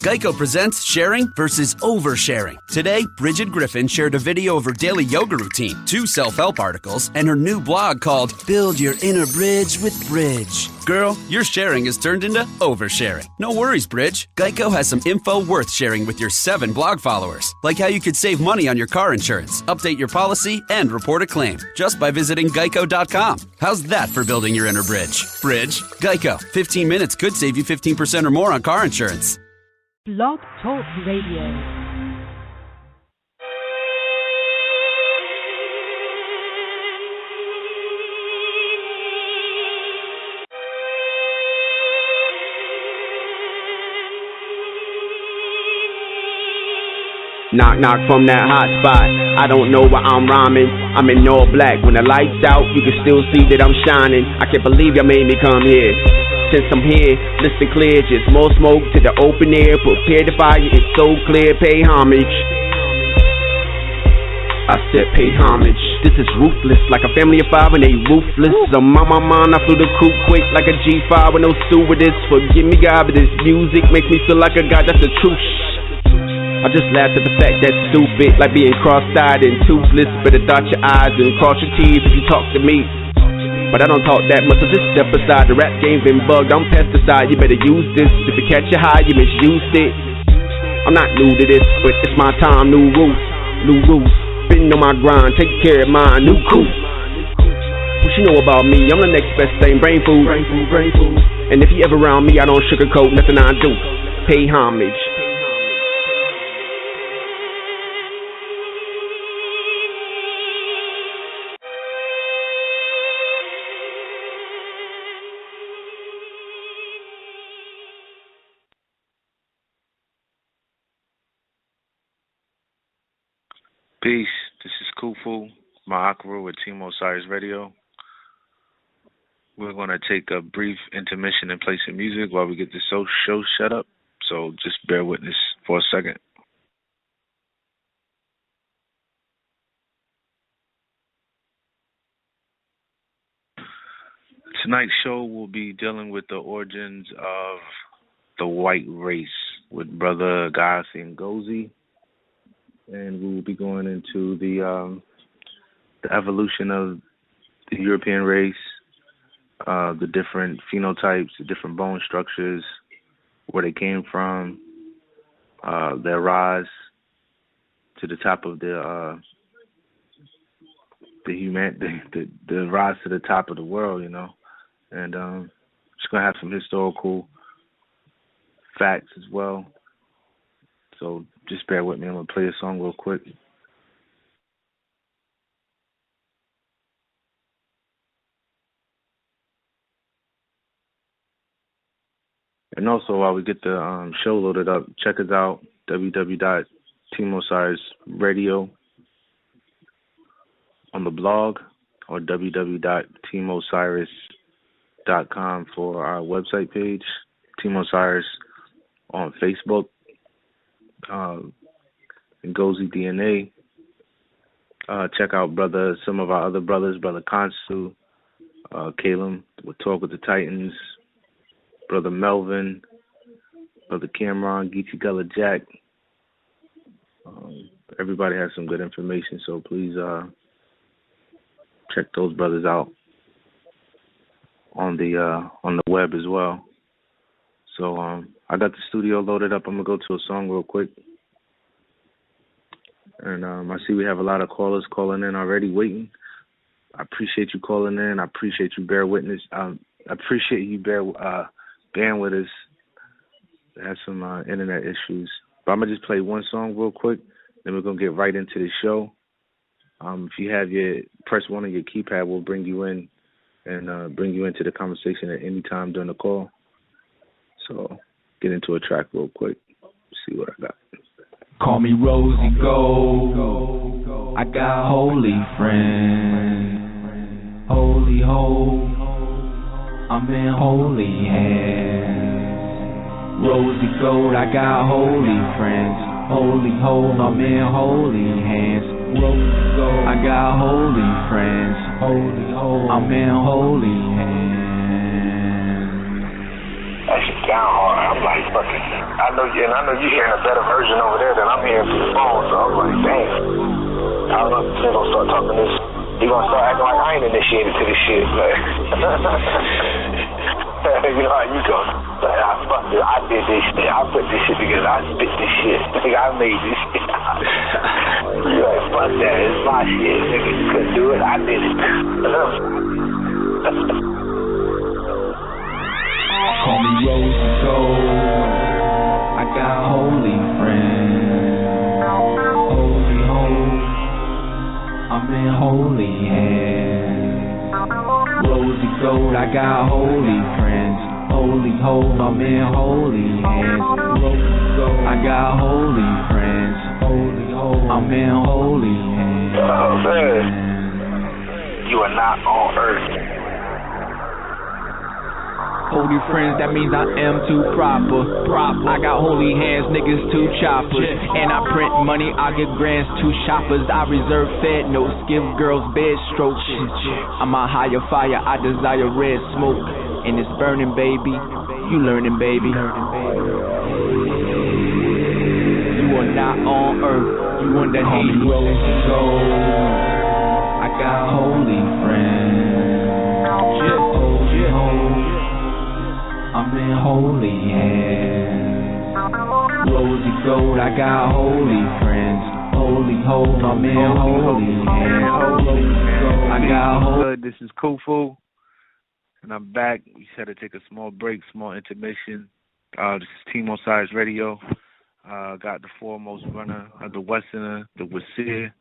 Geico presents sharing versus oversharing. Today, Bridget Griffin shared a video of her daily yoga routine, 2 self-help articles, and her new blog called Build Your Inner Bridge with Bridge. Girl, your sharing has turned into oversharing. No worries, Bridge. Geico has some info worth sharing with your 7 blog followers, like how you could save money on your car insurance, update your policy, and report a claim just by visiting geico.com. How's that for building your inner bridge? Bridge? Geico. 15 minutes could save you 15% or more on car insurance. Blog Talk Radio. Knock, knock from that hot spot. I don't know why I'm rhyming. I'm in all black. When the lights out, you can still see that I'm shining. I can't believe y'all made me come here. Since I'm here, listen clear. Just more smoke to the open air. Prepare the fire, it's so clear. Pay homage. I said pay homage. This is ruthless, like a family of 5 and they ruthless. I'm on my mind, I flew the coupe quick like a G5 with no stewardess. Forgive me, God, but this music makes me feel like a god. That's the truth. I just laughed at the fact that's stupid, like being cross-eyed and toothless. Better dot your I's and cross your T's if you talk to me. But I don't talk that much, so just step aside. The rap game's been bugged, I'm pesticide. You better use this. If you catch a high, you misused it. I'm not new to this, but it's my time. New rules, new rules. Been on my grind, take care of mine. New cool. What you know about me? I'm the next best thing. Brain food, brain food, brain food. And if you ever around me, I don't sugarcoat nothing I do. Pay homage. Peace, this is Kufu, Ma'akaru with Team Osiris Radio. We're going to take a brief intermission and play some music while we get the show shut up, so just bear witness for a second. Tonight's show will be dealing with the origins of the white race with Brother Ngozi and Ngozi. And we will be going into the evolution of the European race, the different phenotypes, the different bone structures, where they came from, their rise to the top of the rise to the top of the world, you know. And just gonna have some historical facts as well. So just bear with me. I'm going to play a song real quick. And also, while we get the show loaded up, check us out, www.teamosirisradio on the blog, or www.teamosiris.com for our website page, Team Osiris on Facebook. Ngozi DNA. Check out some of our other brothers, Brother Kansu, Caleb with Talk with the Titans, Brother Melvin, Brother Cameron, Geechee Gullah Jack. Everybody has some good information, so please check those brothers out on the web as well. So I got the studio loaded up. I'm going to go to a song real quick. And I see we have a lot of callers calling in already, waiting. I appreciate you calling in. I appreciate you bear witness. I appreciate you bearing with us. I had some internet issues. But I'm going to just play one song real quick. Then we're going to get right into the show. If you have press 1 on your keypad, we'll bring you in and bring you into the conversation at any time during the call. So get into a track real quick. See what I got. Call me Rosie Gold. I got holy friends. Holy ho. I'm in holy hands. Rosie Gold. I got holy friends. Holy ho. I'm in holy hands. Rosie Gold. I got holy friends. Holy ho. I'm in holy hands. down hard. I'm like, fuck it. I know you hearing a better version over there than I'm hearing through the phone. So I'm like, damn. I don't know if he's gonna start talking this. He gonna start acting like I ain't initiated to this shit. Like, you know how you go. Like, fuck it. I did this shit. I put this shit together. I spit this shit. Nigga, I made this shit. You're like, fuck that. It's my shit. Nigga, you couldn't do it. I did it. Call me Rose Gold. I got holy friends. Holy home. I'm in holy hands. Rosy Gold. I got holy friends. Holy home. I'm in holy hands. Rosy Gold. I got holy friends. Holy home. I'm in holy hands. Oh, man. You are not on earth. Holy friends, that means I am too proper. I got holy hands, niggas too choppers. And I print money, I get grants to shoppers. I reserve fed notes, give girls bed strokes. I'm a higher fire, I desire red smoke. And it's burning, baby. You learning, baby. You are not on earth. You on that Hades. I got holy friends. I'm in holy hands. Rosy Gold, I got holy friends. Holy hope, I'm in holy hands. I got holy. This is Kufu, and I'm back. We had to take a small break, small intermission. This is Team Osiris Radio. Got the foremost runner of the Westerner, the Wazir,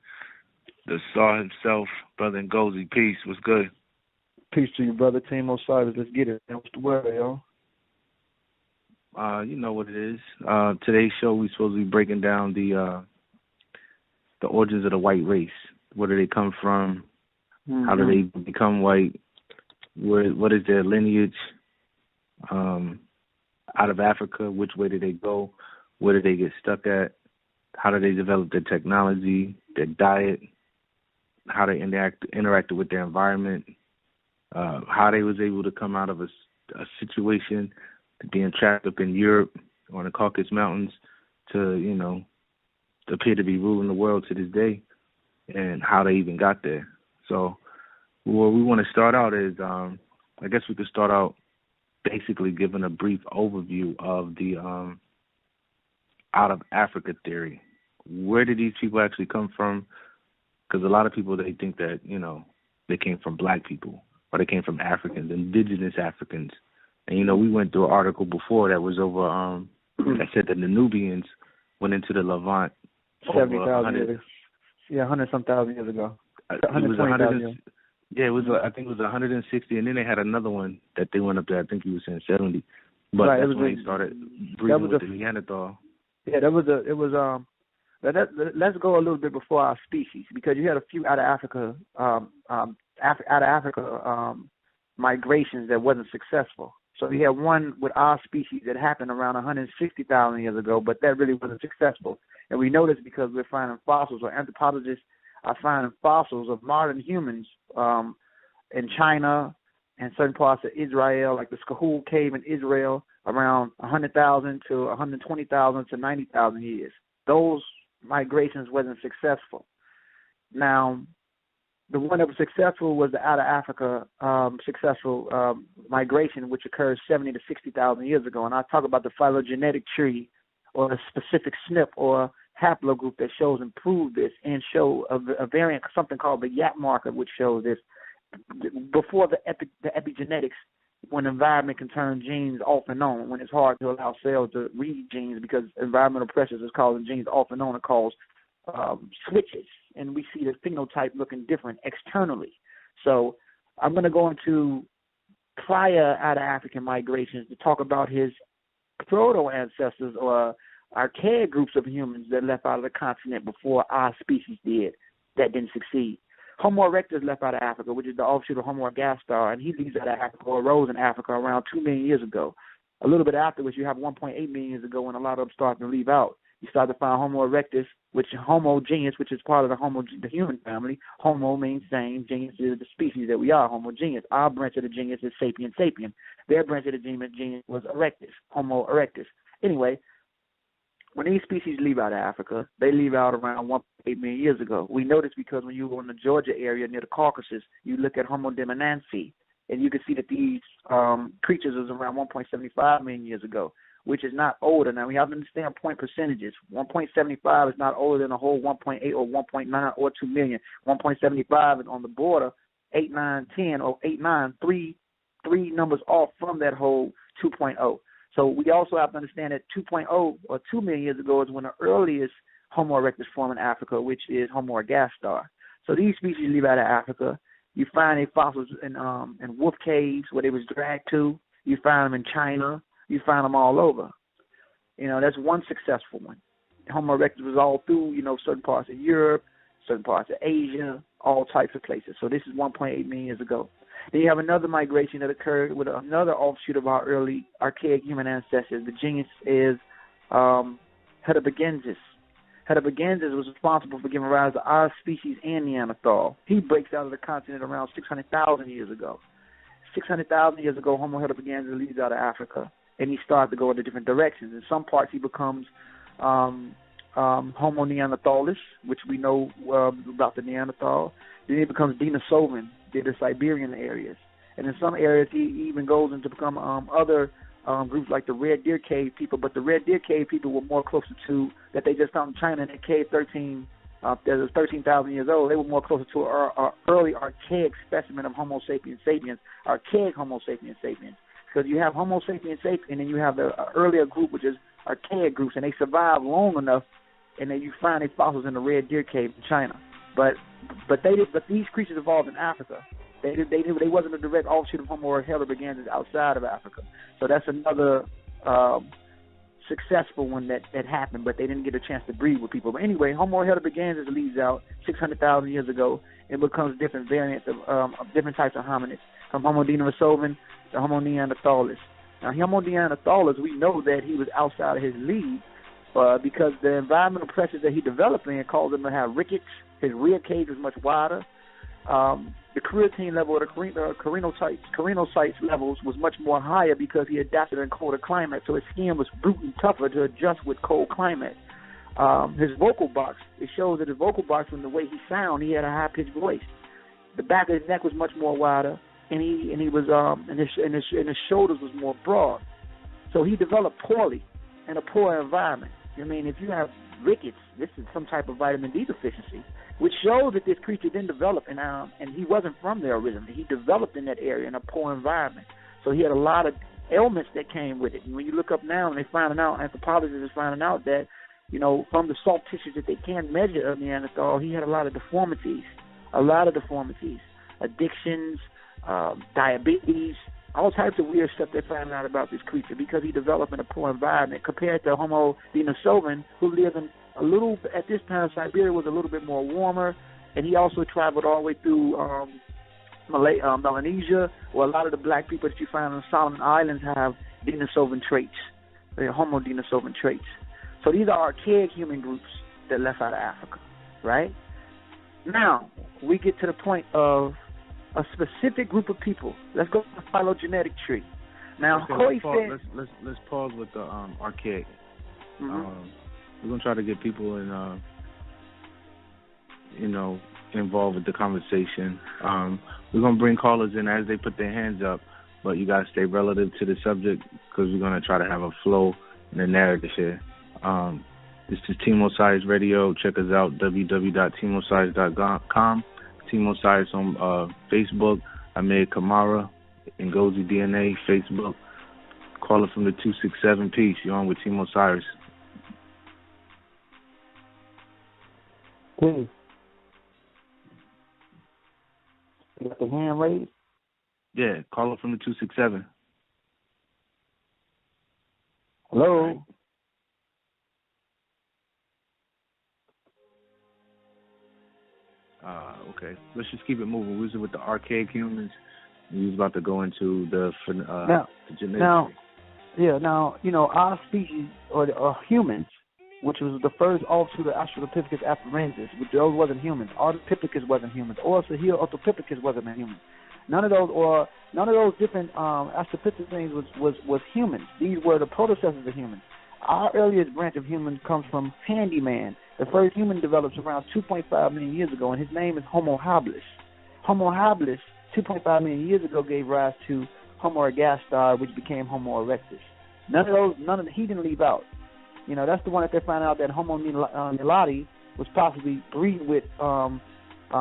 the Tsar himself, Brother Ngozi. Peace. What's good? Peace to you, brother. Team Osiris. Let's get it. What's the word, yo? You know what it is. Today's show, we're supposed to be breaking down the origins of the white race. Where do they come from? Mm-hmm. How do they become white? What is their lineage? Out of Africa, which way did they go? Where did they get stuck at? How did they develop their technology, their diet? How they interacted with their environment? How they was able to come out of a situation being trapped up in Europe on the Caucasus Mountains to, appear to be ruling the world to this day, and how they even got there. So what we want to start out is, I guess we could start out basically giving a brief overview of the out of Africa theory. Where did these people actually come from? Because a lot of people, they think that, they came from black people, or they came from Africans, indigenous Africans. And, we went through an article before that was over, that said that the Nubians went into the Levant 70,000 years ago. Yeah, 100-some thousand years ago. 120,000 years. Yeah, I think it was 160, and then they had another one that they went up there. I think he was saying 70. But right, that's when they started breeding with the Neanderthal. Yeah, let's go a little bit before our species, because you had a few out of Africa, migrations that wasn't successful. So we had one with our species that happened around 160,000 years ago, but that really wasn't successful. And we know this because we're finding fossils, or anthropologists are finding fossils of modern humans in China and certain parts of Israel, like the Skahul Cave in Israel, around 100,000 to 120,000 to 90,000 years. Those migrations wasn't successful. Now, the one that was successful was the out of Africa successful migration, which occurred 70 to 60,000 years ago. And I talk about the phylogenetic tree, or a specific SNP or haplogroup that shows and prove this, and show a variant, something called the YAP marker, which shows this. Before the epigenetics, when environment can turn genes off and on, when it's hard to allow cells to read genes because environmental pressures is causing genes off and on, it causes switches, and we see the phenotype looking different externally. So I'm going to go into prior out of African migrations to talk about his proto-ancestors, or archaic groups of humans that left out of the continent before our species did, that didn't succeed. Homo erectus left out of Africa, which is the offshoot of Homo ergaster, and he leaves out of Africa, or arose in Africa around 2 million years ago. A little bit afterwards, you have 1.8 million years ago when a lot of them start to leave out. You start to find Homo erectus, which Homo genius, which is part of the human family. Homo means same. Genius is the species that we are, Homo genius. Our branch of the genius is sapien sapien. Their branch of the genius was erectus, Homo erectus. Anyway, when these species leave out of Africa, they leave out around 1.8 million years ago. We know this because when you go in the Georgia area near the Caucasus, you look at Homo demonensi, and you can see that these creatures was around 1.75 million years ago, which is not older. Now, we have to understand point percentages. 1.75 is not older than a whole 1.8 or 1.9 or 2 million. 1.75 is on the border, 8, 9, 10, or 8, 9, three numbers off from that whole 2.0. So we also have to understand that 2.0 or 2 million years ago is when the earliest Homo erectus formed in Africa, which is Homo ergaster. So these species leave out of Africa. You find their fossils in wolf caves where they was dragged to. You find them in China. You find them all over. That's one successful one. Homo erectus was all through, certain parts of Europe, certain parts of Asia, all types of places. So this is 1.8 million years ago. Then you have another migration that occurred with another offshoot of our early archaic human ancestors. The genius is Heterobigensis. Heterobigensis was responsible for giving rise to our species and Neanderthal. He breaks out of the continent around 600,000 years ago. 600,000 years ago, Homo heterobigensis leaves out of Africa, and he starts to go in different directions. In some parts, he becomes Homo neanderthalis, which we know about the Neanderthal. Then he becomes Denisovan, the Siberian areas. And in some areas, he even goes into become other groups like the Red Deer Cave people. But the Red Deer Cave people were more closer to, that they just found in China in that cave that was 13,000 years old. They were more closer to our early archaic specimen of Homo sapiens sapiens, archaic Homo sapiens sapiens. Because you have Homo sapiens sapiens, and you have the earlier group, which is archaic groups, and they survive long enough, and then you find their fossils in the Red Deer Cave in China. But these creatures evolved in Africa. They wasn't a direct offshoot of Homo heterobigensis outside of Africa. So that's another successful one that happened, but they didn't get a chance to breed with people. But anyway, Homo heterobigensis leaves out 600,000 years ago. It becomes different variants of different types of hominids, from Homo denisovan to Homo neanderthalis. Now, Homo neanderthalis, we know that he was outside of his league because the environmental pressures that he developed in caused him to have rickets. His rear cage was much wider. The creatine level of the carinocytes levels was much more higher because he adapted in colder climate, so his skin was brutally tougher to adjust with cold climate. His vocal box, it shows that his vocal box, from the way he sound, he had a high-pitched voice. The back of his neck was much more wider, and he was and his shoulders was more broad. So he developed poorly in a poor environment. I mean, if you have rickets, this is some type of vitamin D deficiency, which shows that this creature didn't develop, and he wasn't from there originally. He developed in that area in a poor environment. So he had a lot of ailments that came with it. And when you look up now, and they're finding out, anthropologists are finding out that, from the soft tissues that they can measure of Neanderthal, he had a lot of deformities, addictions, diabetes, all types of weird stuff they're finding out about this creature because he developed in a poor environment compared to Homo denisovan, who lived in at this time, Siberia was a little bit more warmer, and he also traveled all the way through Melanesia, where a lot of the black people that you find on the Solomon Islands have Denisovan traits, Homo denisovan traits. So these are archaic human groups that left out of Africa, right? Now, we get to the point of a specific group of people. Let's go to the phylogenetic tree. Now, okay, let's pause with the archaic. Mm-hmm. We're gonna try to get people involved with the conversation. We're gonna bring callers in as they put their hands up, but you gotta stay relative to the subject because we're gonna try to have a flow and a narrative here. This is Team Osiris Radio. Check us out, www.teamosiris.com. Team Osiris on Facebook. Ahmed Kamara, Ngozi DNA, Facebook. Caller from the 267. Peace. You're on with Team Osiris. Please. You got the hand raised? Yeah, caller from the 267. Hello? Okay. Let's just keep it moving. We was with the archaic humans. We was about to go into the genetic. Now, our species, or humans, which was the first offshoot of Australopithecus afarensis, which those wasn't humans. Ardipithecus wasn't humans. Or Sahelanthropithecus wasn't a human. None of those different Australopithecus things was humans. These were the predecessors of humans. Our earliest branch of humans comes from Handyman. The first human develops around 2.5 million years ago, and his name is Homo habilis. Homo habilis, 2.5 million years ago, gave rise to Homo ergaster, which became Homo erectus. He didn't leave out. You know, that's the one that they found out that Homo naledi was possibly breeding with,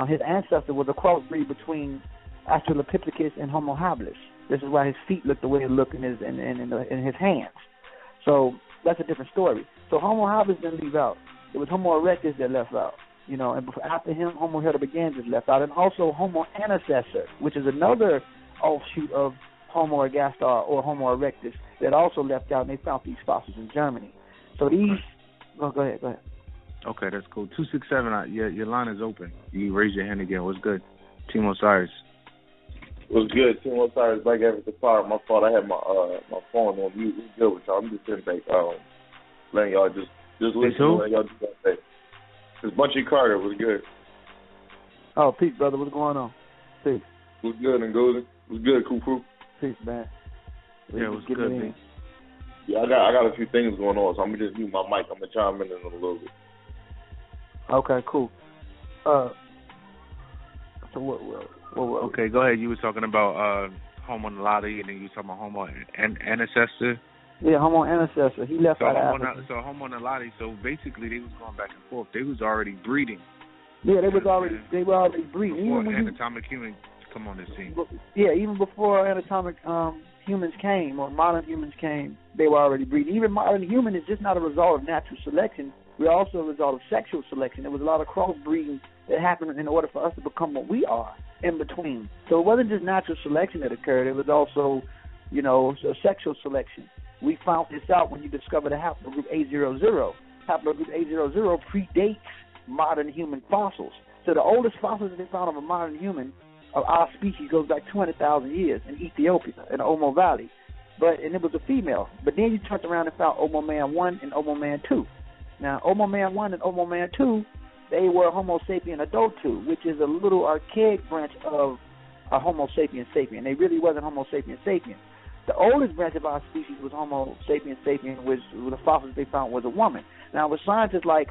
his ancestor was a crossbreed between Australopithecus and Homo habilis. This is why his feet look the way they look in his hands. So that's a different story. So Homo habilis didn't leave out. It was Homo erectus that left out. You know, and after him, Homo heidelbergensis left out, and also Homo antecessor, which is another offshoot of Homo ergaster or Homo erectus that also left out, and they found these fossils in Germany. So these, go ahead. Okay, that's cool. 267, your line is open. You raise your hand again. What's good? Team Osiris. What's good? Team Osiris, back at the fire. My fault. I had my phone on mute. What's good with y'all? I'm just sitting back, letting y'all just listen to what y'all do that day. It's Bunchy Carter. What's good? Oh, peace, brother. What's going on? Peace. What's good, Ngozi? What's good, Kufu? Peace, man. Yeah, what's good, man? Yeah, I got a few things going on, so I'm gonna just mute my mic. I'm gonna chime in a little bit. Okay, cool. So what? Okay, go ahead. You were talking about Homo naledi, and then you were talking about Homo ancestor. Yeah, Homo ancestor. He left out Africa. So Homo naledi. So basically, they was going back and forth. They was already breeding. Yeah, they were already breeding. Before anatomic humans come on the scene. Yeah, even before anatomic humans came or modern humans came, they were already breeding. Even modern human is just not a result of natural selection. We're also a result of sexual selection. There was a lot of crossbreeding that happened in order for us to become what we are in between. So it wasn't just natural selection that occurred. It was also, sexual selection. We found this out when you discovered the haplogroup A00. Haplogroup A00 predates modern human fossils. So the oldest fossils that they found of a modern human of our species goes back 200,000 years in Ethiopia, in the Omo Valley. And it was a female. But then you turned around and found Omo Man 1 and Omo Man 2. Now, Omo Man 1 and Omo Man 2, they were Homo sapien adultu, which is a little archaic branch of a Homo sapien sapien. They really wasn't Homo sapien sapien. The oldest branch of our species was Homo sapien sapien, which the fossils they found was a woman. Now, with scientists like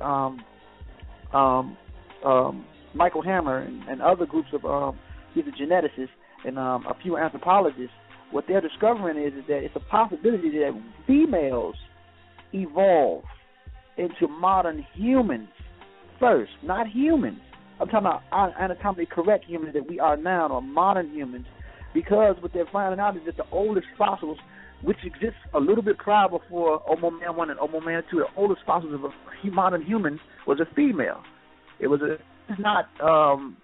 Michael Hammer and other groups of he's a geneticist and a few anthropologists, what they're discovering is that it's a possibility that females evolve into modern humans first, not humans. I'm talking about anatomically correct humans that we are now, or modern humans, because what they're finding out is that the oldest fossils, which exist a little bit prior before Omo Man 1 and Omo Man 2, the oldest fossils of a modern human was a female. It's not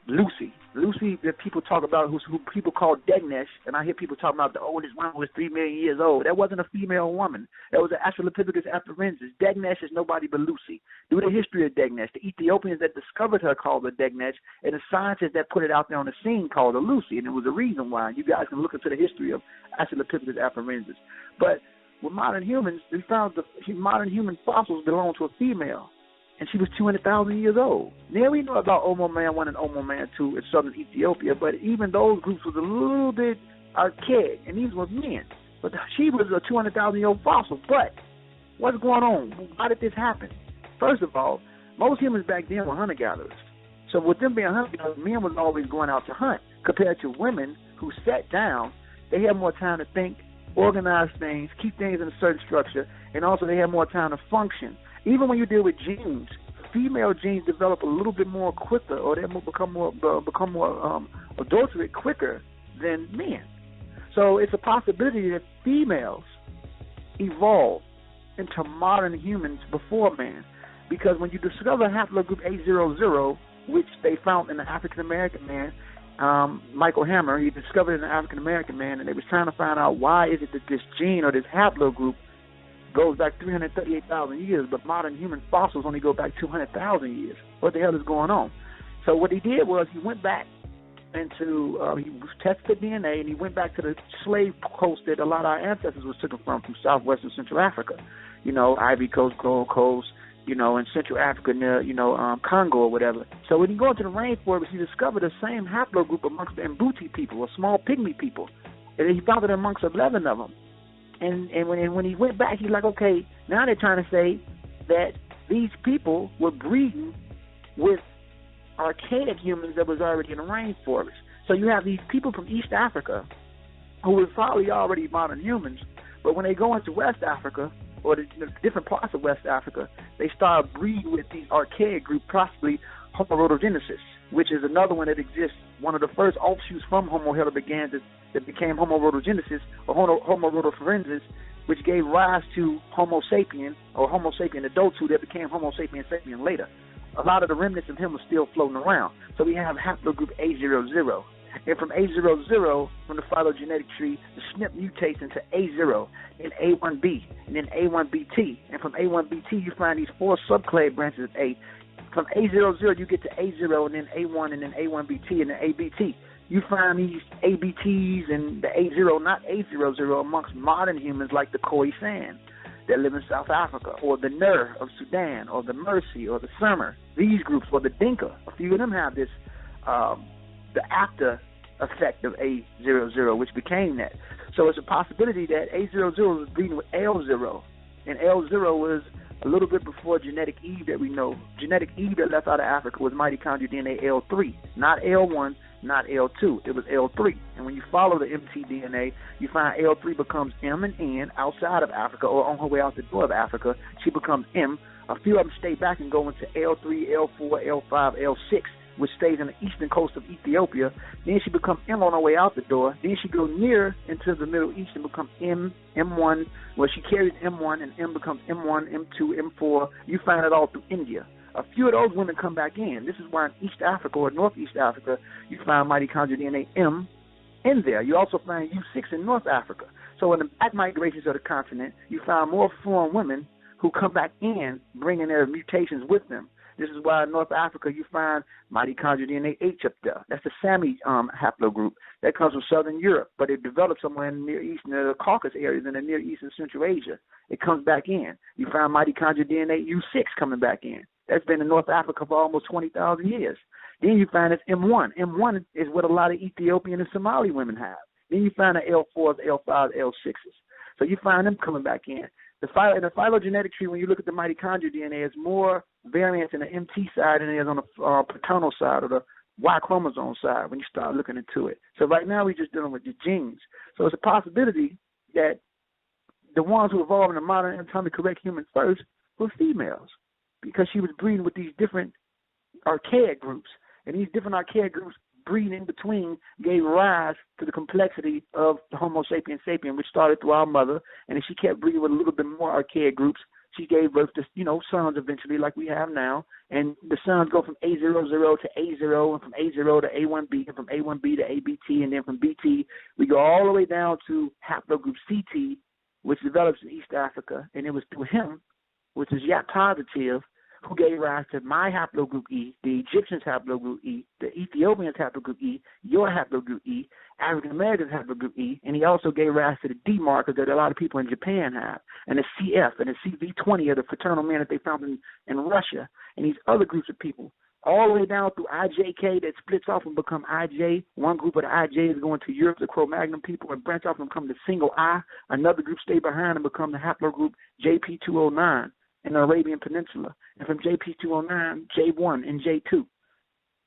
Lucy. Lucy that people talk about, who people call Degnesh, and I hear people talking about the oldest one was 3 million years old. That wasn't a female woman. That was an Australopithecus afarensis. Degnesh is nobody but Lucy. Do the history of Degnesh. The Ethiopians that discovered her called her Degnesh, and the scientists that put it out there on the scene called her Lucy, and there was a reason why. You guys can look into the history of Australopithecus afarensis. But with modern humans, we found the modern human fossils belong to a female. And she was 200,000 years old. Now we know about Omo Man 1 and Omo Man 2 in southern Ethiopia, but even those groups was a little bit archaic, and these were men. But she was a 200,000-year-old fossil. But what's going on? How did this happen? First of all, most humans back then were hunter-gatherers. So with them being hunter-gatherers, men was always going out to hunt, compared to women who sat down. They had more time to think, organize things, keep things in a certain structure, and also they had more time to function. Even when you deal with genes, female genes develop a little bit more quicker, or they become more adulterate quicker than men. So it's a possibility that females evolved into modern humans before man, because when you discover haplogroup A00, which they found in the African American man, Michael Hammer, he discovered in the African American man, and they was trying to find out why is it that this gene or this haplogroup goes back 338,000 years, but modern human fossils only go back 200,000 years. What the hell is going on? So what he did was he went back into, he tested DNA, and he went back to the slave coast that a lot of our ancestors was taken from Southwest and Central Africa. Ivory Coast, Gold Coast, in Central Africa near, Congo or whatever. So when you go into the rainforest, he discovered the same haplogroup amongst the Mbuti people, or small pygmy people. And he found it amongst 11 of them. And when he went back, he's like, okay, now they're trying to say that these people were breeding with archaic humans that was already in the rainforest. So you have these people from East Africa who were probably already modern humans, but when they go into West Africa, or the different parts of West Africa, they start breeding with these archaic group, possibly Homo rhodogenesis, which is another one that exists. One of the first offshoots from Homo heidelbergensis that became Homo rhodogenesis, or Homo rhodopharensis, which gave rise to Homo sapien, or Homo sapien adulthood that became Homo sapien sapien later. A lot of the remnants of him are still floating around. So we have haplogroup A00. And from A00, from the phylogenetic tree, the SNP mutates into A0, then A1B, and then A1BT. And from A1BT, you find these 4 subclade branches of A. From A00, you get to A0, and then A1, and then A1BT, and then ABT. You find these ABTs and the A0, not A00, amongst modern humans like the Khoisan that live in South Africa, or the Nur of Sudan, or the Mercy, or the Sumer. These groups, or the Dinka, a few of them have this, the after effect of A00, which became that. So it's a possibility that A00 was breeding with L0, and L0 was a little bit before genetic Eve that we know. Genetic Eve that left out of Africa was mitochondrial DNA L3, not L1, not L2. It was L3. And when you follow the mtDNA, you find L3 becomes M and N outside of Africa, or on her way out the door of Africa, she becomes M. A few of them stay back and go into L3, L4, L5, L6, which stays on the eastern coast of Ethiopia. Then she becomes M on her way out the door. Then she goes near into the Middle East and becomes M1, where she carries M1, and M becomes M1, M2, M4. You find it all through India. A few of those women come back in. This is why in East Africa or Northeast Africa, you find mitochondrial DNA M in there. You also find U6 in North Africa. So in the back migrations of the continent, you find more foreign women who come back in, bringing their mutations with them. This is why in North Africa you find mitochondrial DNA H up there. That's the Sami haplogroup. That comes from Southern Europe, but it developed somewhere in the Near East, near the Caucasus areas in the Near East and Central Asia. It comes back in. You find mitochondrial DNA U6 coming back in. That's been in North Africa for almost 20,000 years. Then you find it's M1. M1 is what a lot of Ethiopian and Somali women have. Then you find the L4s, L5s, L6s. So you find them coming back in. In the phylogenetic tree, when you look at the mitochondrial DNA, there's more variance in the MT side than there is on the paternal side, or the Y chromosome side, when you start looking into it. So right now we're just dealing with the genes. So it's a possibility that the ones who evolved in the modern anatomically correct human first were females, because she was breeding with these different archaic groups. And these different archaic groups breeding in between gave rise to the complexity of the Homo sapien sapien, which started through our mother. And if she kept breeding with a little bit more archaic groups, she gave birth to, sons eventually, like we have now. And the sons go from A00 to A0, and from A0 to A1B, and from A1B to ABT, and then from BT, we go all the way down to haplogroup CT, which develops in East Africa. And it was through him, which is Yap positive, who gave rise to my haplogroup E, the Egyptians' haplogroup E, the Ethiopians' haplogroup E, your haplogroup E, African Americans' haplogroup E, and he also gave rise to the D marker that a lot of people in Japan have, and the CF and the CV20 of the fraternal man that they found in Russia, and these other groups of people, all the way down through IJK that splits off and become IJ. One group of the IJ is going to Europe, the Cro-Magnon people, and branch off and become the single I. Another group stay behind and become the haplogroup JP209. In the Arabian Peninsula, and from JP209, J1 and J2.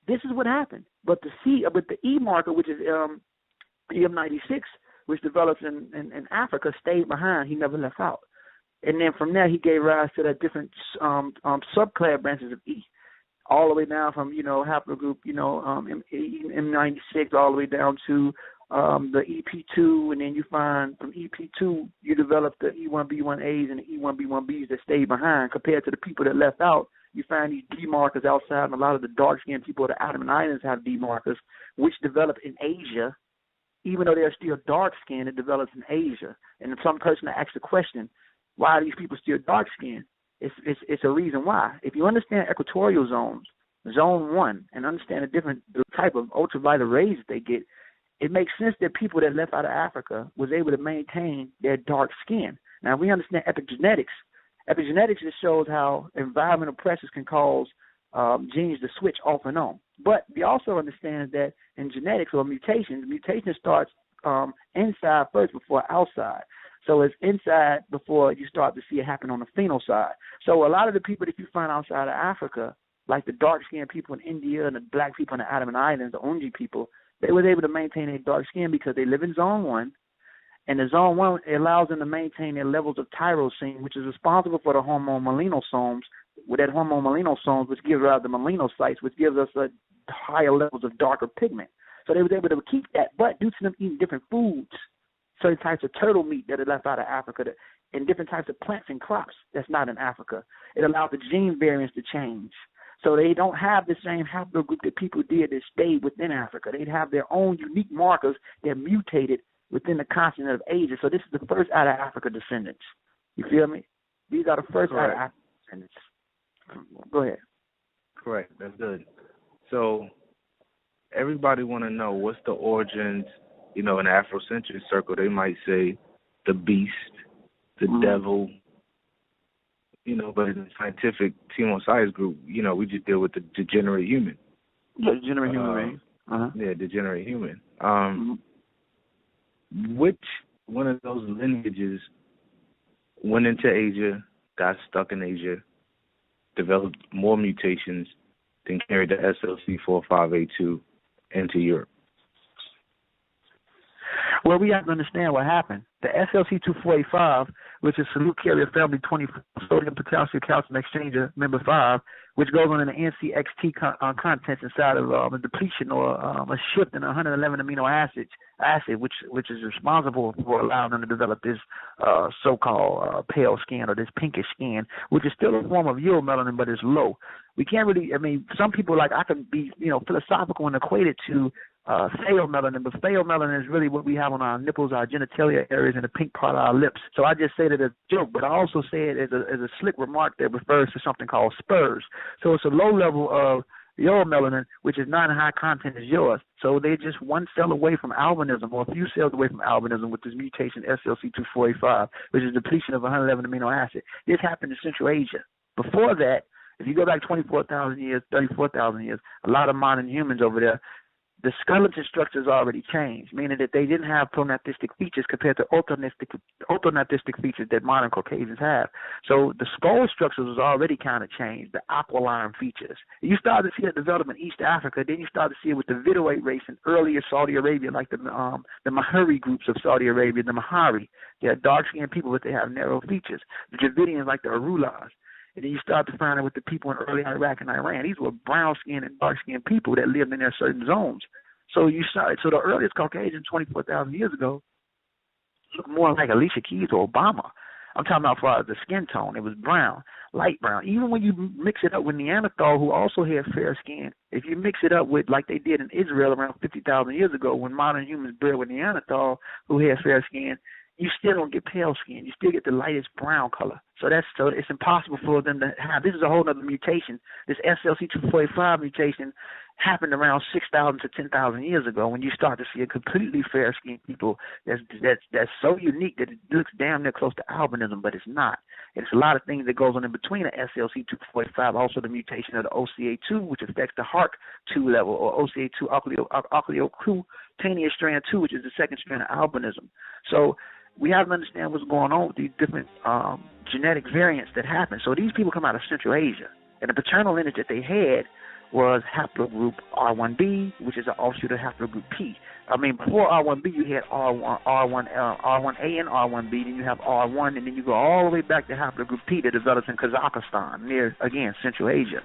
This is what happened. But the E marker, which is EM96, which develops in Africa, stayed behind. He never left out. And then from there, he gave rise to the different subclad branches of E, all the way down from haplogroup M96 all the way down to the EP2, and then you find from EP2 you develop the E1B1As and the E1B1Bs that stayed behind. Compared to the people that left out, you find these D markers outside, and a lot of the dark-skinned people of the Andaman Islands have D markers, which develop in Asia. Even though they're still dark-skinned, it develops in Asia. And some person asks the question, why are these people still dark-skinned? It's a reason why. If you understand equatorial zones, zone 1, and understand the type of ultraviolet rays that they get, it makes sense that people that left out of Africa was able to maintain their dark skin. Now, if we understand epigenetics, Epigenetics just shows how environmental pressures can cause genes to switch off and on. But we also understand that in genetics or mutation starts inside first before outside. So it's inside before you start to see it happen on the pheno side. So a lot of the people that you find outside of Africa, like the dark-skinned people in India and the black people in the Andaman Islands, the Onji people, they were able to maintain their dark skin because they live in zone 1. And the zone 1 allows them to maintain their levels of tyrosine, which is responsible for the hormone melanosomes, with that hormone melanosomes, which gives rise to melanocytes, which gives us higher levels of darker pigment. So they were able to keep that, but due to them eating different foods, certain types of turtle meat that are left out of Africa, and different types of plants and crops that's not in Africa, it allowed the gene variants to change. So they don't have the same haplogroup that people did that stayed within Africa. They'd have their own unique markers that mutated within the continent of Asia. So this is the first out of Africa descendants. You feel me? These are the first out of Africa descendants. Go ahead. Correct. That's good. So everybody want to know what's the origins, in the Afrocentric circle, they might say the beast, the devil, but in the scientific team on science group, we just deal with the degenerate human. Yeah, degenerate human being. Yeah, degenerate human. Which one of those lineages went into Asia, got stuck in Asia, developed more mutations, then carried the SLC45A2 into Europe? Well, we have to understand what happened. The SLC2485, which is Salute Carrier Family 24 Sodium Potassium Calcium Exchanger Member 5, which goes on in the NCXT contents inside of a depletion or a shift in 111 amino acid, which is responsible for allowing them to develop this so-called pale skin or this pinkish skin, which is still a form of uromelanin, but it's low. We can't really, some people, I can be, philosophical and equate it to pheomelanin, but pheomelanin is really what we have on our nipples, our genitalia areas, and the pink part of our lips. So I just say that as a joke, but I also say it as a slick remark that refers to something called spurs. So it's a low level of uromelanin, which is not in high content as yours. So they're just one cell away from albinism, or a few cells away from albinism with this mutation SLC2485, which is depletion of 111 amino acid. This happened in Central Asia. Before that, if you go back 24,000 years, 34,000 years, a lot of modern humans over there, the skeleton structures already changed, meaning that they didn't have prognathistic features compared to orthognathistic features that modern Caucasians have. So the skull structures was already kind of changed, the aquiline features. You start to see that development in East Africa, then you start to see it with the Vidowite race in earlier Saudi Arabia, like the Mahari groups of Saudi Arabia, the Mahari. They're dark-skinned people, but they have narrow features. The Dravidians, like the Arulas. And then you start to find it with the people in early Iraq and Iran. These were brown-skinned and dark-skinned people that lived in their certain zones. So the earliest Caucasian 24,000 years ago looked more like Alicia Keys or Obama. I'm talking about as far as the skin tone. It was brown, light brown. Even when you mix it up with Neanderthal, who also had fair skin, if you mix it up with, like they did in Israel around 50,000 years ago, when modern humans bred with Neanderthal, who had fair skin, you still don't get pale skin. You still get the lightest brown color. So it's impossible for them to have. This is a whole other mutation. This SLC2485 mutation happened around 6,000 to 10,000 years ago, when you start to see a completely fair-skinned people that's so unique that it looks damn near close to albinism, but it's not. It's a lot of things that goes on in between the SLC2485, also the mutation of the OCA2, which affects the HARC2 level, or OCA2 oculocuteneous strand 2, which is the second strand of albinism. So we have to understand what's going on with these different genetic variants that happen. So these people come out of Central Asia, and the paternal lineage that they had was haplogroup R1b, which is an offshoot of haplogroup P. Before R1b, you had R1A and R1b, then you have R1, and then you go all the way back to haplogroup P that develops in Kazakhstan, near, again, Central Asia.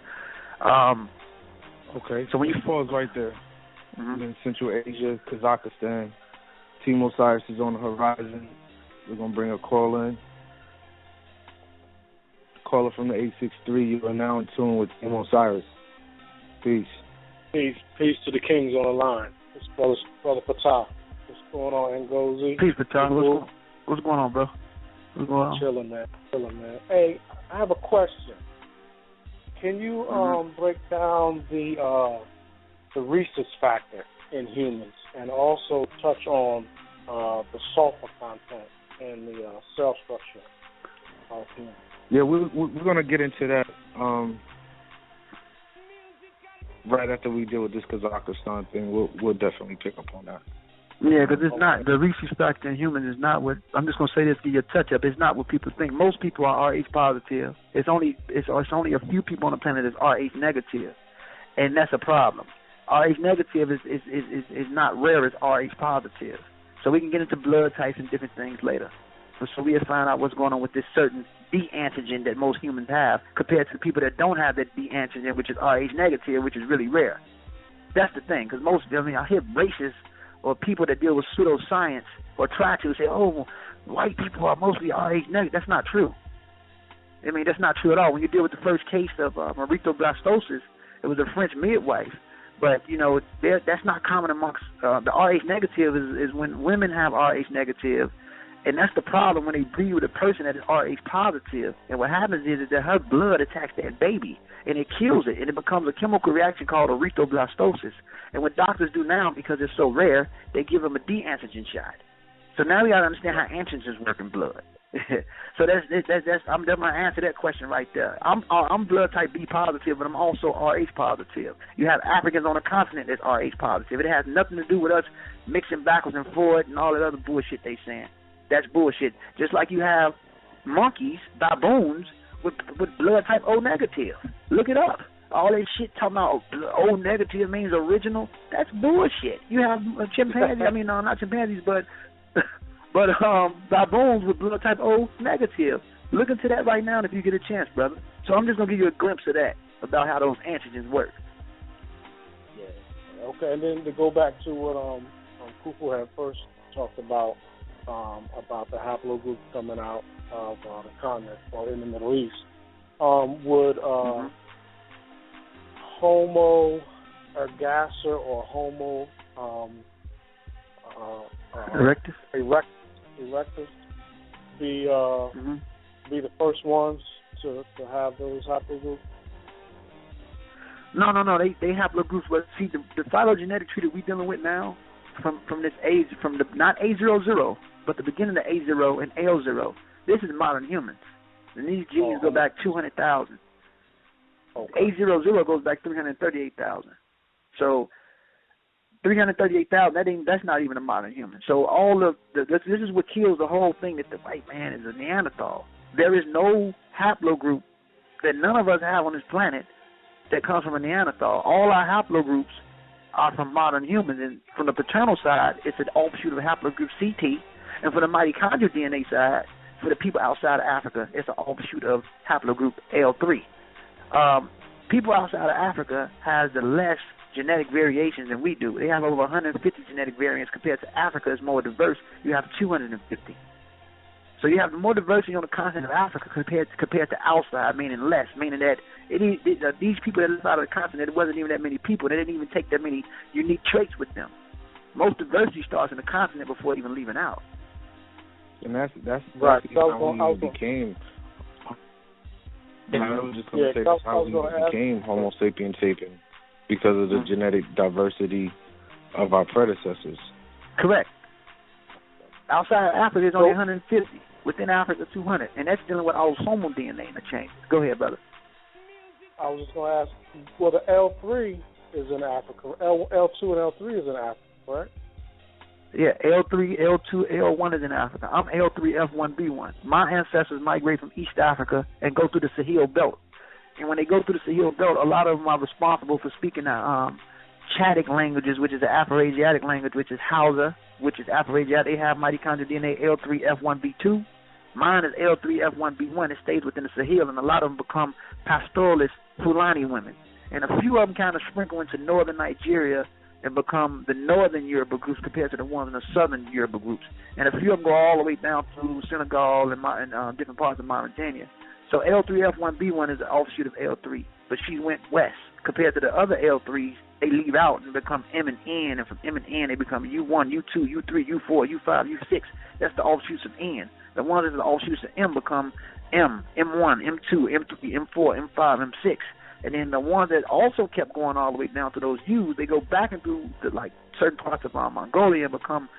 Okay, so when you pause right there, in Central Asia, Kazakhstan, Team Osiris is on the horizon. We're going to bring a caller in. Caller from the 863, you are now in tune with Team Osiris. Peace. Peace to the kings on the line. It's Brother Patah. What's going on, Ngozi? Peace, Patah. What's going on, bro? What's going on? Chilling, man. Hey, I have a question. Can you break down the rhesus factor in humans, and also touch on the sulfur content and the cell structure of humans? Yeah, we're going to get into that right after we deal with this Kazakhstan thing. We'll definitely pick up on that. Yeah, because it's not, the rhesus factor in humans is not what, I'm just going to say this to your touch-up, it's not what people think. Most people are Rh positive. It's only a few people on the planet that's Rh negative, and that's a problem. Rh negative is not rare as Rh positive. So we can get into blood types and different things later. So we'll find out what's going on with this certain D antigen that most humans have compared to people that don't have that D antigen, which is Rh negative, which is really rare. That's the thing, because I hear racists or people that deal with pseudoscience or try to say, oh, white people are mostly Rh negative. That's not true. I mean, that's not true at all. When you deal with the first case of erythroblastosis, it was a French midwife. But, that's not common amongst the Rh negative is when women have Rh negative, and that's the problem when they breed with a person that is Rh positive. And what happens is that her blood attacks that baby, and it kills it, and it becomes a chemical reaction called erythroblastosis. And what doctors do now, because it's so rare, they give them a D antigen shot. So now we got to understand how antigens work in blood. So that's my answer to that question right there. I'm blood type B positive, but I'm also Rh positive. You have Africans on the continent that's Rh positive. It has nothing to do with us mixing backwards and forward and all that other bullshit they saying. That's bullshit. Just like you have monkeys, baboons, with blood type O negative. Look it up. All that shit talking about O negative means original. That's bullshit. You have chimpanzees. Not chimpanzees, but baboons with blood type O negative. Look into that right now if you get a chance, brother. So I'm just gonna give you a glimpse of that about how those antigens work. Yeah. Okay, and then to go back to what Kufu had first talked about the haplogroup coming out of the continent or in the Middle East, would Homo ergaster or Homo erectus be the first ones to have those haplogroups? No. They haplogroups. But see, the phylogenetic tree that we're dealing with now, from this age, from the not A00, but the beginning of A0 and L0. This is modern humans, and these genes go back 200,000. Okay. A00 goes back 338,000. So 338,000. That's not even a modern human. So this is what kills the whole thing that the white man is a Neanderthal. There is no haplogroup that none of us have on this planet that comes from a Neanderthal. All our haplogroups are from modern humans, and from the paternal side, it's an offshoot of haplogroup CT, and from the mitochondrial DNA side, for the people outside of Africa, it's an offshoot of haplogroup L3. People outside of Africa has the less genetic variations than we do. They have over 150 genetic variants compared to Africa is more diverse. You have 250. So you have more diversity on the continent of Africa compared to outside, meaning less, meaning that these people that live out of the continent, it wasn't even that many people. They didn't even take that many unique traits with them. Most diversity starts in the continent before even leaving out. And that's right. How we became. I was just going to say that's how we became Homo sapien sapien, because of the genetic diversity of our predecessors. Correct. Outside of Africa, there's only 150. Within Africa, 200. And that's dealing with autosomal DNA in the chain. Go ahead, brother. I was just going to ask, well, the L3 is in Africa. L2 and L3 is in Africa, right? Yeah, L3, L2, L1 is in Africa. I'm L3, F1B1. My ancestors migrate from East Africa and go through the Sahel Belt. And when they go through the Sahel Belt, a lot of them are responsible for speaking Chadic languages, which is the Afro-Asiatic language, which is Hausa, which is Afro-Asiatic. They have mitochondrial DNA L3, F1B2. Mine is L3, F1B1. It stays within the Sahel, and a lot of them become pastoralist Fulani women. And a few of them kind of sprinkle into northern Nigeria and become the northern Yoruba groups compared to the ones in the southern Yoruba groups. And a few of them go all the way down through Senegal and different parts of Mauritania. So L3F1B1 is an offshoot of L3, but she went west. Compared to the other L3s, they leave out and become M and N, and from M and N they become U1, U2, U3, U4, U5, U6. That's the offshoots of N. The ones that are the offshoots of M become M, M1, M2, M3, M4, M5, M6. And then the ones that also kept going all the way down to those U's, they go back into certain parts of Mongolia and become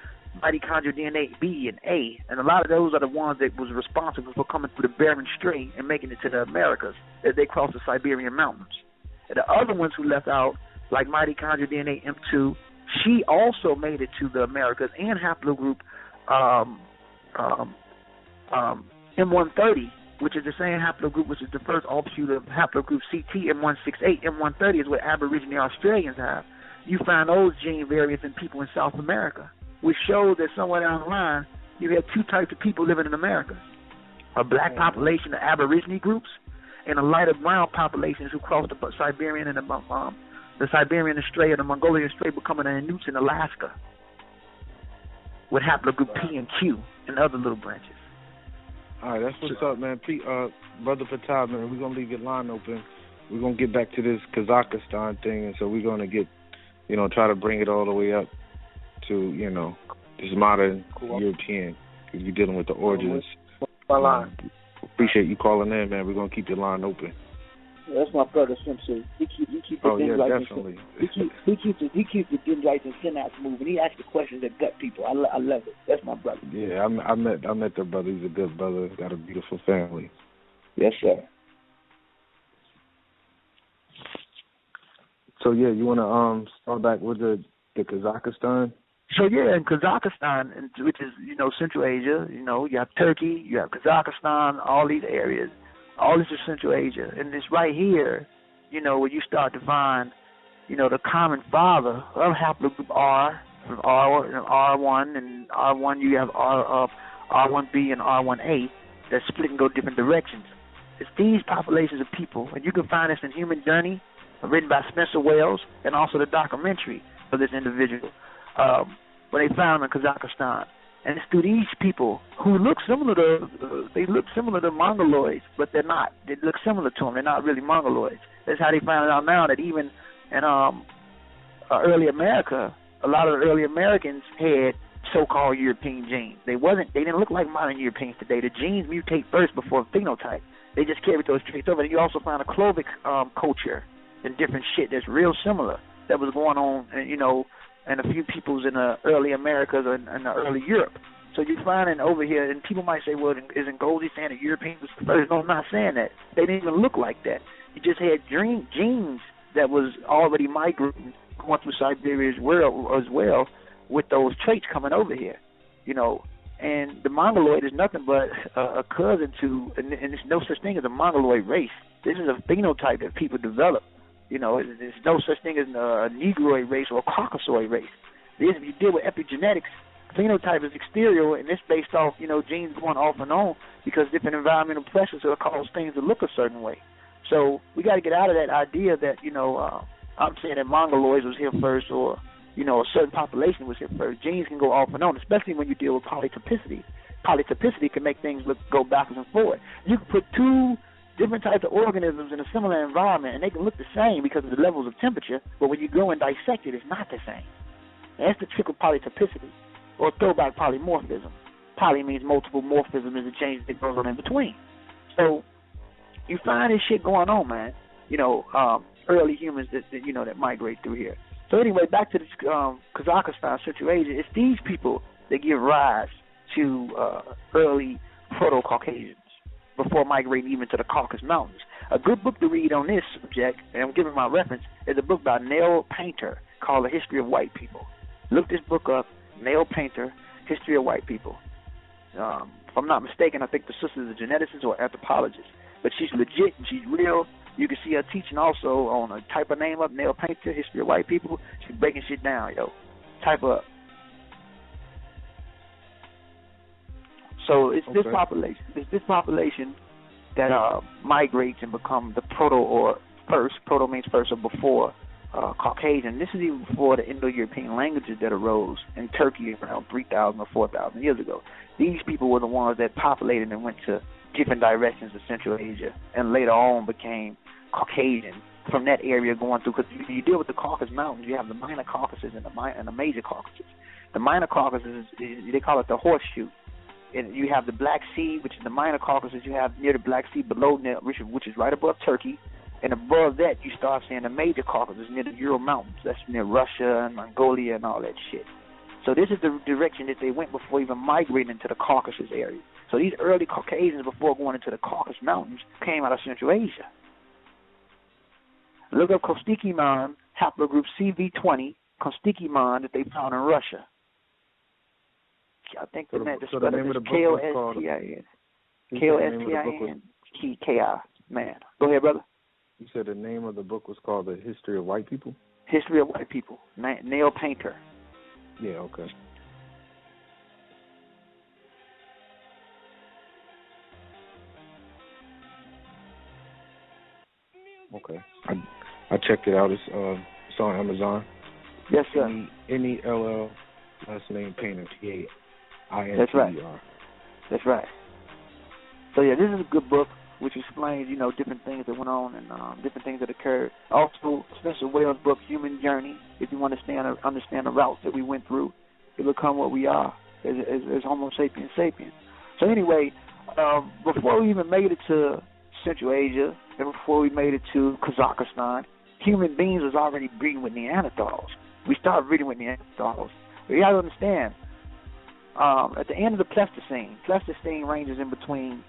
mitochondrial DNA B and A, and a lot of those are the ones that was responsible for coming through the Bering Strait and making it to the Americas as they crossed the Siberian mountains. And the other ones who left out, like mitochondrial DNA M2, she also made it to the Americas, and haplogroup M130, which is the same haplogroup, which is the first offshoot of haplogroup CT M168. M130 is what Aborigine Australians have. You find those gene variants in people in South America, which shows that somewhere down the line you have two types of people living in America: a black population of Aborigine groups, and a lighter brown populations who crossed the Siberian and the Siberian Strait and the Mongolian Strait, becoming an Inuits in Alaska with haplogroup P and Q and other little branches. All right, that's what's up, man. Brother Fatah, man, we're going to leave your line open. We're going to get back to this Kazakhstan thing, and so we're going to get, try to bring it all the way up to, this modern European, because you're dealing with the origins. My line. Appreciate you calling in, man. We're going to keep your line open. Yeah, that's my brother Simpson. He keeps the definitely. He keeps the dendrites and synapse moving. He asks the questions that gut people. I love it. That's my brother. Yeah, I met the brother. He's a good brother. He's got a beautiful family. Yes, sir. So yeah, you want to start back with the Kazakhstan? So yeah, in Kazakhstan, which is Central Asia, you have Turkey, you have Kazakhstan, all these areas. All this is Central Asia, and it's right here, where you start to find, the common father of haplogroup R, from R1, and R1 you have R1B and R1A that split and go different directions. It's these populations of people, and you can find this in Human Journey, written by Spencer Wells, and also the documentary of this individual, where they found him in Kazakhstan. And it's through these people who look similar to Mongoloids, but they're not. They look similar to them. They're not really Mongoloids. That's how they found out now that even in early America, a lot of the early Americans had so-called European genes. They didn't look like modern Europeans today. The genes mutate first before phenotype. They just carried those traits over. And you also find a Clovic culture and different shit that's real similar that was going on, and a few peoples in the early Americas and the early Europe. So you find it over here, and people might say, well, isn't Ngozi saying that Europeans was first? No, I'm not saying that. They didn't even look like that. You just had genes that was already migrating, going through Siberia as well, with those traits coming over here, And the Mongoloid is nothing but a cousin to, and there's no such thing as a Mongoloid race. This is a phenotype that people develop. There's no such thing as a Negroid race or a Caucasoid race. If you deal with epigenetics, phenotype is exterior, and it's based off, genes going off and on because different environmental pressures will cause things to look a certain way. So we got to get out of that idea that, I'm saying that Mongoloids was here first or, a certain population was here first. Genes can go off and on, especially when you deal with polytopicity. Polytopicity can make things go backwards and forward. You can put two different types of organisms in a similar environment, and they can look the same because of the levels of temperature, but when you go and dissect it, it's not the same. And that's the trick of polytopicity, or throwback polymorphism. Poly means multiple, morphism is the change that goes on in between. So you find this shit going on, man. Early humans that migrate through here. So anyway, back to this Kazakhstan, Central Asia, it's these people that give rise to early Proto-Caucasians before migrating even to the Caucasus Mountains. A good book to read on this subject, and I'm giving my reference, is a book by Neil Painter called The History of White People. Look this book up, Neil Painter, History of White People. If I'm not mistaken, I think the sister is a geneticist or anthropologist, but she's legit and she's real. You can see her teaching also on a type of name up, Neil Painter, History of White People. She's breaking shit down, Type up. So it's this population. It's this population that migrates and become the proto or first. Proto means first or before Caucasian. This is even before the Indo-European languages that arose in Turkey around 3,000 or 4,000 years ago. These people were the ones that populated and went to different directions of Central Asia, and later on became Caucasian from that area going through. Because you deal with the Caucasus Mountains, you have the minor Caucasus and the major Caucasus. The minor Caucasus they call it the horseshoe. And you have the Black Sea, which is the minor Caucasus. You have near the Black Sea below, which is right above Turkey. And above that, you start seeing the major Caucasus near the Ural Mountains. That's near Russia and Mongolia and all that shit. So this is the direction that they went before even migrating into the Caucasus area. So these early Caucasians, before going into the Caucasus Mountains, came out of Central Asia. Look up Kostikiman, haplogroup CV20, Kostikiman, that they found in Russia. I think the name of the book was called K-O-S-T-I-N, man. Go ahead, brother. You said the name of the book was called The History of White People? History of White People, Neil Painter. Yeah, okay. Okay. I checked it out. It's on Amazon. Yes, sir. N-E-L-L, last name Painter, P-A-I-N-T-E-R. That's right. That's right. So, yeah, this is a good book which explains, different things that went on and different things that occurred. Also, Spencer Wales' book, Human Journey, if you want to understand the route that we went through to become what we are as Homo sapiens sapiens. So anyway, before we even made it to Central Asia and before we made it to Kazakhstan, human beings was already breeding with Neanderthals. We started breeding with Neanderthals. But you got to understand, at the end of the Pleistocene ranges in between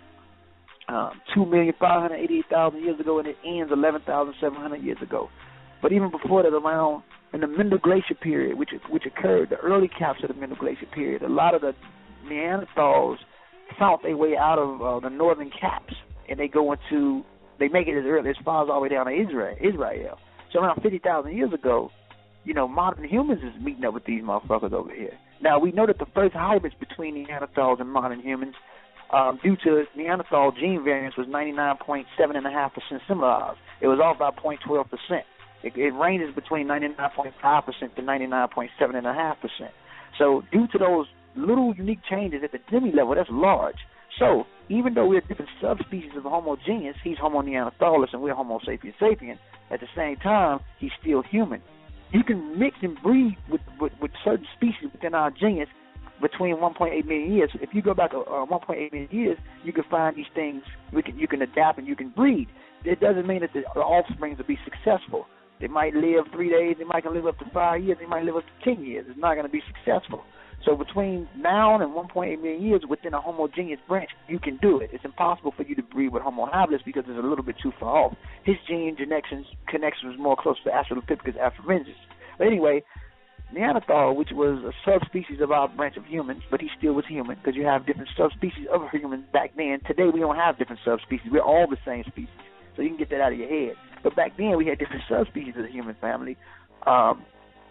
2,588,000 years ago, and it ends 11,700 years ago. But even before that, around in the Middle Glacier period, which occurred, the early caps of the Middle Glacier period, a lot of the Neanderthals found their way out of the northern caps, and they make it as far as all the way down to Israel. So around 50,000 years ago, modern humans is meeting up with these motherfuckers over here. Now, we know that the first hybrids between Neanderthals and modern humans, due to Neanderthal gene variance, was 99.7.5% similar. It was off by 0.12%. It ranges between 99.5% to 99.7.5%. So due to those little unique changes at the demi level, that's large. So even though we're different subspecies of Homo genius, he's Homo neanderthalis and we're Homo sapiens sapien, at the same time, he's still human. You can mix and breed with certain species within our genus between 1.8 million years. If you go back 1.8 million years, you can find these things. You can adapt and you can breed. It doesn't mean that the offspring will be successful. They might live 3 days. They might live up to 5 years. They might live up to 10 years. It's not going to be successful. So between now and 1.8 million years within a homogeneous branch, you can do it. It's impossible for you to breed with Homo habilis because it's a little bit too far off. His gene connection was more close to Australopithecus afarensis. But anyway, Neanderthal, which was a subspecies of our branch of humans, but he still was human because you have different subspecies of humans back then. Today we don't have different subspecies. We're all the same species. So you can get that out of your head. But back then we had different subspecies of the human family.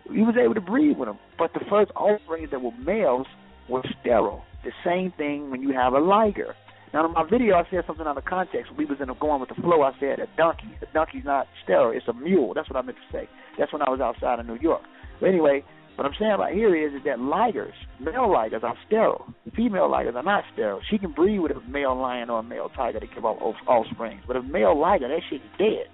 We was able to breed with them. But the first offsprings that were males were sterile. The same thing when you have a liger. Now in my video I said something out of context. We was going with the flow. I said a donkey. A donkey's not sterile. It's a mule. That's what I meant to say. That's when I was outside of New York. But anyway, what I'm saying right here is that ligers, male ligers, are sterile. Female ligers are not sterile. She can breed with a male lion or a male tiger to give off offspring. But a male liger, that shit is dead.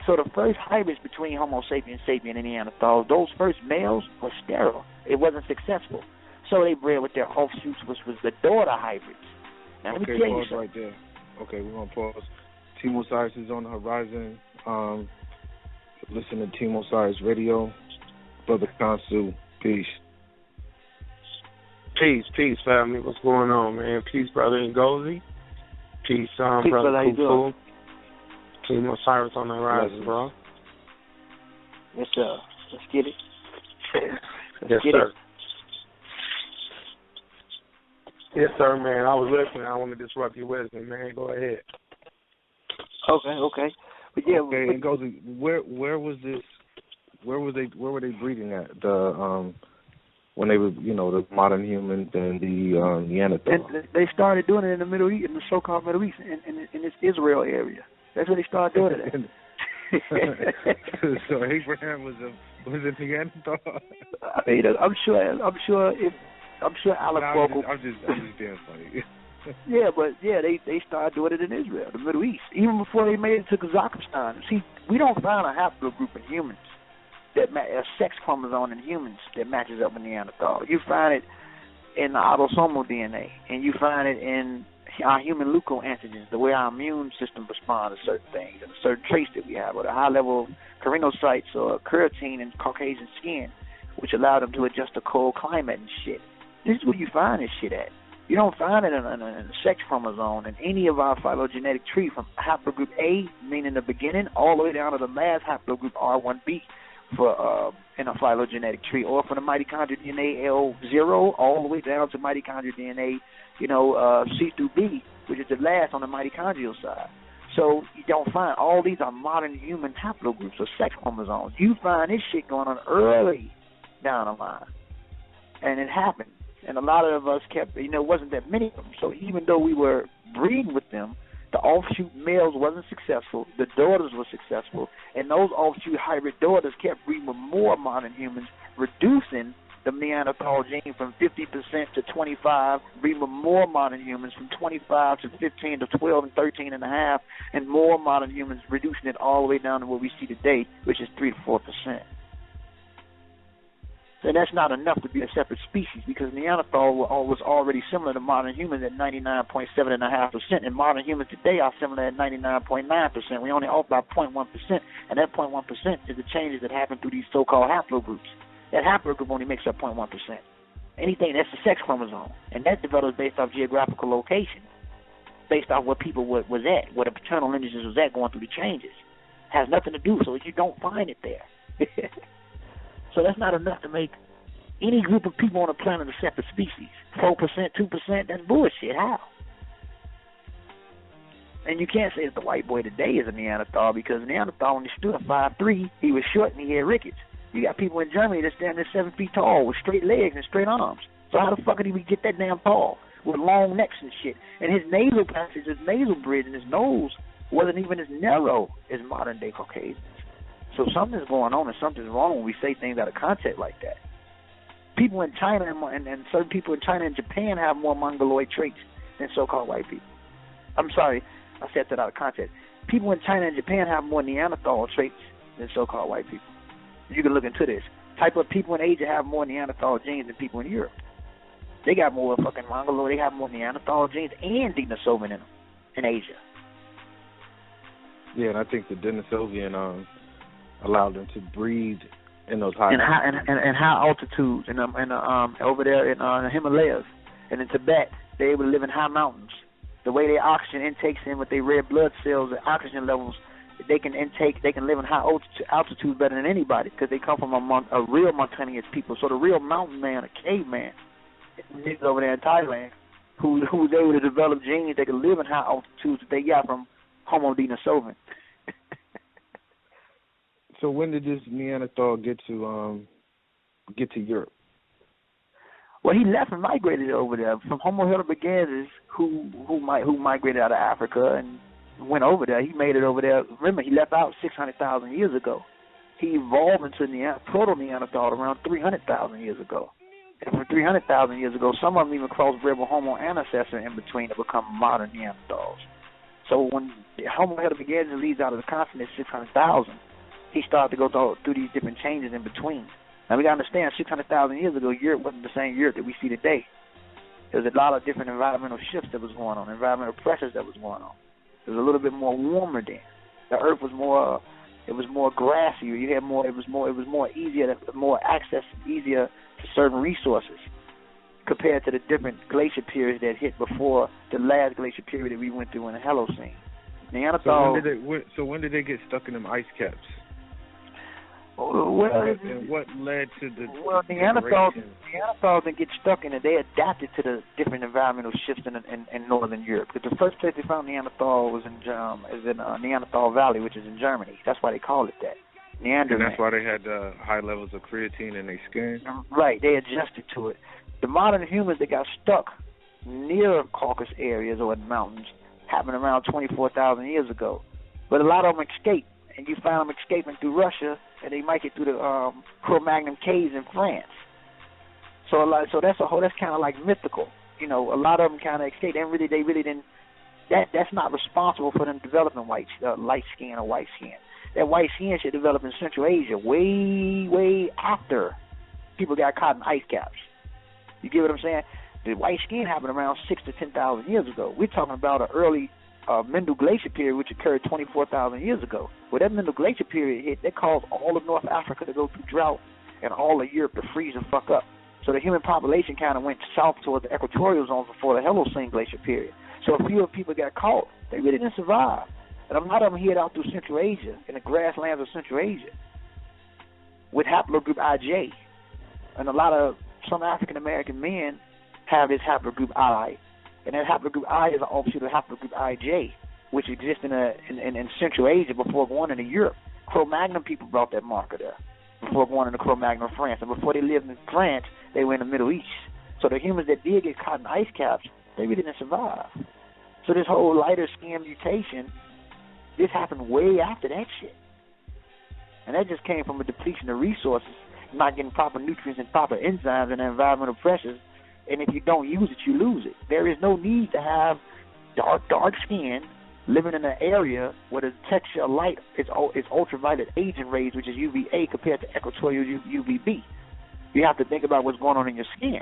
So the first hybrids between Homo sapiens sapien and Neanderthals, those first males were sterile. It wasn't successful. So they bred with their offshoots, which was the daughter hybrids. Now, let me tell you something. Right there. Okay, we're going to pause. Timo Cyrus is on the horizon. Listen to Timo Cyrus Radio. Brother Consul, peace. Peace, family. What's going on, man? Peace, brother Ngozi. Peace, brother How you doing? Timo Cyrus on the horizon, bro. Yes, sir. Let's get it. Yes, sir. Yes, sir, man. I was listening. I want to disrupt your wisdom, man. Go ahead. Okay. But yeah, okay. And Ngozi, where was this? Where were they breeding at? When they were, the modern humans and the Neanderthals. And they started doing it in the Middle East, in the so-called Middle East, in this Israel area. That's where they started doing it. So Abraham was a Neanderthal. I mean, I'm sure Alec Vogel. I'm just being funny. They started doing it in Israel, the Middle East, even before they made it to Kazakhstan. See, we don't find a haplogroup in humans a sex chromosome in humans that matches up with Neanderthal. You find it in the autosomal DNA, and you find it in our human leukoantigens, the way our immune system responds to certain things, and certain traits that we have, or the high level of carinocytes or keratin in Caucasian skin. which allowed them to adjust to cold climate and shit. This is where you find this shit at. You don't find it in a sex chromosome in any of our phylogenetic tree, from haplogroup A, meaning the beginning, all the way down to the last haplogroup R1b for in a phylogenetic tree, or from the mitochondrial DNA L0 all the way down to mitochondrial DNA, C through B, which is the last on the mitochondrial side. So you don't find all these are modern human haplogroups or sex chromosomes. You find this shit going on early down the line, and it happened. And a lot of us kept, wasn't that many of them. So even though we were breeding with them, the offshoot males wasn't successful. The daughters were successful. And those offshoot hybrid daughters kept breeding with more modern humans, reducing the Neanderthal gene from 50% to 25, breeding with more modern humans from 25 to 15 to 12 and 13 and a half, and more modern humans, reducing it all the way down to what we see today, which is 3 to 4%. So that's not enough to be a separate species, because Neanderthal was already similar to modern humans at 99.7.5%, and modern humans today are similar at 99.9%. We only off by 0.1%, and that 0.1% is the changes that happen through these so-called haplogroups. That haplogroup only makes up 0.1%. Anything that's the sex chromosome, and that develops based off geographical location, based off where people was at, where the paternal lineages was at going through the changes. Has nothing to do, so you don't find it there. So that's not enough to make any group of people on the planet a separate species. 4%, 2%, that's bullshit. How? And you can't say that the white boy today is a Neanderthal, because Neanderthal, when he stood at 5'3", he was short and he had rickets. You got people in Germany that stand there 7 feet tall with straight legs and straight arms. So how the fuck did he get that damn tall with long necks and shit? And his nasal passage, his nasal bridge, and his nose wasn't even as narrow as modern day Caucasians. So something's going on and something's wrong when we say things out of context like that. People in China and certain people in China and Japan have more mongoloid traits than so-called white people. I'm sorry, I said that out of context. People in China and Japan have more Neanderthal traits than so-called white people. You can look into this. Type of people in Asia have more Neanderthal genes than people in Europe. They got more fucking mongoloid. They have more Neanderthal genes and Denisovan in them in Asia. Yeah, and I think the Denisovan allowed them to breed in those high and high altitudes, and over there in the Himalayas and in Tibet, they're able to live in high mountains. The way their oxygen intakes in with their red blood cells, the oxygen levels, they can live in high altitudes better than anybody, because they come from a real mountainous people. So the real mountain man, a caveman, niggas over there in Thailand, who was able to develop genes that can live in high altitudes that they got from Homo Denisovan. So when did this Neanderthal get to Europe? Well, he left and migrated over there from Homo heidelbergensis, who migrated out of Africa and went over there. He made it over there. Remember, he left out 600,000 years ago. He evolved into proto-Neanderthal around 300,000 years ago. And from 300,000 years ago, some of them even crossbred with Homo ancestor in between to become modern Neanderthals. So when Homo heidelbergensis leaves out of the continent 600,000, he started to go through these different changes in between. Now, we got to understand, 600,000 years ago, Europe wasn't the same Europe that we see today. There was a lot of different environmental shifts that was going on, environmental pressures that was going on. It was a little bit more warmer then. The earth was more, it was more grassy. You had more, it was more easier, more access, easier to certain resources compared to the different glacier periods that hit before the last glacier period that we went through in the Holocene. Neanderthal. So when did they get stuck in them ice caps? Well, and what led to the Neanderthals didn't get stuck in it. They adapted to the different environmental shifts in northern Europe. Because the first place they found Neanderthal was in Neanderthal Valley, which is in Germany. That's why they call it that. And that's why they had high levels of creatine in their skin. Right, they adjusted to it. The modern humans that got stuck near Caucasus areas or in mountains happened around 24,000 years ago. But a lot of them escaped. And you find them escaping through Russia, and they make it through the Cro-Magnon caves in France. So that's kind of like mythical. You know, a lot of them kind of escaped. They really didn't. That's not responsible for them developing light skin or white skin. That white skin should develop in Central Asia way after people got caught in ice caps. You get what I'm saying? The white skin happened around 6,000 to 10,000 years ago. We're talking about an early Mendel Glacier period, which occurred 24,000 years ago. When that Mendel Glacier period hit, that caused all of North Africa to go through drought and all of Europe to freeze and fuck up. So the human population kind of went south towards the equatorial zones before the Holocene glacier period. So a few people got caught. They really didn't survive. And a lot of them hid out through Central Asia, in the grasslands of Central Asia, with haplogroup IJ. And some African-American men have this haplogroup I. And that haplogroup I is an offshoot of haplogroup IJ, which exists in Central Asia before going into Europe. Cro-Magnon people brought that marker there before going into Cro-Magnon France. And before they lived in France, they were in the Middle East. So the humans that did get caught in ice caps, they really didn't survive. So this whole lighter skin mutation, this happened way after that shit. And that just came from a depletion of resources, not getting proper nutrients and proper enzymes and environmental pressures. And if you don't use it, you lose it. There is no need to have dark skin living in an area where the texture of light is ultraviolet agent rays, which is UVA, compared to equatorial UVB. You have to think about what's going on in your skin.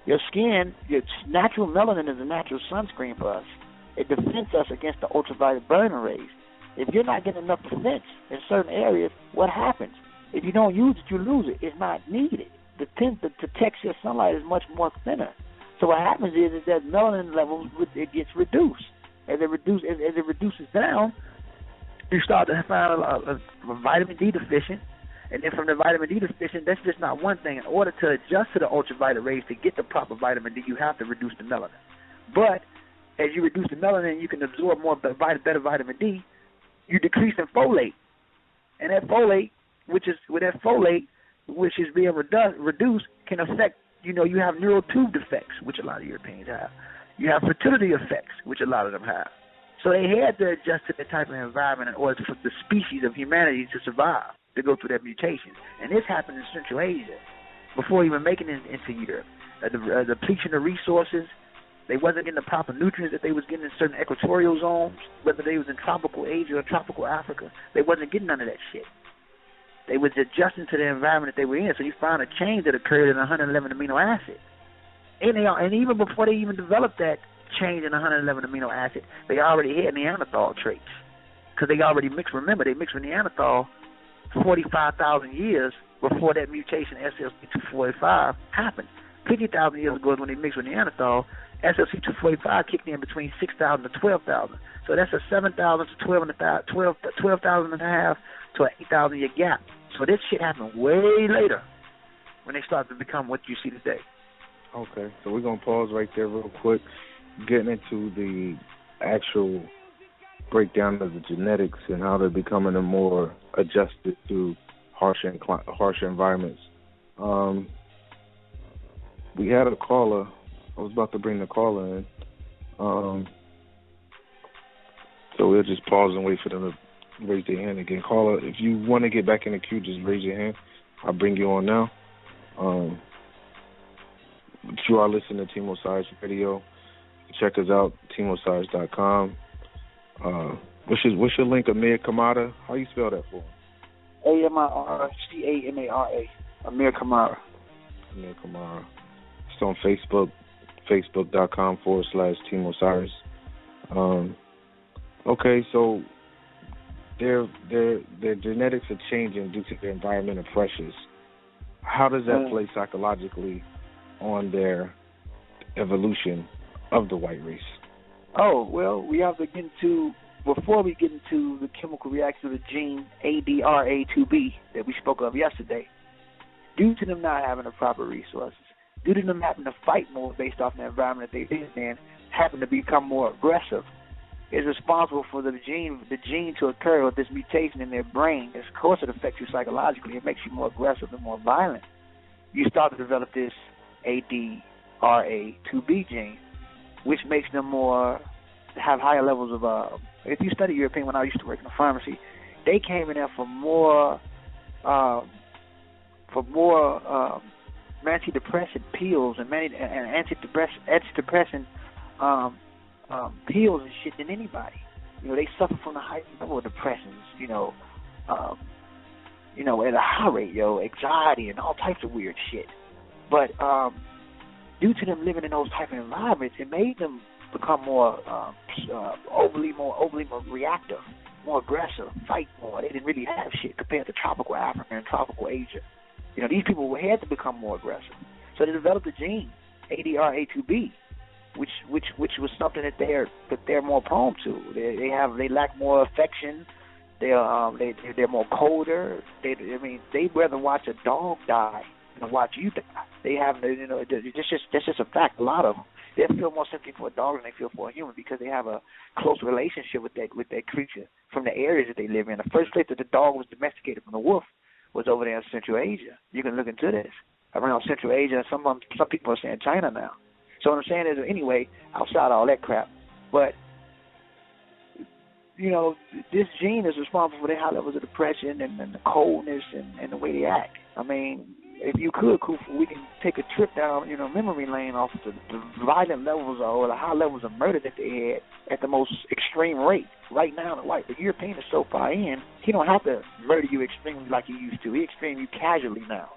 Your skin, your natural melanin is a natural sunscreen for us. It defends us against the ultraviolet burning rays. If you're not getting enough defense in certain areas, what happens? If you don't use it, you lose it. It's not needed. The texture of sunlight is much more thinner. So what happens is that melanin levels, it gets reduced. As it reduces down, you start to find a vitamin D deficient. And then from the vitamin D deficient, that's just not one thing. In order to adjust to the ultraviolet rays to get the proper vitamin D, you have to reduce the melanin. But as you reduce the melanin, you can absorb more better vitamin D. You decrease in folate. And that folate, which is being reduced, can affect, you have neural tube defects, which a lot of Europeans have. You have fertility effects, which a lot of them have. So they had to adjust to that type of environment in order for the species of humanity to survive, to go through that mutation. And this happened in Central Asia before even making it into Europe. The depletion of resources, they wasn't getting the proper nutrients that they was getting in certain equatorial zones, whether they was in tropical Asia or tropical Africa. They wasn't getting none of that shit. They was adjusting to the environment that they were in, so you found a change that occurred in 111 amino acid. And even before they even developed that change in 111 amino acid, they already had Neanderthal traits. Because they already mixed, remember, they mixed with Neanderthal 45,000 years before that mutation, SLC245, happened. 50,000 years ago is when they mixed with Neanderthal. SLC245 kicked in between 6,000 to 12,000. So that's a 7,000 to 12,000 and a half to an 8,000 year gap. So this shit happened way later when they started to become what you see today. Okay, so we're going to pause right there real quick, getting into the actual breakdown of the genetics and how they're becoming more adjusted to harsher environments. We had a caller. I was about to bring the caller in. So we'll just pause and wait for them to raise their hand again. Caller, if you want to get back in the queue, just raise your hand. I'll bring you on now. You are listening to Team Osiris Radio. Check us out, teamosiris.com. What's your link, Amir Kamara? How you spell that for him? AmirCamara. Amir Kamara. Amir Kamara. It's on Facebook, facebook.com/Team Osiris. Okay, so their genetics are changing due to the environmental pressures. How does that play psychologically on their evolution of the white race? Oh, well, we have to get into, before we get into the chemical reaction of the gene ADRA2B that we spoke of yesterday, due to them not having the proper resources, due to them having to fight more based off the environment that they live in, having to become more aggressive, is responsible for the gene to occur with this mutation in their brain. Of course, it affects you psychologically. It makes you more aggressive and more violent. You start to develop this ADRA2B gene, which makes them have higher levels of, if you study European, when I used to work in a pharmacy, they came in there for more antidepressant pills and antidepressant pills and shit than anybody. They suffer from the high level of depressions, at a high rate, anxiety and all types of weird shit. But due to them living in those type of environments, it made them become more overly more reactive, more aggressive, fight more. They didn't really have shit compared to tropical Africa and tropical Asia. You know, these people had to become more aggressive. So they developed a gene, ADRA2B, which was something that they're more prone to. They lack more affection. They're more colder. They'd rather watch a dog die than watch you die. They have, you know, that's just a fact. A lot of them, they feel more sympathy for a dog than they feel for a human because they have a close relationship with that creature from the areas that they live in. The first place that the dog was domesticated from the wolf was over there in Central Asia. You can look into this. Around Central Asia, some people are saying China now. So what I'm saying is, anyway, outside all that crap, but, you know, this gene is responsible for the high levels of depression and the coldness and the way they act. I mean, if you could, Kufa, we can take a trip down, you know, memory lane off the violent levels or the high levels of murder that they had at the most extreme rate. Right now, the European is so far in, he don't have to murder you extremely like he used to. He extreme you casually now.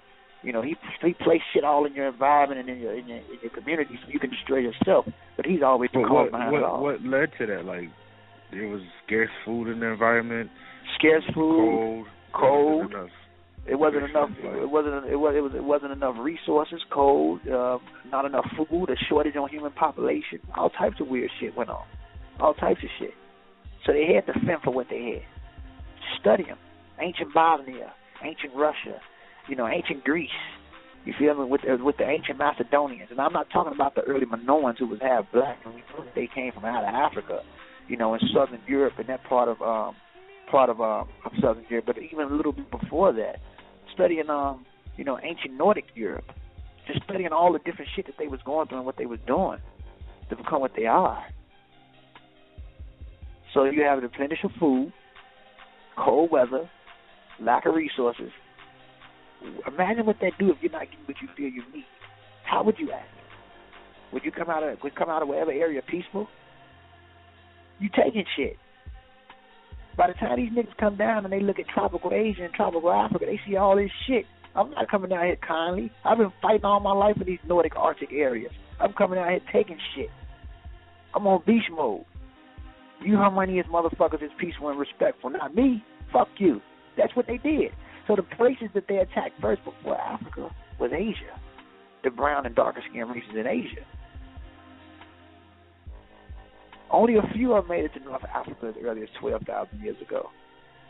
You know, he places shit all in your environment and in your community so you can destroy yourself. But he's always the cause behind it all. What led to that? Like, there was scarce food in the environment. Scarce food, cold. It wasn't enough. It wasn't enough resources. Cold, not enough food. A shortage on human population. All types of weird shit went on. All types of shit. So they had to fend for what they had. Study them. Ancient Bosnia, ancient Russia, you know, ancient Greece. You feel me? With the ancient Macedonians, and I'm not talking about the early Minoans who was half black, and we know that they came from out of Africa, you know, in southern Europe and that part of southern Europe. But even a little bit before that, studying you know, ancient Nordic Europe, just studying all the different shit that they was going through and what they was doing to become what they are. So you have the plenty of food, cold weather, lack of resources. Imagine what that do if you're not getting what you feel you need. How would you act? Would you come out of whatever area peaceful? You taking shit. By the time these niggas come down and they look at tropical Asia and tropical Africa, they see all this shit. I'm not coming down here kindly. I've been fighting all my life in these Nordic Arctic areas. I'm coming down here taking shit. I'm on beast mode. You harmonious motherfuckers is peaceful and respectful. Not me. Fuck you. That's what they did. So the places that they attacked first before Africa was Asia. The brown and darker skinned races in Asia. Only a few have made it to North Africa as early as 12,000 years ago.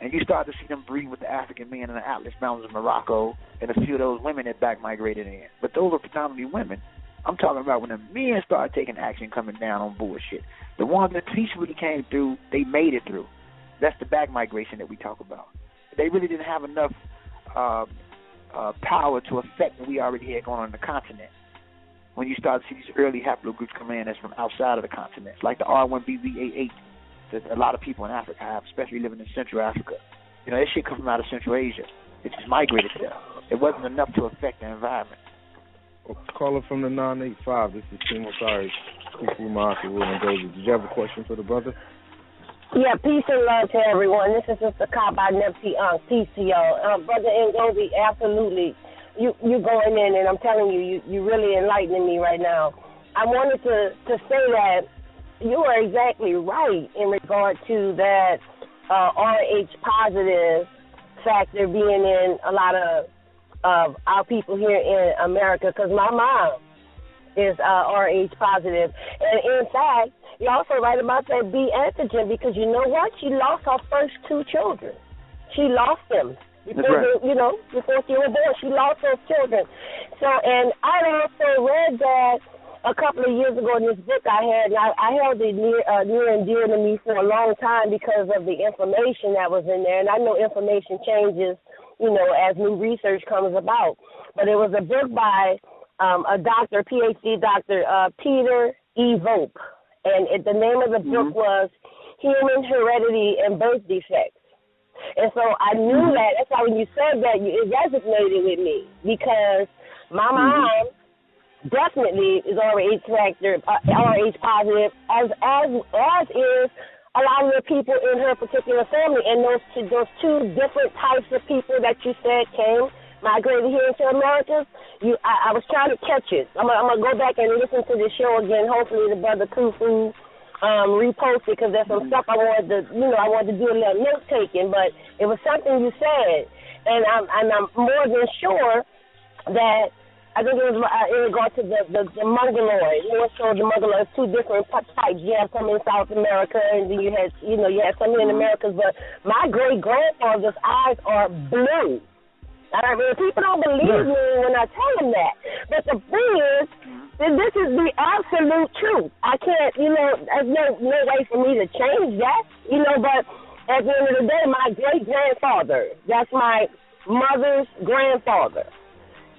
And you start to see them breed with the African men in the Atlas Mountains of Morocco and a few of those women that back migrated in. But those were predominantly women. I'm talking about when the men started taking action coming down on bullshit. The ones that peacefully came through, they made it through. That's the back migration that we talk about. They really didn't have enough power to affect what we already had going on in the continent. When you start to see these early haplogroups come in that's from outside of the continent, like the R1BV88 that a lot of people in Africa have, especially living in Central Africa. You know, that shit comes from out of Central Asia. It just migrated there. It wasn't enough to affect the environment. Caller from the 985. This is Tim Osiris, Kufu Master, Ngozi. Did you have a question for the brother? Yeah, peace and love to everyone. This is Sister Kaba Nepti. Peace to y'all. Brother Ngozi, absolutely. You going in, and I'm telling you really enlightening me right now. I wanted to say that you are exactly right in regard to that RH positive factor being in a lot of our people here in America, because my mom is RH positive. And in fact, you're also right about that B antigen, because you know what? She lost her first two children. She lost them. Before she was born, she lost those children. So, and I also read that a couple of years ago in this book I had, and I held it near and dear to me for a long time because of the information that was in there. And I know information changes, you know, as new research comes about. But it was a book by a doctor, PhD doctor, Peter E. Vogt. And the name of the book was Human Heredity and Birth Defects. And so I knew that. That's why when you said that, it resonated with me, because my mom definitely is RH positive, as is a lot of the people in her particular family. And those two different types of people that you said migrated here into America, I was trying to catch it. I'm gonna go back and listen to the show again. Hopefully the brother Kufu repost it, because there's some stuff I wanted to do a little note taking, but it was something you said, and I'm more than sure that I think it was in regard to the mongoloid. More so the mongoloid, two different types. You have some in South America, and then you had some in Americas. But my great grandfather's eyes are blue. I mean, people don't believe me when I tell them that. But the thing is, this is the absolute truth. I can't, there's no way for me to change that, but at the end of the day, my great-grandfather, that's my mother's grandfather,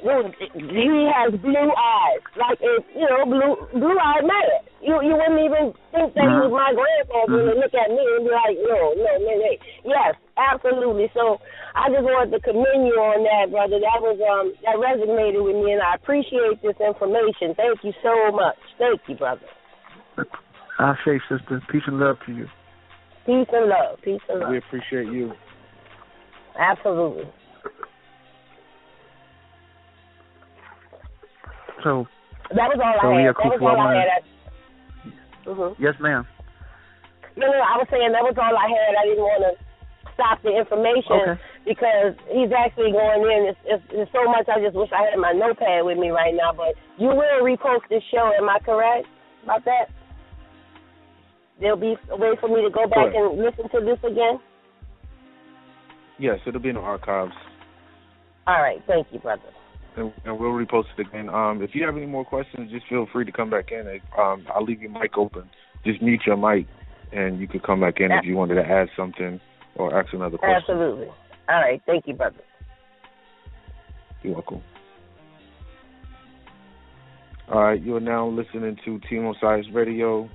he has blue eyes, like blue-eyed man. You wouldn't even think that he was my grandfather when you look at me and be like, no. Yes, absolutely. So I just wanted to commend you on that, brother. That resonated with me, and I appreciate this information. Thank you so much. Thank you, brother. I say, sister, peace and love to you. Peace and love. Peace and love. We appreciate you. Absolutely. So that was all I had. That was all I had. Yes, ma'am. No, I was saying that was all I had. I didn't want to stop the information because he's actually going in. It's so much. I just wish I had my notepad with me right now. But you will repost this show. Am I correct about that? There'll be a way for me to go back and listen to this again? Yes, it'll be in the archives. All right. Thank you, brother. And we'll repost it again. If you have any more questions, just feel free to come back in. I'll leave your mic open. Just mute your mic, and you could come back in if you wanted to add something or ask another question. Absolutely. All right. Thank you, brother. You're welcome. All right. You are now listening to Team Osiris Radio.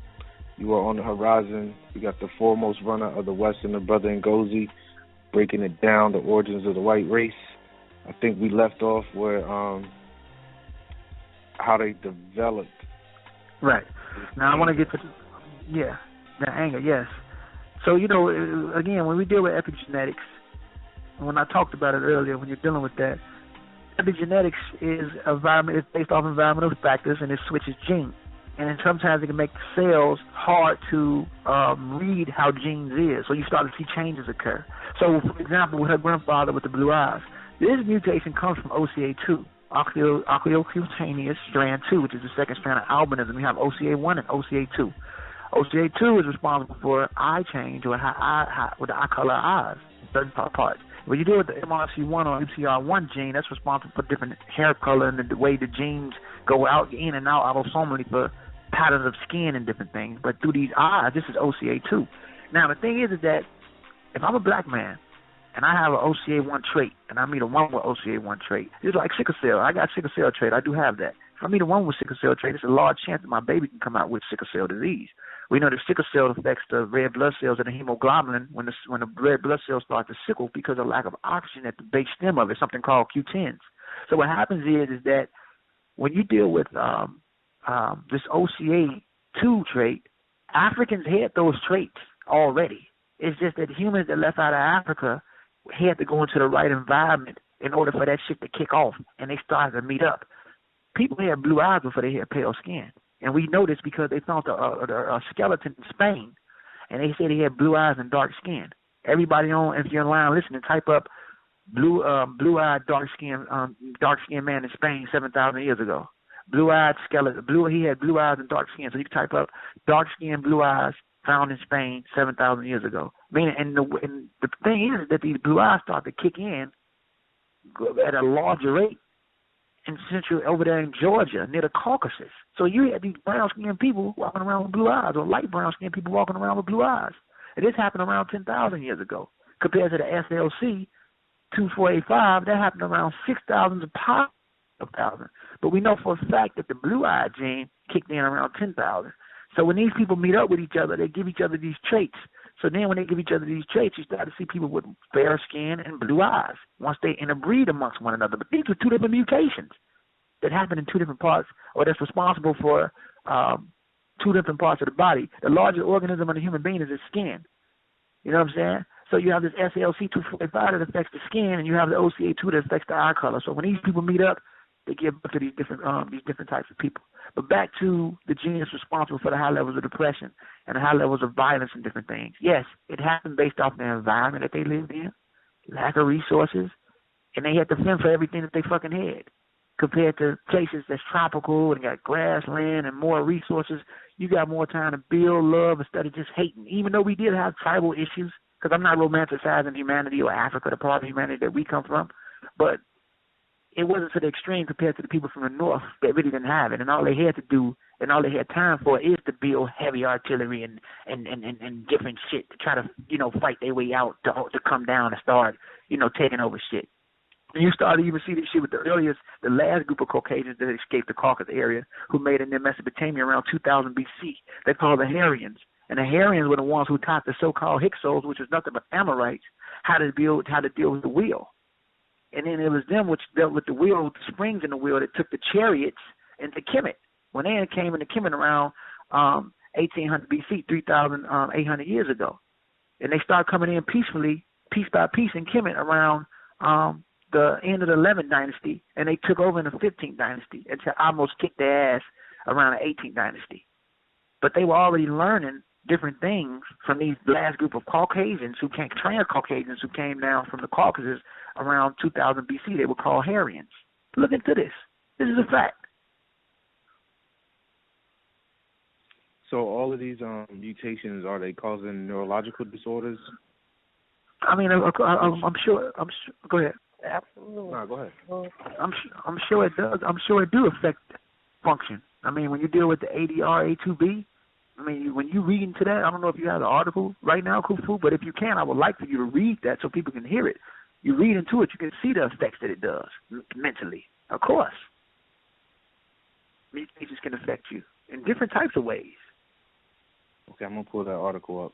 You are on the horizon. We got the foremost runner of the West and the brother Ngozi, breaking it down, the origins of the white race. I think we left off where how they developed. Right. Now I want to get to the anger. Yes. So again, when we deal with epigenetics, when I talked about it earlier, when you're dealing with that, epigenetics is based off environmental factors, and it switches genes. And then sometimes it can make cells hard to read how genes is. So you start to see changes occur. So, for example, with her grandfather with the blue eyes, this mutation comes from OCA2, oculocutaneous strand 2, which is the second strand of albinism. You have OCA1 and OCA2. OCA2 is responsible for eye change or with the eye color of eyes in certain parts. When you deal with the MRC1 or MCR1 gene, that's responsible for different hair color and the way the genes go out, in and out autosomally for patterns of skin and different things. But through these eyes, this is OCA2. Now, the thing is that if I'm a black man and I have an OCA1 trait and I meet a woman with OCA1 trait, it's like sickle cell. I got sickle cell trait. I do have that. If I meet a woman with sickle cell trait, it's a large chance that my baby can come out with sickle cell disease. We know that sickle cell affects the red blood cells and the hemoglobin when the red blood cells start to sickle because of lack of oxygen at the base stem of it, something called Q10s. So what happens is that when you deal with this OCA2 trait, Africans had those traits already. It's just that humans that left out of Africa had to go into the right environment in order for that shit to kick off, and they started to meet up. People had blue eyes before they had pale skin. And we know this because they found a skeleton in Spain, and they said he had blue eyes and dark skin. Everybody if you're online listening, type up blue-eyed, dark-skinned man in Spain 7,000 years ago. Blue-eyed skeleton. He had blue eyes and dark skin. So you can type up dark skin, blue eyes found in Spain 7,000 years ago. And the thing is that these blue eyes start to kick in at a larger rate in central over there in Georgia near the Caucasus. So you had these brown-skinned people walking around with blue eyes, or light brown-skinned people walking around with blue eyes. And this happened around 10,000 years ago. Compared to the SLC 2485, that happened around 6,000 to 5,000. But we know for a fact that the blue-eyed gene kicked in around 10,000. So when these people meet up with each other, they give each other these traits. So then when they give each other these traits, you start to see people with fair skin and blue eyes once they interbreed amongst one another. But these were two different mutations that happen in two different parts, or that's responsible for two different parts of the body. The largest organism in a human being is the skin. You know what I'm saying? So you have this SLC245 that affects the skin, and you have the OCA2 that affects the eye color. So when these people meet up, they give birth to these different types of people. But back to the gene that's responsible for the high levels of depression and the high levels of violence and different things. Yes, it happened based off the environment that they lived in, lack of resources, and they had to fend for everything that they fucking had. compared to places that's tropical and got grassland and more resources. You got more time to build love instead of just hating. Even though we did have tribal issues, because I'm not romanticizing humanity or Africa, the part of humanity that we come from, but it wasn't to the extreme compared to the people from the north that really didn't have it. And all they had to do and all they had time for is to build heavy artillery and different shit to try to, fight their way out to come down and start, taking over shit. And you start to even see this shit with the last group of Caucasians that escaped the Caucasus area who made it in Mesopotamia around 2000 BC. They're called the Hurrians. And the Hurrians were the ones who taught the so-called Hyksos, which was nothing but Amorites, how to deal with the wheel. And then it was them which dealt with the wheel, the springs in the wheel, that took the chariots into Kemet. When they came into Kemet around 1800 BC, 3,800 years ago. And they started coming in peacefully, piece by piece in Kemet around the end of the 11th dynasty, and they took over in the 15th dynasty until almost kicked their ass around the 18th dynasty. But they were already learning different things from these last group of Caucasians trans-Caucasians who came down from the Caucasus around 2000 BC. They were called Hurrians. Look into this. This is a fact. So all of these mutations, are they causing neurological disorders? I mean, I'm sure. Go ahead. Absolutely. No, go ahead. I'm sure it does. I'm sure it do affect function. I mean, when you deal with the ADR-A2B, I mean, when you read into that, I don't know if you have the article right now, Kufu, but if you can, I would like for you to read that so people can hear it. You read into it, you can see the effects that it does mentally. Of course. Mutations can affect you in different types of ways. Okay, I'm going to pull that article up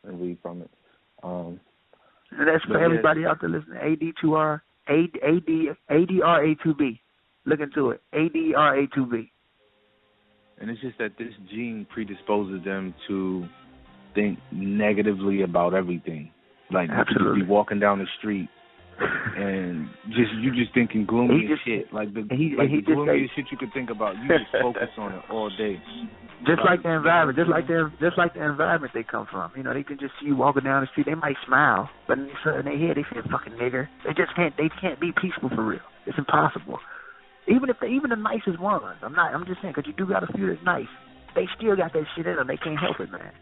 and read from it. And that's for everybody out there listening. ADR-A2B. Look into it. ADR-A2B. And it's just that this gene predisposes them to think negatively about everything. Like, you could just be walking down the street and you just thinking gloomy as shit. Like the gloomiest shit you could think about. You just focus on it all day. Just like the environment, just like the environment they come from. They can just see you walking down the street. They might smile, but in their head they say "fucking nigger." They can't be peaceful for real. It's impossible. Even the nicest ones. I'm just saying, because you do got a few that's nice. They still got that shit in them. They can't help it, man.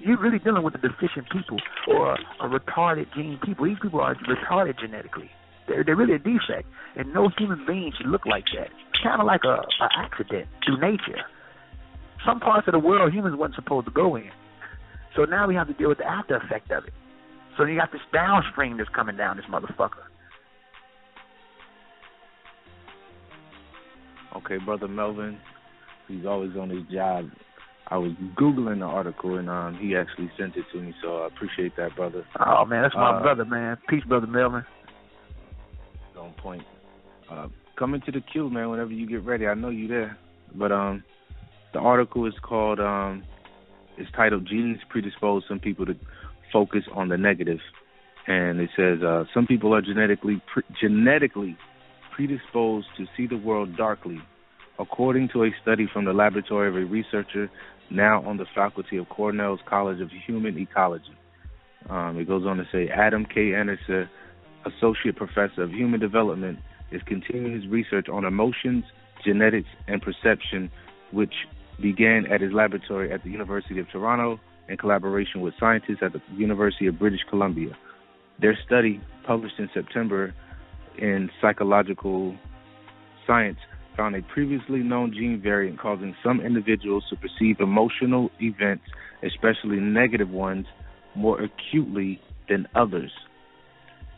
You're really dealing with the deficient people or a retarded gene people. These people are retarded genetically. They're really a defect, and no human being should look like that. It's kind of like an accident through nature. Some parts of the world humans weren't supposed to go in. So now we have to deal with the after effect of it. So you got this downstream that's coming down this motherfucker. Okay, Brother Melvin, he's always on his job. I was Googling the article, and he actually sent it to me, so I appreciate that, brother. Oh, man, that's my brother, man. Peace, Brother Melvin. On point. Coming to the queue, man, whenever you get ready. I know you there. But the article is called, it's titled Genes Predispose Some People to Focus on the Negative. And it says, some people are genetically predisposed to see the world darkly, according to a study from the laboratory of a researcher now on the faculty of Cornell's College of Human Ecology. It goes on to say, Adam K. Anderson, Associate Professor of Human Development, is continuing his research on emotions, genetics, and perception, which began at his laboratory at the University of Toronto in collaboration with scientists at the University of British Columbia. Their study, published in September in Psychological Science, found a previously known gene variant causing some individuals to perceive emotional events, especially negative ones, more acutely than others.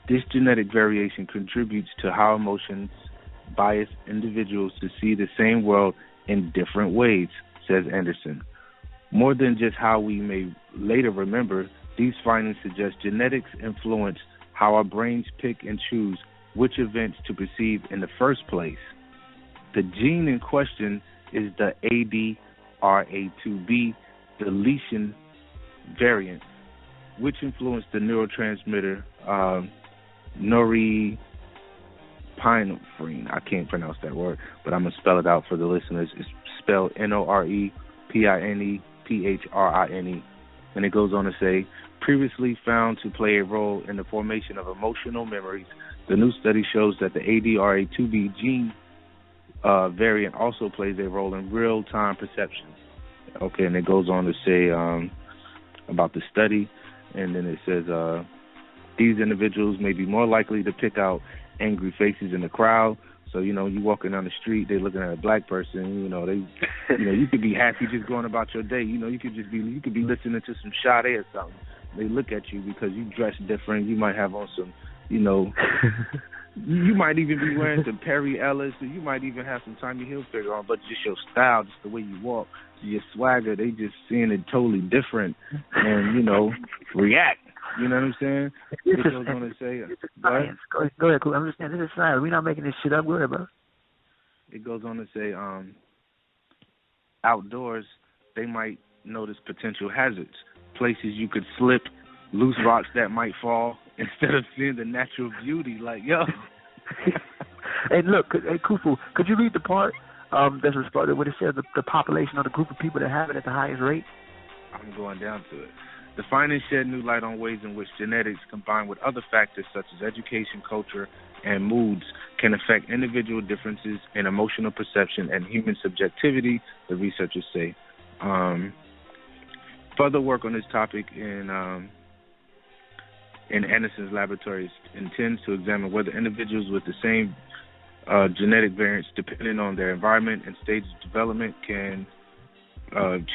This genetic variation contributes to how emotions bias individuals to see the same world in different ways, says Anderson. More than just how we may later remember, these findings suggest genetics influence how our brains pick and choose which events to perceive in the first place. The gene in question is the ADR-A2B deletion variant, which influenced the neurotransmitter norepinephrine. I can't pronounce that word, but I'm going to spell it out for the listeners. It's spelled norepinephrine, and it goes on to say, previously found to play a role in the formation of emotional memories The new study shows that the ADRA2B gene variant also plays a role in real-time perception. Okay, and it goes on to say about the study, and then it says these individuals may be more likely to pick out angry faces in the crowd. So, you walking down the street, they're looking at a black person, you could be happy just going about your day. You could be listening to some Sade or something. They look at you because you dress different. You might have on some, you might even be wearing some Perry Ellis, or you might even have some Tommy Hilfiger on, but just your style, just the way you walk, your swagger, they just seeing it totally different and, react. You know what I'm saying? It goes on to say, science. Go ahead, cool. Understand, this is science. We're not making this shit up. Go ahead, bro. It goes on to say, outdoors, they might notice potential hazards, places you could slip, loose rocks that might fall, instead of seeing the natural beauty. Like, yo. Hey, look, hey, Kufu, could you read the part that's responded when it says the population or the group of people that have it at the highest rate? I'm going down to it. The findings shed new light on ways in which genetics, combined with other factors such as education, culture, and moods, can affect individual differences in emotional perception and human subjectivity, the researchers say. Further work on this topic in Anderson's laboratories intends to examine whether individuals with the same genetic variants, depending on their environment and stage of development, can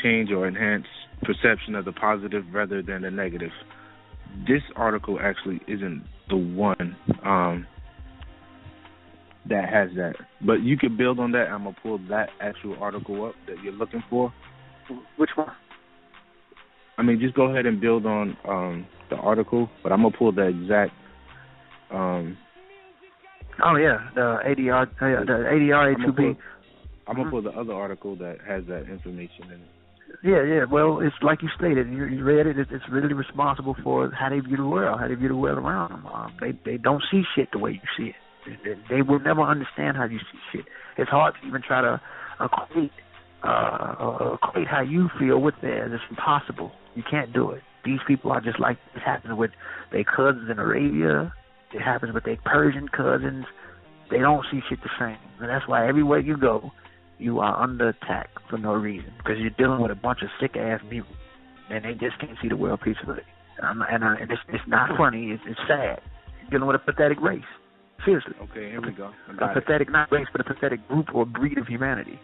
change or enhance perception of the positive rather than the negative. This article actually isn't the one that has that, but you can build on that. I'm gonna pull that actual article up that you're looking for. Which one? I mean, just go ahead and build on the article, but I'm gonna pull the exact. The ADR2B. I'm gonna pull the other article that has that information in it. Yeah. Well, it's like you stated. You read it. It's really responsible for how they view the world, how they view the world around them. They don't see shit the way you see it. They will never understand how you see shit. It's hard to even try to equate how you feel with theirs. It's impossible. You can't do it. These people are just like this happens with their cousins in Arabia. It happens with their Persian cousins. They don't see shit the same, and that's why everywhere you go, you are under attack for no reason, because you're dealing with a bunch of sick-ass people, and they just can't see the world peacefully. And it's not funny. It's sad. You're dealing with a pathetic race. Seriously. Okay, here we go. A pathetic, not race, but a pathetic group or breed of humanity.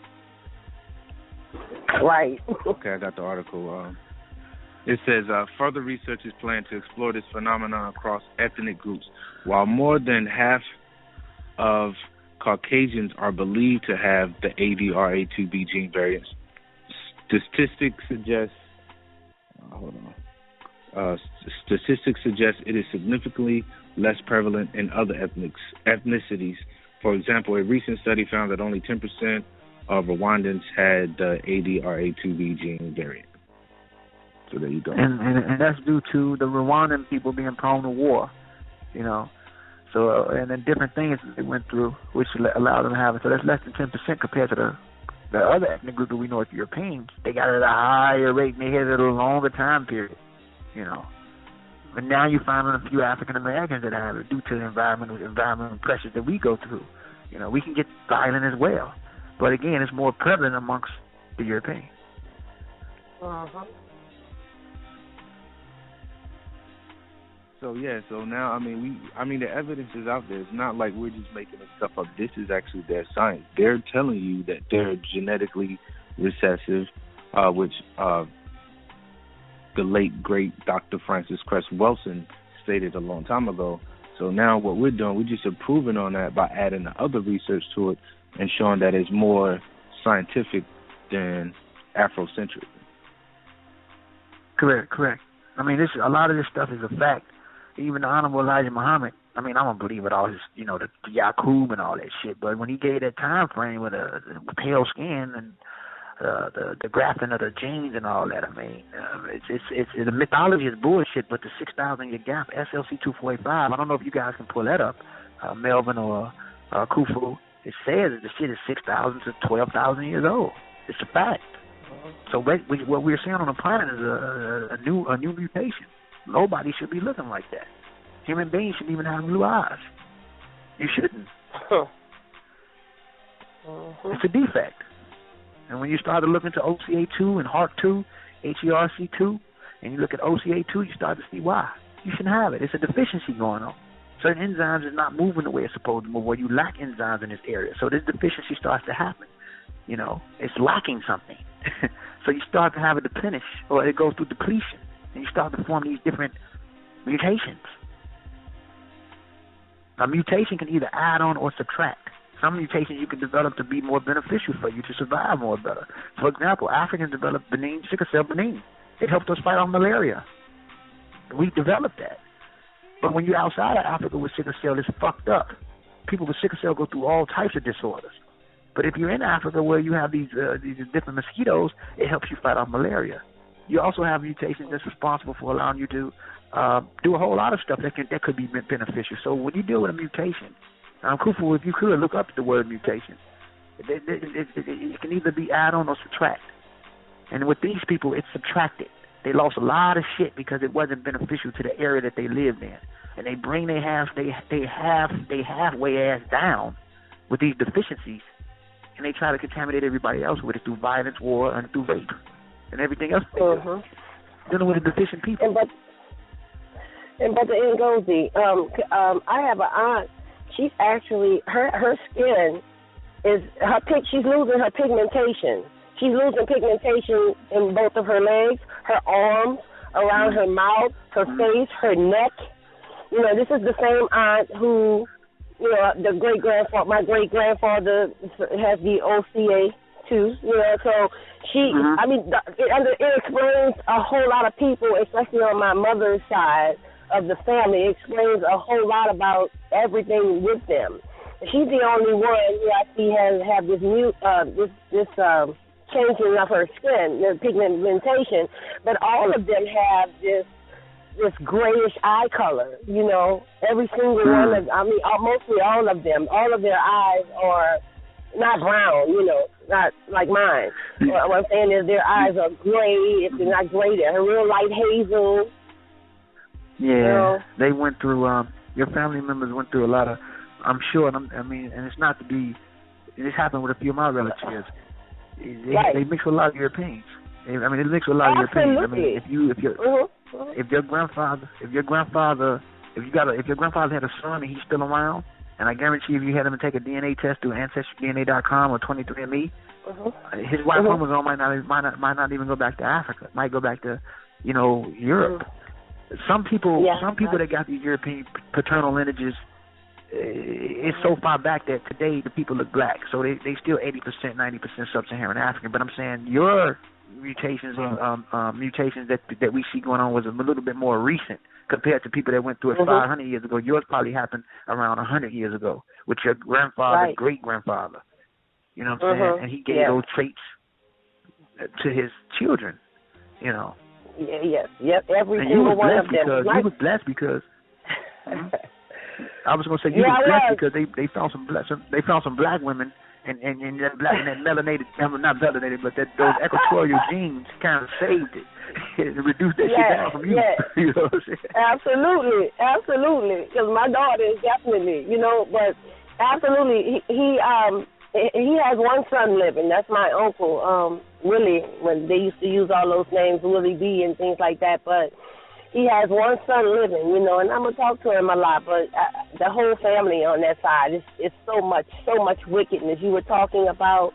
Right. Okay, I got the article. It says, further researchers plan to explore this phenomenon across ethnic groups. While more than half of Caucasians are believed to have the ADRA2B gene variants, statistics suggest it is significantly less prevalent in other ethnicities. For example, a recent study found that only 10% of Rwandans had the ADRA2B gene variant. So there you go. And that's due to the Rwandan people being prone to war, So, and then different things they went through, which allowed them to have it. So that's less than 10% compared to the other ethnic group that we know as Europeans. They got it at a higher rate, and they had it at a longer time period, But now you find a few African Americans that have it due to the environmental pressures that we go through. We can get violent as well. But again, it's more prevalent amongst the Europeans. Uh-huh. So now, the evidence is out there. It's not like we're just making this stuff up. This is actually their science. They're telling you that they're genetically recessive, which the late, great Dr. Francis Cress Welsing stated a long time ago. So now what we're doing, we're just improving on that by adding the other research to it and showing that it's more scientific than Afrocentric. Correct. A lot of this stuff is a fact. Even the Honorable Elijah Muhammad, I don't believe it all, the Yaqub and all that shit, but when he gave that time frame with a pale skin and the grafting of the genes and all that, it's the mythology is bullshit, but the 6,000-year gap, SLC 2485, I don't know if you guys can pull that up, Melvin or Kufu, it says that the shit is 6,000 to 12,000 years old. It's a fact. So what we're seeing on the planet is a new mutation. Nobody should be looking like that. Human beings shouldn't even have blue eyes. You shouldn't. It's a defect. And when you start to look into OCA2 and HERC2, HERC2, and you look at OCA2, you start to see why. You shouldn't have it. It's a deficiency going on. Certain enzymes is not moving the way it's supposed to move, or you lack enzymes in this area. So this deficiency starts to happen. You know, it's lacking something. So you start to have a deplenish, or it goes through depletion, and you start to form these different mutations. A mutation can either add on or subtract. Some mutations you can develop to be more beneficial for you to survive more better. For example, Africans developed sickle cell benign. It helped us fight off malaria. We developed that. But when you're outside of Africa with sickle cell, it's fucked up. People with sickle cell go through all types of disorders. But if you're in Africa where you have these different mosquitoes, it helps you fight off malaria. You also have mutations that's responsible for allowing you to do a whole lot of stuff that could be beneficial. So when you deal with a mutation, Kufu, if you could look up the word mutation, it can either be add on or subtract. And with these people, it's subtracted. They lost a lot of shit because it wasn't beneficial to the area that they lived in, and they bring they halfway ass down with these deficiencies, and they try to contaminate everybody else with it through violence, war, and through rape, and everything else. Dealing with the deficient people. And Brother Ngozi, I have an aunt. She's actually her skin is she's losing her pigmentation. She's losing pigmentation in both of her legs, her arms, around her mouth, her face, her neck. You know, this is the same aunt who, you know, my great grandfather has the OCA too. You know, so she, I mean, it explains a whole lot of people, especially on my mother's side of the family. It explains a whole lot about everything with them. She's the only one who I see have this changing of her skin, the pigmentation, but all of them have this grayish eye color. You know, every single one of, I mean, mostly all of them. All of their eyes are not brown. You know, not like mine. What I'm saying is their eyes are gray. If they're not gray, they're real light hazel. Yeah, you know? They went through. Your family members went through a lot of. I'm sure. And it's not to be. This happened with a few of my relatives. They mix with a lot of Europeans. They mix with a lot of Europeans. I mean, if your grandfather had a son and he's still around, and I guarantee if you had him take a DNA test through AncestryDNA.com or 23andMe, his Y chromosome might not even go back to Africa. It might go back to, you know, Europe. Some people that got these European paternal lineages, it's so far back that today the people look black. So they still 80%, 90% sub-Saharan African. But I'm saying your mutations mutations that we see going on was a little bit more recent compared to people that went through it 500 years ago. Yours probably happened around 100 years ago with your grandfather, great-grandfather. You know what I'm saying? And he gave those traits to his children, you know. Every single one of them. You was blessed because I was going to say you was blessed because they found some black women and that melanated, not melanated, but those equatorial genes kind of saved it. It reduced that shit down from you. You know what I'm saying? Absolutely. Because my daughter is definitely, you know, but absolutely, he has one son living. That's my uncle, Willie, when they used to use all those names, Willie B and things like that. But he has one son living, you know, and I'm going to talk to him a lot. But the whole family on that side, it's so much wickedness. You were talking about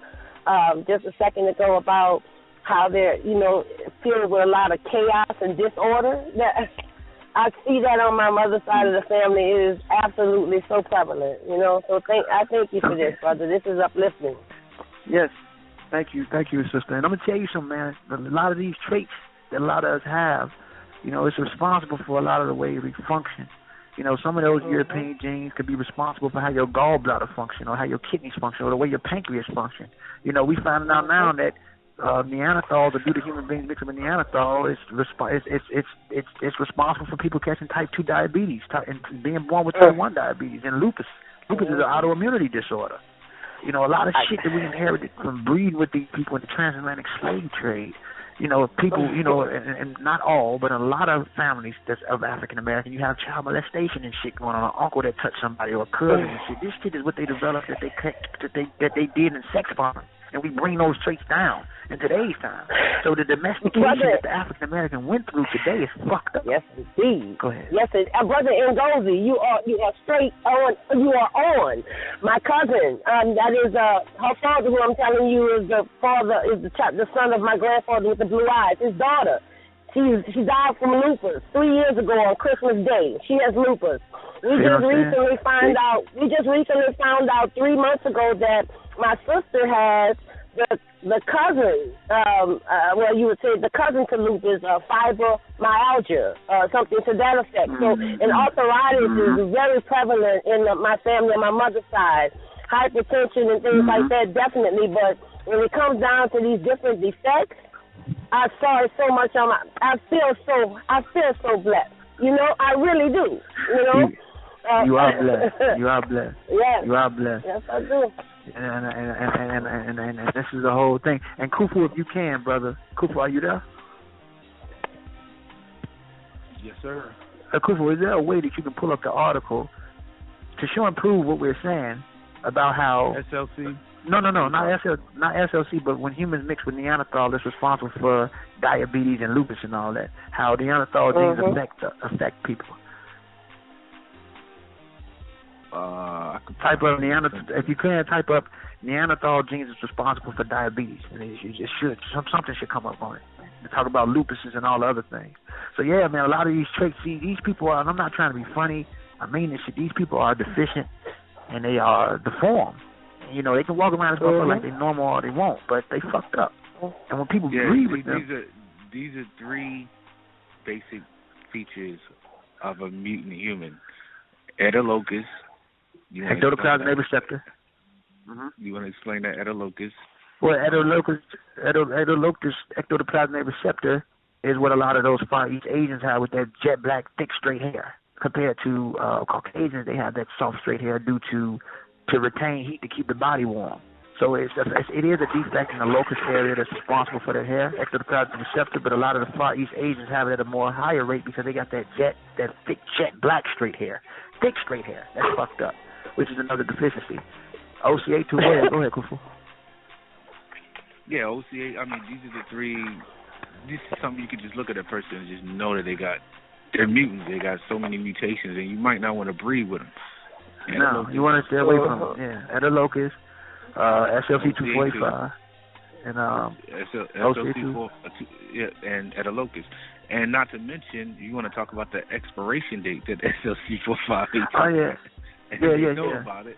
just a second ago about how they're, you know, filled with a lot of chaos and disorder. I see that on my mother's side of the family. It is absolutely so prevalent, you know. So I thank you for this, brother. This is uplifting. Yes. Thank you, sister. And I'm going to tell you something, man. A lot of these traits that a lot of us have, you know, it's responsible for a lot of the way we function. You know, some of those European genes could be responsible for how your gallbladder function or how your kidneys function or the way your pancreas function. You know, we find out now that Neanderthals, or due to human beings mixed with Neanderthal, it's responsible for people catching type 2 diabetes and being born with type 1 diabetes and lupus. Lupus is an autoimmunity disorder. You know, a lot of shit that we inherited from breeding with these people in the transatlantic slave trade people, and not all, but a lot of families that's of African American, you have child molestation and shit going on. An uncle that touched somebody or a cousin and shit. This shit is what they developed that they did in sex farming, and we bring those traits down in today's time. So the domestication that the African American went through today is fucked up. Yes, indeed. Go ahead. Yes, Brother Ngozi, you are straight on. You are on. My cousin, that is her father, who I'm telling you is the son of my grandfather with the blue eyes. His daughter, she died from lupus 3 years ago on Christmas Day. She has lupus. We just recently found out 3 months ago that my sister has the cousin, you would say the cousin to lupus, fibromyalgia, something to that effect. So, and arthritis is very prevalent in my family on my mother's side. Hypertension and things like that, definitely. But when it comes down to these different defects, I saw it so much on I feel so blessed. I really do. You are blessed. You are blessed. Yes. You are blessed. Yes, I do. And this is the whole thing. And Kufu, if you can, brother. Kufu, are you there? Yes, sir. Kufu, is there a way that you can pull up the article to show and prove what we're saying about how SLC? No, not SLC, but when humans mix with Neanderthal, it's responsible for diabetes and lupus and all that. How Neanderthal genes affect people. I could type up Neanderthal. If you can, type up Neanderthal genes is responsible for diabetes, and it should something should come up on it. They talk about lupuses and all the other things. So yeah, man, a lot of these traits. See, these people are. And I'm not trying to be funny. I mean this shit. These people are deficient, and they are deformed. They can walk around as well like they normal or they won't, but they fucked up. And when people agree with them, these are 3 basic features of a mutant human: Edalocus. Ectotoplasmic receptor. You want to explain that, Edalocus? Well, Edalocus ectotoplasmic receptor is what a lot of those Far East Asians have with that jet black, thick, straight hair. Compared to Caucasians, they have that soft, straight hair due to retain heat to keep the body warm. So it is a defect in the locus area that's responsible for their hair, ectotoplasmic receptor. But a lot of the Far East Asians have it at a more higher rate because they got that thick, jet black, straight hair, thick, straight hair. That's fucked up, which is another deficiency. OCA2. Go ahead, Kufu. Yeah, OCA. I mean, these are the 3. This is something you can just look at a person and just know that they're mutants. They got so many mutations, and you might not want to breed with them. No, you want to stay away from them. Yeah, Edalocus, SLC245, and SLC4, and Edalocus. And not to mention, you want to talk about the expiration date that SLC45. Oh yeah. You know about it.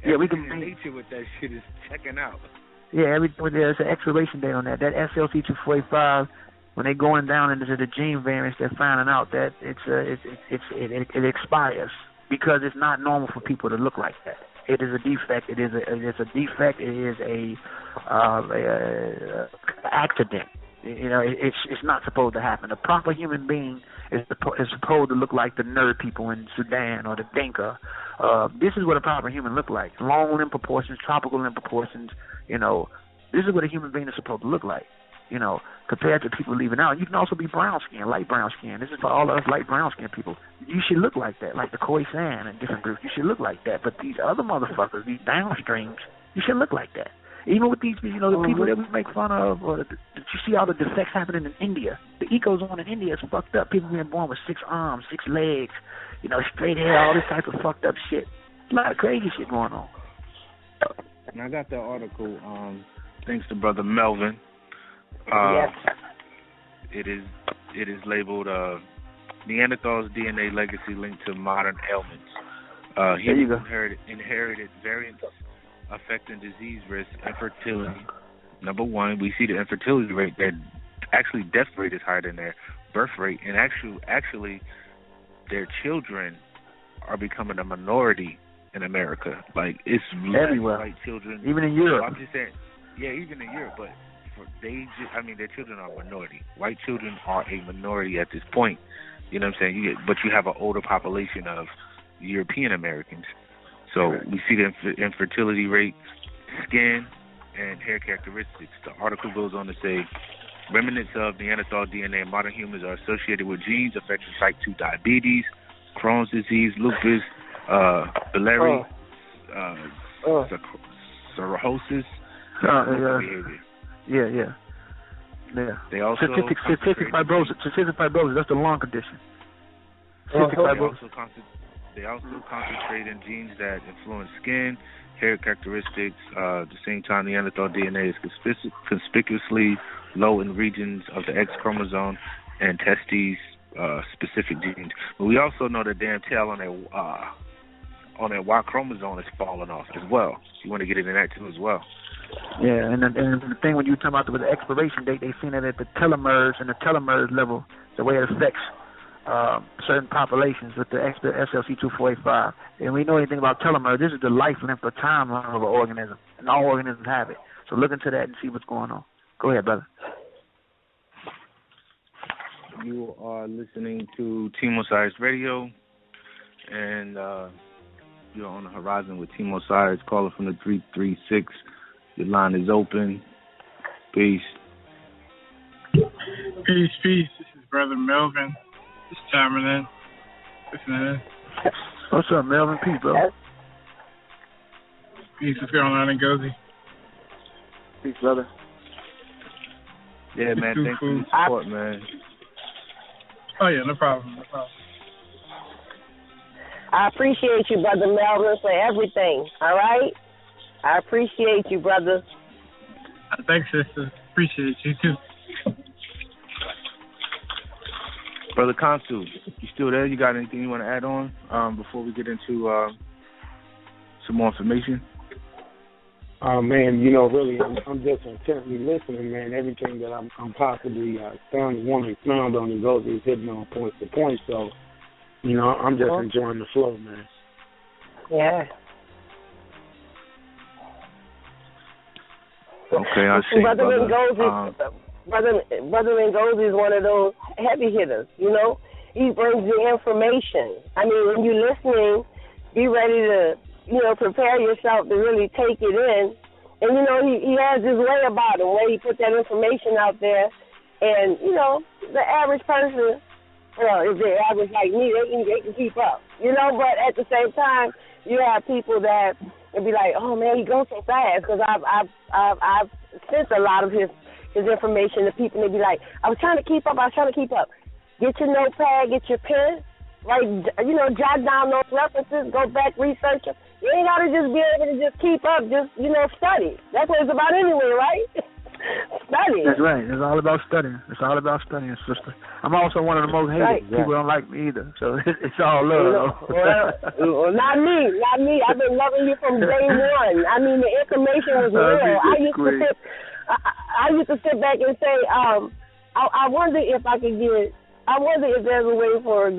We can nature with that shit is checking out. Yeah, there's an expiration date on that. That SLC245, when they're going down into the gene variants, they're finding out that it expires because it's not normal for people to look like that. It is a defect. It is a defect. It is a accident. It's not supposed to happen. A proper human being is supposed to look like the nerd people in Sudan or the Dinka. This is what a proper human look like. Long limb proportions, tropical limb proportions. This is what a human being is supposed to look like. Compared to people leaving out. You can also be brown skin, light brown skin. This is for all of us light brown skin people. You should look like that, like the Khoisan and different groups. You should look like that. But these other motherfuckers, these downstreams, you should look like that. Even with these, the people that we make fun of, or you see all the defects happening in India. The ecozone in India is fucked up. People being born with 6 arms, 6 legs, straight hair, all this type of fucked up shit. A lot of crazy shit going on. And I got the article, thanks to Brother Melvin. Yes. It is labeled Neanderthals' DNA legacy linked to modern ailments. Humans inherited variants affecting disease risk, infertility. Number 1, we see the infertility rate that actually death rate is higher than their birth rate, and actually their children are becoming a minority in America. Like it's everywhere, white children, even in Europe. I'm just saying, yeah, even in Europe, but their children are a minority. White children are a minority at this point. You know what I'm saying? But you have an older population of European Americans. So we see the infertility rate, skin, and hair characteristics. The article goes on to say, remnants of Neanderthal DNA in modern humans are associated with genes affecting type 2 diabetes, Crohn's disease, lupus, biliary, cirrhosis, behavior. Yeah. They also cystic fibrosis. That's the lung condition. Cystic fibrosis. They also concentrate in genes that influence skin, hair characteristics. At the same time, Neanderthal DNA is conspicuously low in regions of the X chromosome and testes specific genes. But we also know the damn tail on that Y chromosome is falling off as well. You want to get into that too as well. Yeah, and the thing when you talk about with the expiration date, they've seen it at the telomeres and the telomeres level, the way it affects certain populations with the SLC2485. And we know anything about telomeres, this is the life length or timeline of an organism, and all organisms have it. So look into that and see what's going on. Go ahead, brother. You are listening to Team Osiris Radio, and you're on the horizon with Team Osiris, calling from the 336. Your line is open. Peace. Peace. This is Brother Melvin. Just chiming in. Listening in. What's up, Melvin? Peace, bro. Peace. What's going on, Ngozi? Peace, brother. Yeah, man. Thanks for the support, man. Oh, yeah, no problem. I appreciate you, Brother Melvin, for everything, all right? I appreciate you, brother. Thanks, sister. Appreciate you, too. Brother Consul, you still there? You got anything you want to add on before we get into some more information? Man, really, I'm just intently listening, man. Everything that I'm possibly want to expound on and goes is hitting on point to point. So, I'm just enjoying the flow, man. Yeah. Okay, I see, Brother Ngozi is one of those heavy hitters, He brings the information. I mean, when you're listening, be ready to, prepare yourself to really take it in. And, he has his way about him, where he put that information out there. And, the average person, if they're average like me, they can keep up, But at the same time, you have people that will be like, oh, man, he goes so fast. Because I've sent a lot of his information to people, and they be like, I was trying to keep up. Get your notepad, get your pen, jot down those references, go back, research them. You ain't got to just be able to just keep up, study. That's what it's about anyway, right? Study. That's right. It's all about studying. Sister. I'm also one of the most hated. Right. People don't like me either, so it's all love. Well, not me. I've been loving you from day one. I mean, the information was real. I used to sit back and say, I wonder if there's a way for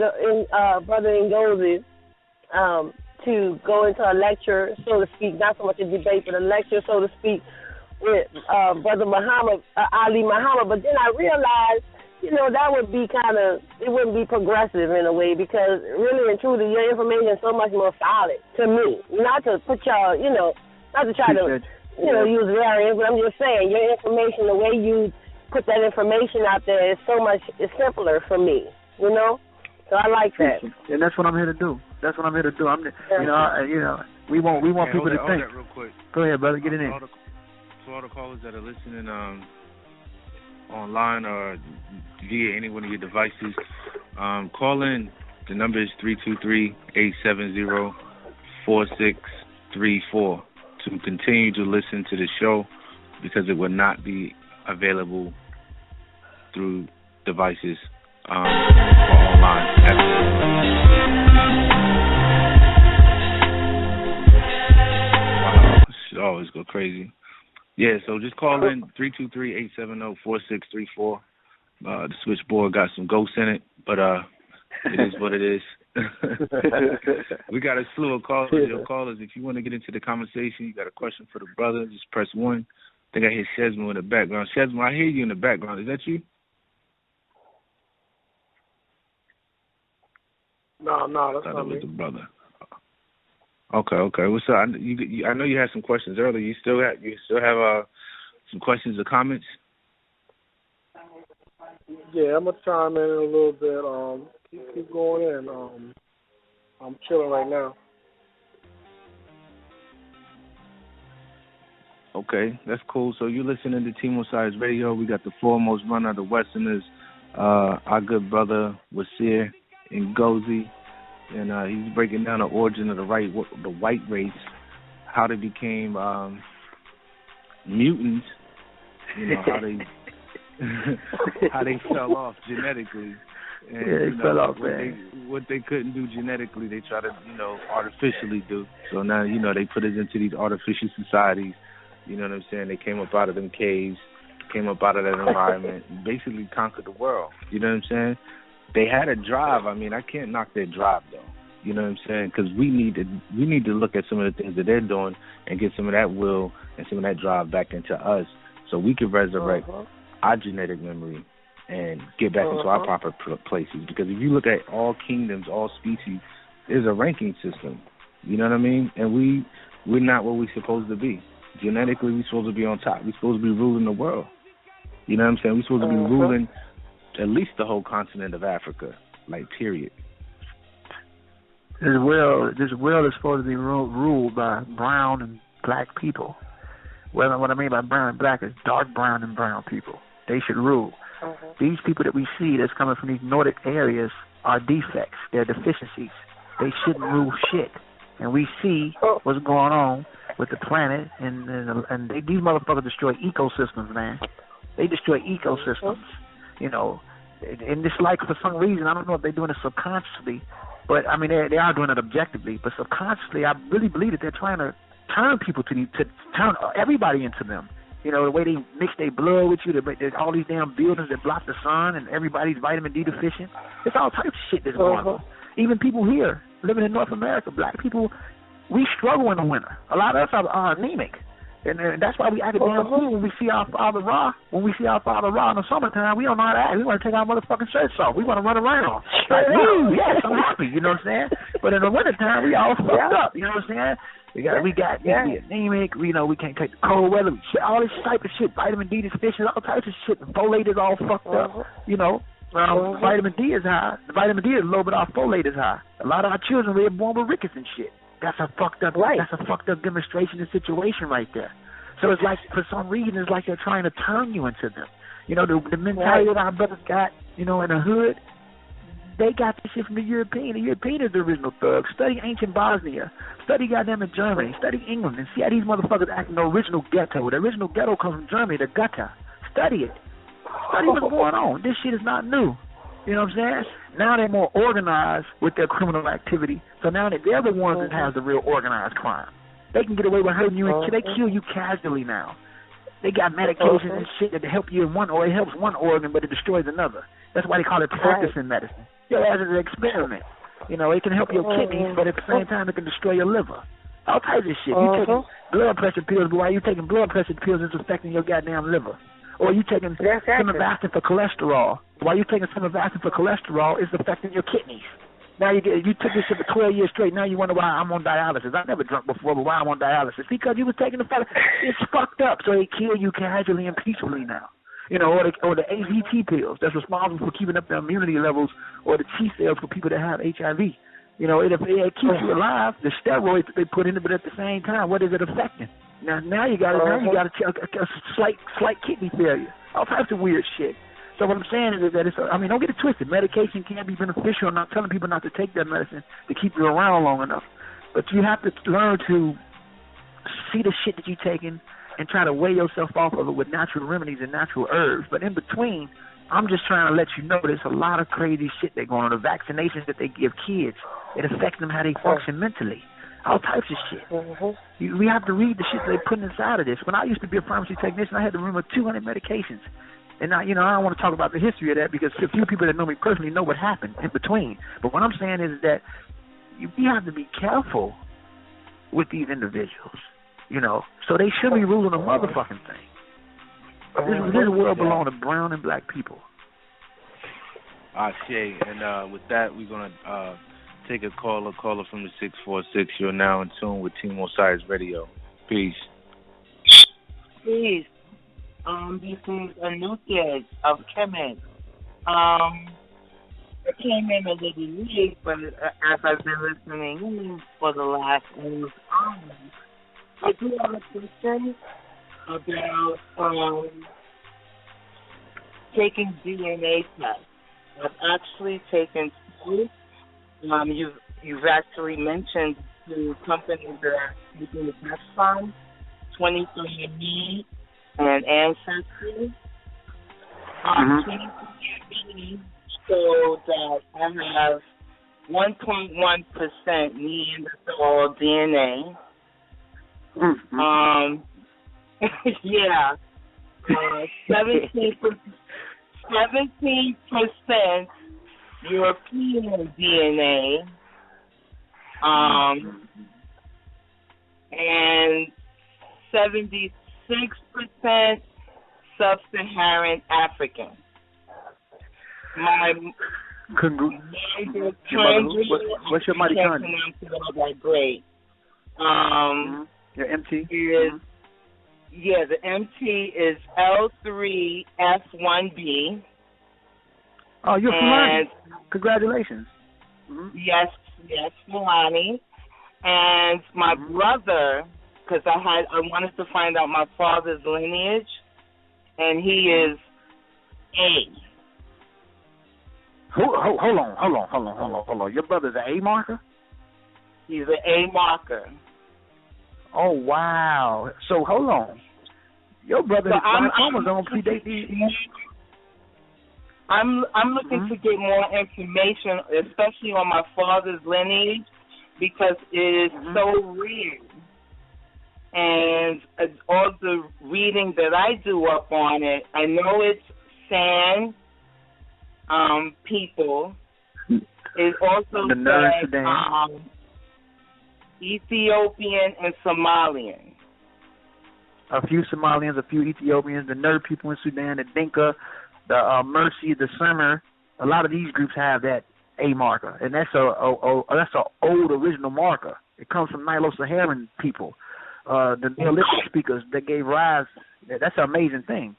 Brother Ngozi to go into a lecture, so to speak, not so much a debate, but a lecture, so to speak, with Brother Ali Muhammad. But then I realized, that would be it wouldn't be progressive in a way, because really and truly, your information is so much more solid to me. Not to put y'all, not to try to, use variants, but I'm just saying, your information, the way you put that information out there is it's simpler for me, So I like that. And that's what I'm here to do. We want people to think. Real quick. Go ahead, brother. Get it in. To all the callers that are listening online or via any one of your devices, call in. The number is 323-870-4634 to continue to listen to the show, because it will not be available through devices or online. Wow, it always go crazy. Yeah, so just call in 323-870-4634. The switchboard got some ghosts in it, but it is what it is. We got a slew of callers. If you want to get into the conversation, you got a question for the brother, just press 1. I think I hear Shesmo in the background. Shesmo, I hear you in the background. Is that you? No, that's not me. The brother. Okay. What's up? I know you had some questions earlier. You still have some questions or comments? Yeah, I'm gonna chime in a little bit. Keep going in. I'm chilling right now. Okay, that's cool. So you're listening to Team Osiris Radio. We got the foremost runner of the Westerners, our good brother Wasir Ngozi, and he's breaking down the origin of the white race, how they became mutants, how they fell off genetically. And, they fell off, what they couldn't do genetically, they try to, artificially do. So now, they put us into these artificial societies. You know what I'm saying? They came up out of them caves, came up out of that environment, and basically conquered the world. You know what I'm saying? They had a drive. I mean, I can't knock their drive, though. You know what I'm saying? Because we need to look at some of the things that they're doing and get some of that will and some of that drive back into us so we can resurrect our genetic memory and get back into our proper places. Because if you look at all kingdoms, all species, there's a ranking system. You know what I mean? And we're not what we're supposed to be. Genetically, we're supposed to be on top. We're supposed to be ruling the world. You know what I'm saying? We're supposed to be ruling at least the whole continent of Africa, period. This world is supposed to be ruled by brown and black people. Well, what I mean by brown and black is dark brown and brown people. They should rule. These people that we see that's coming from these Nordic areas are defects. They're deficiencies. They shouldn't rule shit. And we see what's going on with the planet, and these motherfuckers destroy ecosystems, man. They destroy ecosystems, and it's for some reason, I don't know if they're doing it subconsciously, but I mean they are doing it objectively, but subconsciously, I really believe that they're trying to turn people to turn everybody into them. The way they mix their blood with you, there's all these damn buildings that block the sun, and everybody's vitamin D deficient. It's all types of shit that's going on. Even people here living in North America, black people, we struggle in the winter. A lot of us are anemic. And that's why we act damn fool when we see our Father Ra. When we see our Father Ra in the summertime, we don't know how to act. We want to take our motherfucking shirts off. We want to run around. Woo, yes, I'm happy, you know what I'm saying? But in the wintertime, we all fucked up, you know what I'm saying? We anemic, we can't take the cold weather, all this type of shit, vitamin D deficient, all types of shit. The folate is all fucked up, vitamin D is high. The vitamin D is low, but our folate is high. A lot of our children were born with rickets and shit. That's a fucked up. That's a fucked up demonstration of the situation right there. So it's like, for some reason, it's like they're trying to turn you into them. The mentality that our brothers got, in the hood, they got this shit from the European. The European is the original thugs. Study ancient Bosnia. Study goddamn in Germany. Study England and see how these motherfuckers act in the original ghetto. The original ghetto comes from Germany, the gutter. Study it. Study what's going on. This shit is not new. You know what I'm saying? Now they're more organized with their criminal activity. So now they're the ones that have the real organized crime. They can get away with hurting you and they kill you casually now. They got medications and shit that help you in one, or it helps one organ, but it destroys another. That's why they call it practicing medicine. As an experiment. It can help your kidneys, but at the same time, it can destroy your liver. All types of shit. You taking blood pressure pills, but while you taking blood pressure pills, it's affecting your goddamn liver. Or you taking simvastatin for cholesterol. While you taking simvastatin for cholesterol, it's affecting your kidneys. Now you took this shit for 12 years straight. Now you wonder why I'm on dialysis. I never drunk before, but why I'm on dialysis? Because you was taking it's fucked up. So they kill you casually and peacefully now. Or the AZT pills that's responsible for keeping up the immunity levels, or the T cells for people that have HIV. It keeps you alive. The steroids that they put in it, but at the same time, what is it affecting? Now you got a slight kidney failure. All types of weird shit. So what I'm saying is that don't get it twisted. Medication can be beneficial. I'm not telling people not to take that medicine to keep you around long enough. But you have to learn to see the shit that you're taking and try to weigh yourself off of it with natural remedies and natural herbs. But in between, I'm just trying to let you know there's a lot of crazy shit that going on. The vaccinations that they give kids, it affects them how they function mentally. All types of shit. We have to read the shit they're putting inside of this. When I used to be a pharmacy technician, I had to remember 200 medications. And now, I don't want to talk about the history of that because a few people that know me personally know what happened in between. But what I'm saying is that we have to be careful with these individuals, So they should be ruling a motherfucking thing. This world belongs to brown and black people. Shay, and with that, we're going to take a caller from the 646. You're now in tune with Team Osiris Radio. Peace. Peace. This is Anukia of Kemet. I came in a little late, but as I've been listening for the last almost hour, I do have a question about taking DNA tests. I've actually taken two. You've actually mentioned the companies that are taking the test from, 23andMe and Ancestry. 23andMe showed that I have 1.1% Neanderthal DNA. Yeah. 17% European DNA, and 76% Sub-Saharan African. What's your mitochondria? That great. Your MT? Yeah, the MT is L3F1B. Oh, you're Fulani. Congratulations. Yes, Fulani. And my brother, because I wanted to find out my father's lineage, and he is A. Hold on. Your brother's an A marker? He's an A marker. Oh, wow. So, hold on. Your brother's chromosome predates these. I'm looking to get more information, especially on my father's lineage, because it is so rare. And all the reading that I do up on it, I know it's San people. It also says Ethiopian and Somalian. A few Somalians, a few Ethiopians, the Nur people in Sudan, the Dinka, the Mercy, the Summer. A lot of these groups have that A marker, and that's a old original marker. It comes from Nilo-Saharan people, the Neolithic speakers that gave rise. That's an amazing thing.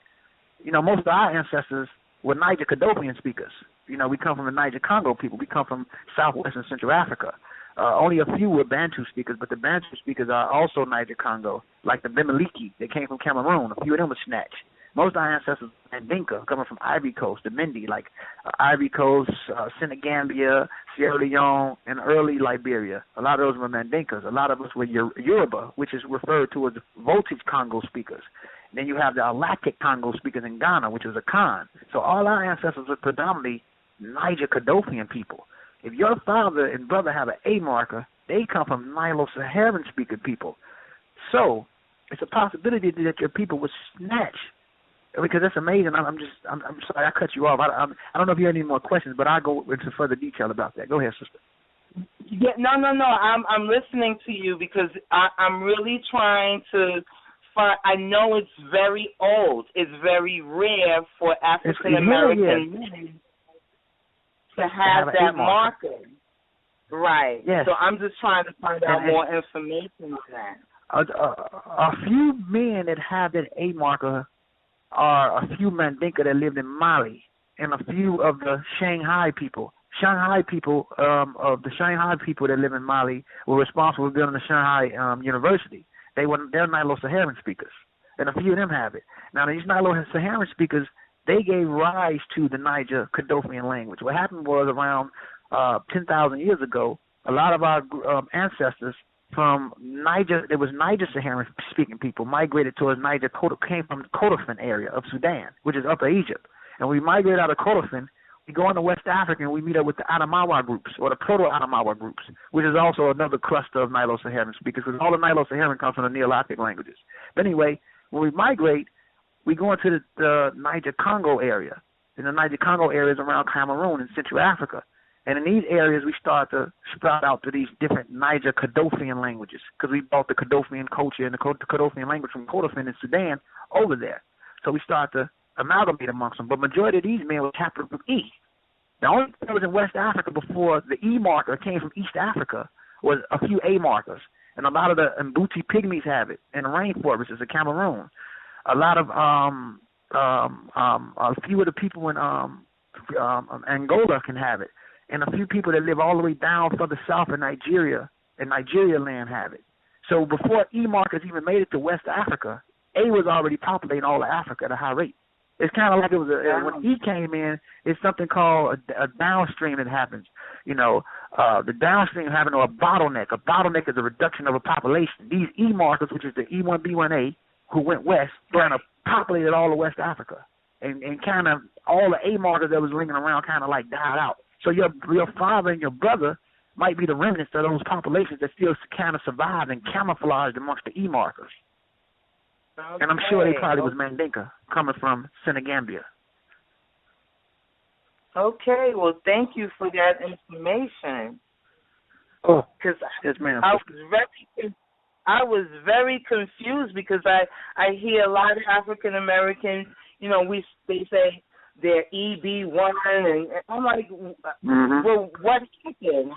You know, most of our ancestors were Niger-Kadopian speakers. You know, we come from the Niger-Congo people. We come from Southwest and Central Africa. Only a few were Bantu speakers, but the Bantu speakers are also Niger-Congo, like the Bimiliki. They came from Cameroon. A few of them were Snatch. Most of our ancestors and Dinka coming from Ivory Coast, the Mindi, like Ivory Coast, Senegambia, Sierra Leone, and early Liberia. A lot of those were Mandinkas. A lot of us were Yoruba, which is referred to as Voltage Congo speakers. And then you have the Alatic Congo speakers in Ghana, which is a Khan. So all our ancestors were predominantly Niger-Kadopian people. If your father and brother have an A marker, they come from Nilo-Saharan speaker people. So it's a possibility that your people would snatch. Because that's amazing. I'm sorry I cut you off. I don't know if you have any more questions, but I'll go into further detail about that. Go ahead, sister. Yeah, no. I'm listening to you because I'm really trying to find. I know it's very old. It's very rare for African American men to have that marker. Right. Yes. So I'm just trying to find out more information on that. A few men that have that A marker are a few Mandinka that lived in Mali and a few of the Shanghai people. Shanghai people that live in Mali were responsible for building the Shanghai University. They're Nilo-Saharan speakers, and a few of them have it. Now these Nilo-Saharan speakers, they gave rise to the Niger-Kadofian language. What happened was around 10,000 years ago, a lot of our ancestors from Niger, there was Niger-Saharan speaking people, migrated towards Niger, came from the Kordofan area of Sudan, which is Upper Egypt. And we migrate out of Kordofan, we go into West Africa and we meet up with the Adamawa groups, or the Proto-Adamawa groups, which is also another cluster of Nilo-Saharan speakers, because all the Nilo-Saharan comes from the Neolithic languages. But anyway, when we migrate, we go into the Niger-Congo area. And the Niger-Congo area is around Cameroon in Central Africa. And in these areas, we start to sprout out to these different Niger-Kadofian languages, because we brought the Kadofian culture and the Kadofian language from Kordofan in Sudan over there. So we start to amalgamate amongst them. But majority of these men were capital group E. The only thing that was in West Africa before the E marker came from East Africa was a few A markers. And a lot of the Mbuti pygmies have it in the rainforests of Cameroon. A lot of a few of the people in Angola can have it. And a few people that live all the way down further south in Nigeria land have it. So before E markers even made it to West Africa, A was already populating all of Africa at a high rate. It's kind of like it was when E came in. It's something called a downstream that happens. The downstream having a bottleneck. A bottleneck is a reduction of a population. These E markers, which is the E1, B1A, who went west, kind of populated all of West Africa, and kind of all the A markers that was lingering around kind of like died out. So your father and your brother might be the remnants of those populations that still kind of survived and camouflaged amongst the E markers. Okay. And I'm sure they probably was Mandinka coming from Senegambia. Okay, well, thank you for that information. Oh, yes, ma'am. I was very confused because I hear a lot of African Americans, they say they're EB1, and I'm like, well, what happened?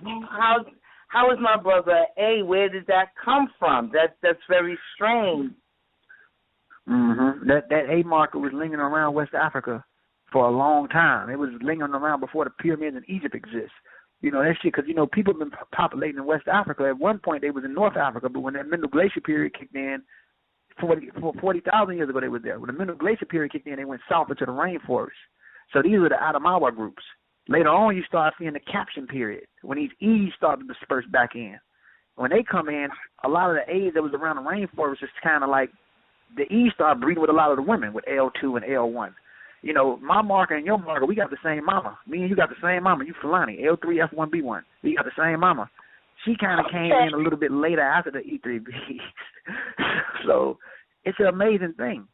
How is my brother A? Where did that come from? That's very strange. That A marker was lingering around West Africa for a long time. It was lingering around before the pyramids in Egypt exist. That shit, because, people have been populating in West Africa. At one point, they was in North Africa, but when that Middle Glacier period kicked in, 40,000 years ago, they were there. When the Middle Glacier period kicked in, they went south into the rainforest. So these were the Adamawa groups. Later on, you start seeing the Caption period, when these E's started to disperse back in. When they come in, a lot of the A's that was around the rainforest is kind of like the E's start breeding with a lot of the women, with L2 and L1. My marker and your marker, we got the same mama. Me and you got the same mama. You Fulani, L3, F1, B1. We got the same mama. She kind of came in a little bit later after the E3B. So it's an amazing thing.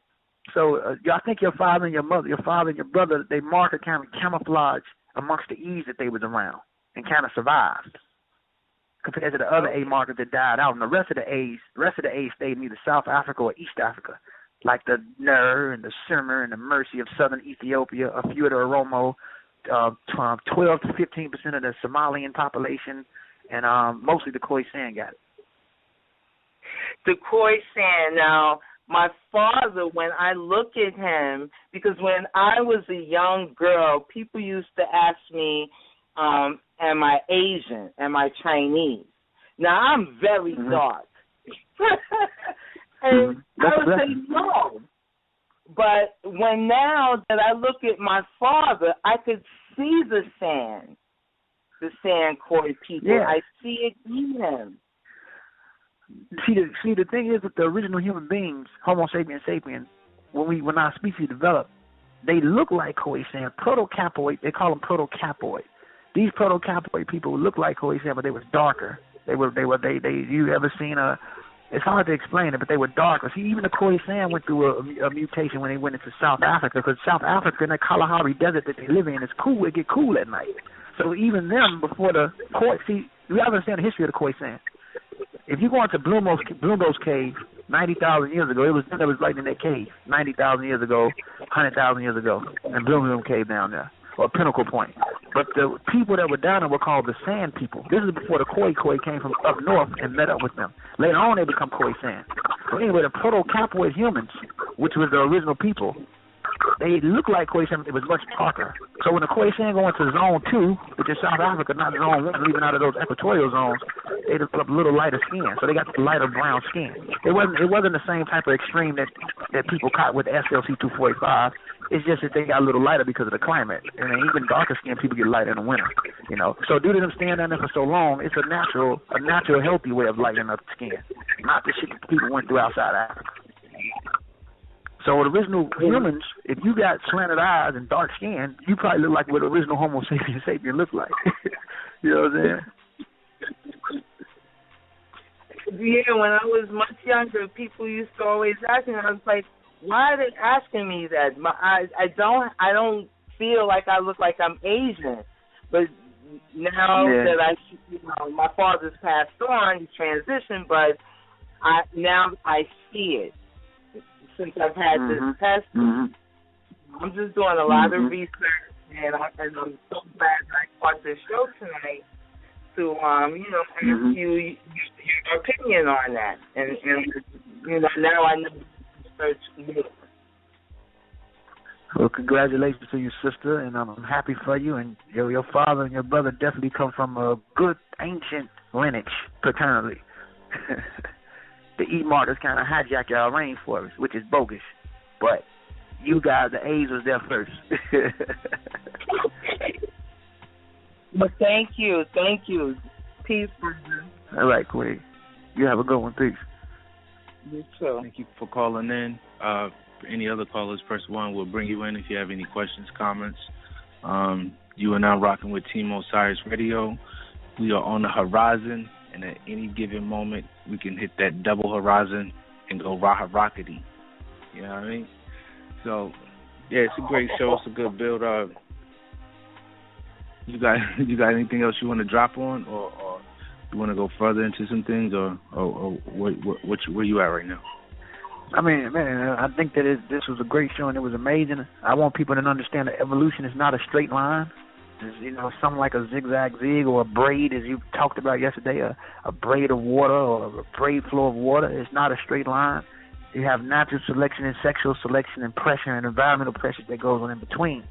So I think your father and your brother, they marker kind of camouflage amongst the E's that they was around and kind of survived compared to the other A markers that died out. And the rest of the A's stayed in either South Africa or East Africa, like the Nur and the Sumer and the Mercy of southern Ethiopia, a few of the Oromo, 12 to 15% of the Somalian population, and mostly the Khoisan got it. The Khoisan. Now, my father, when I look at him, because when I was a young girl, people used to ask me, am I Asian? Am I Chinese? Now, I'm very dark. And I would say no. But now that I look at my father, I could see the sand Khoi people. Yeah. I see it in him. See, the thing is with the original human beings, Homo sapiens sapiens, when our species developed, they look like Khoisan, proto-Capoid. They call them proto-Capoid. These proto-Capoid people look like Khoisan, but they were darker. You ever seen a? It's hard to explain it, but they were darker. See, even the Khoisan went through a mutation when they went into South Africa, because South Africa in the Kalahari Desert that they live in is cool. It get cool at night. So even them, before the Khoi, see, you have to understand the history of the Khoisan. If you go into Bloombo's cave 90,000 years ago, it was them that was right in that cave 90,000 years ago, 100,000 years ago, in Bloom cave down there, or Pinnacle Point. But the people that were down there were called the Sand people. This is before the Khoi came from up north and met up with them. Later on, they become Khoisan. So anyway, the proto-Capoid humans, which was the original people, they look like Khoisan, but it was much darker. So when the Khoisan go into zone 2, which is South Africa, not zone 1, leaving out of those equatorial zones, they develop a little lighter skin. So they got the lighter brown skin. It wasn't the same type of extreme that people caught with SLC-245. It's just that they got a little lighter because of the climate. And even darker skinned people get lighter in the winter. So due to them staying down there for so long, it's a natural, healthy way of lightening up the skin. Not the shit that people went through outside Africa. So the original humans, if you got slanted eyes and dark skin, you probably look like what the original Homo sapiens sapien looked like. You know what I'm saying? Yeah, when I was much younger, people used to always ask me. I was like, "Why are they asking me that?" I don't feel like I look like I'm Asian, but now that my father's passed on, he's transitioned, but now I see it. Since I've had this test, I'm just doing a lot of research, and I'm so glad I caught this show tonight to ask you your opinion on that, and now I know to search more. Well, congratulations to you, sister, and I'm happy for you. And your father and your brother definitely come from a good ancient lineage paternally. The E-Martyrs kind of hijack y'all rainforest, which is bogus. But you guys, the A's was there first. Well, thank you. Peace, brother. All right, Queen. You have a good one. Peace. You too. Thank you for calling in. For any other callers, press 1. We'll bring you in if you have any questions, comments. You are now rocking with Team Osiris Radio. We are on the horizon, and at any given moment, we can hit that double horizon and go rockety. You know what I mean? So, yeah, it's a great show. It's a good build. You got anything else you want to drop on, or you want to go further into some things, or where you at right now? I mean, man, I think that this was a great show and it was amazing. I want people to understand that evolution is not a straight line. It's, something like a zigzag zig or a braid, as you talked about yesterday, a braid of water or a braid flow of water. It's not a straight line. You have natural selection and sexual selection and pressure and environmental pressure that goes on in between.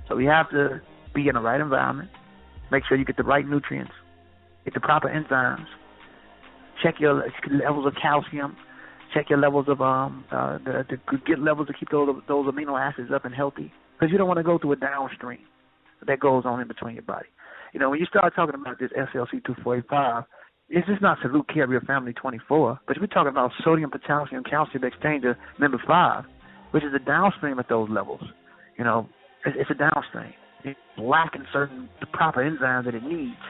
So we have to be in the right environment, make sure you get the right nutrients, get the proper enzymes, check your levels of calcium, check your levels of get levels to keep those amino acids up and healthy, because you don't want to go through a downstream that goes on in between your body. When you start talking about this SLC-245, it's just not Salute Carrier Family 24, but we're talking about sodium, potassium, calcium exchanger number 5, which is a downstream at those levels. It's a downstream. It's lacking the proper enzymes that it needs.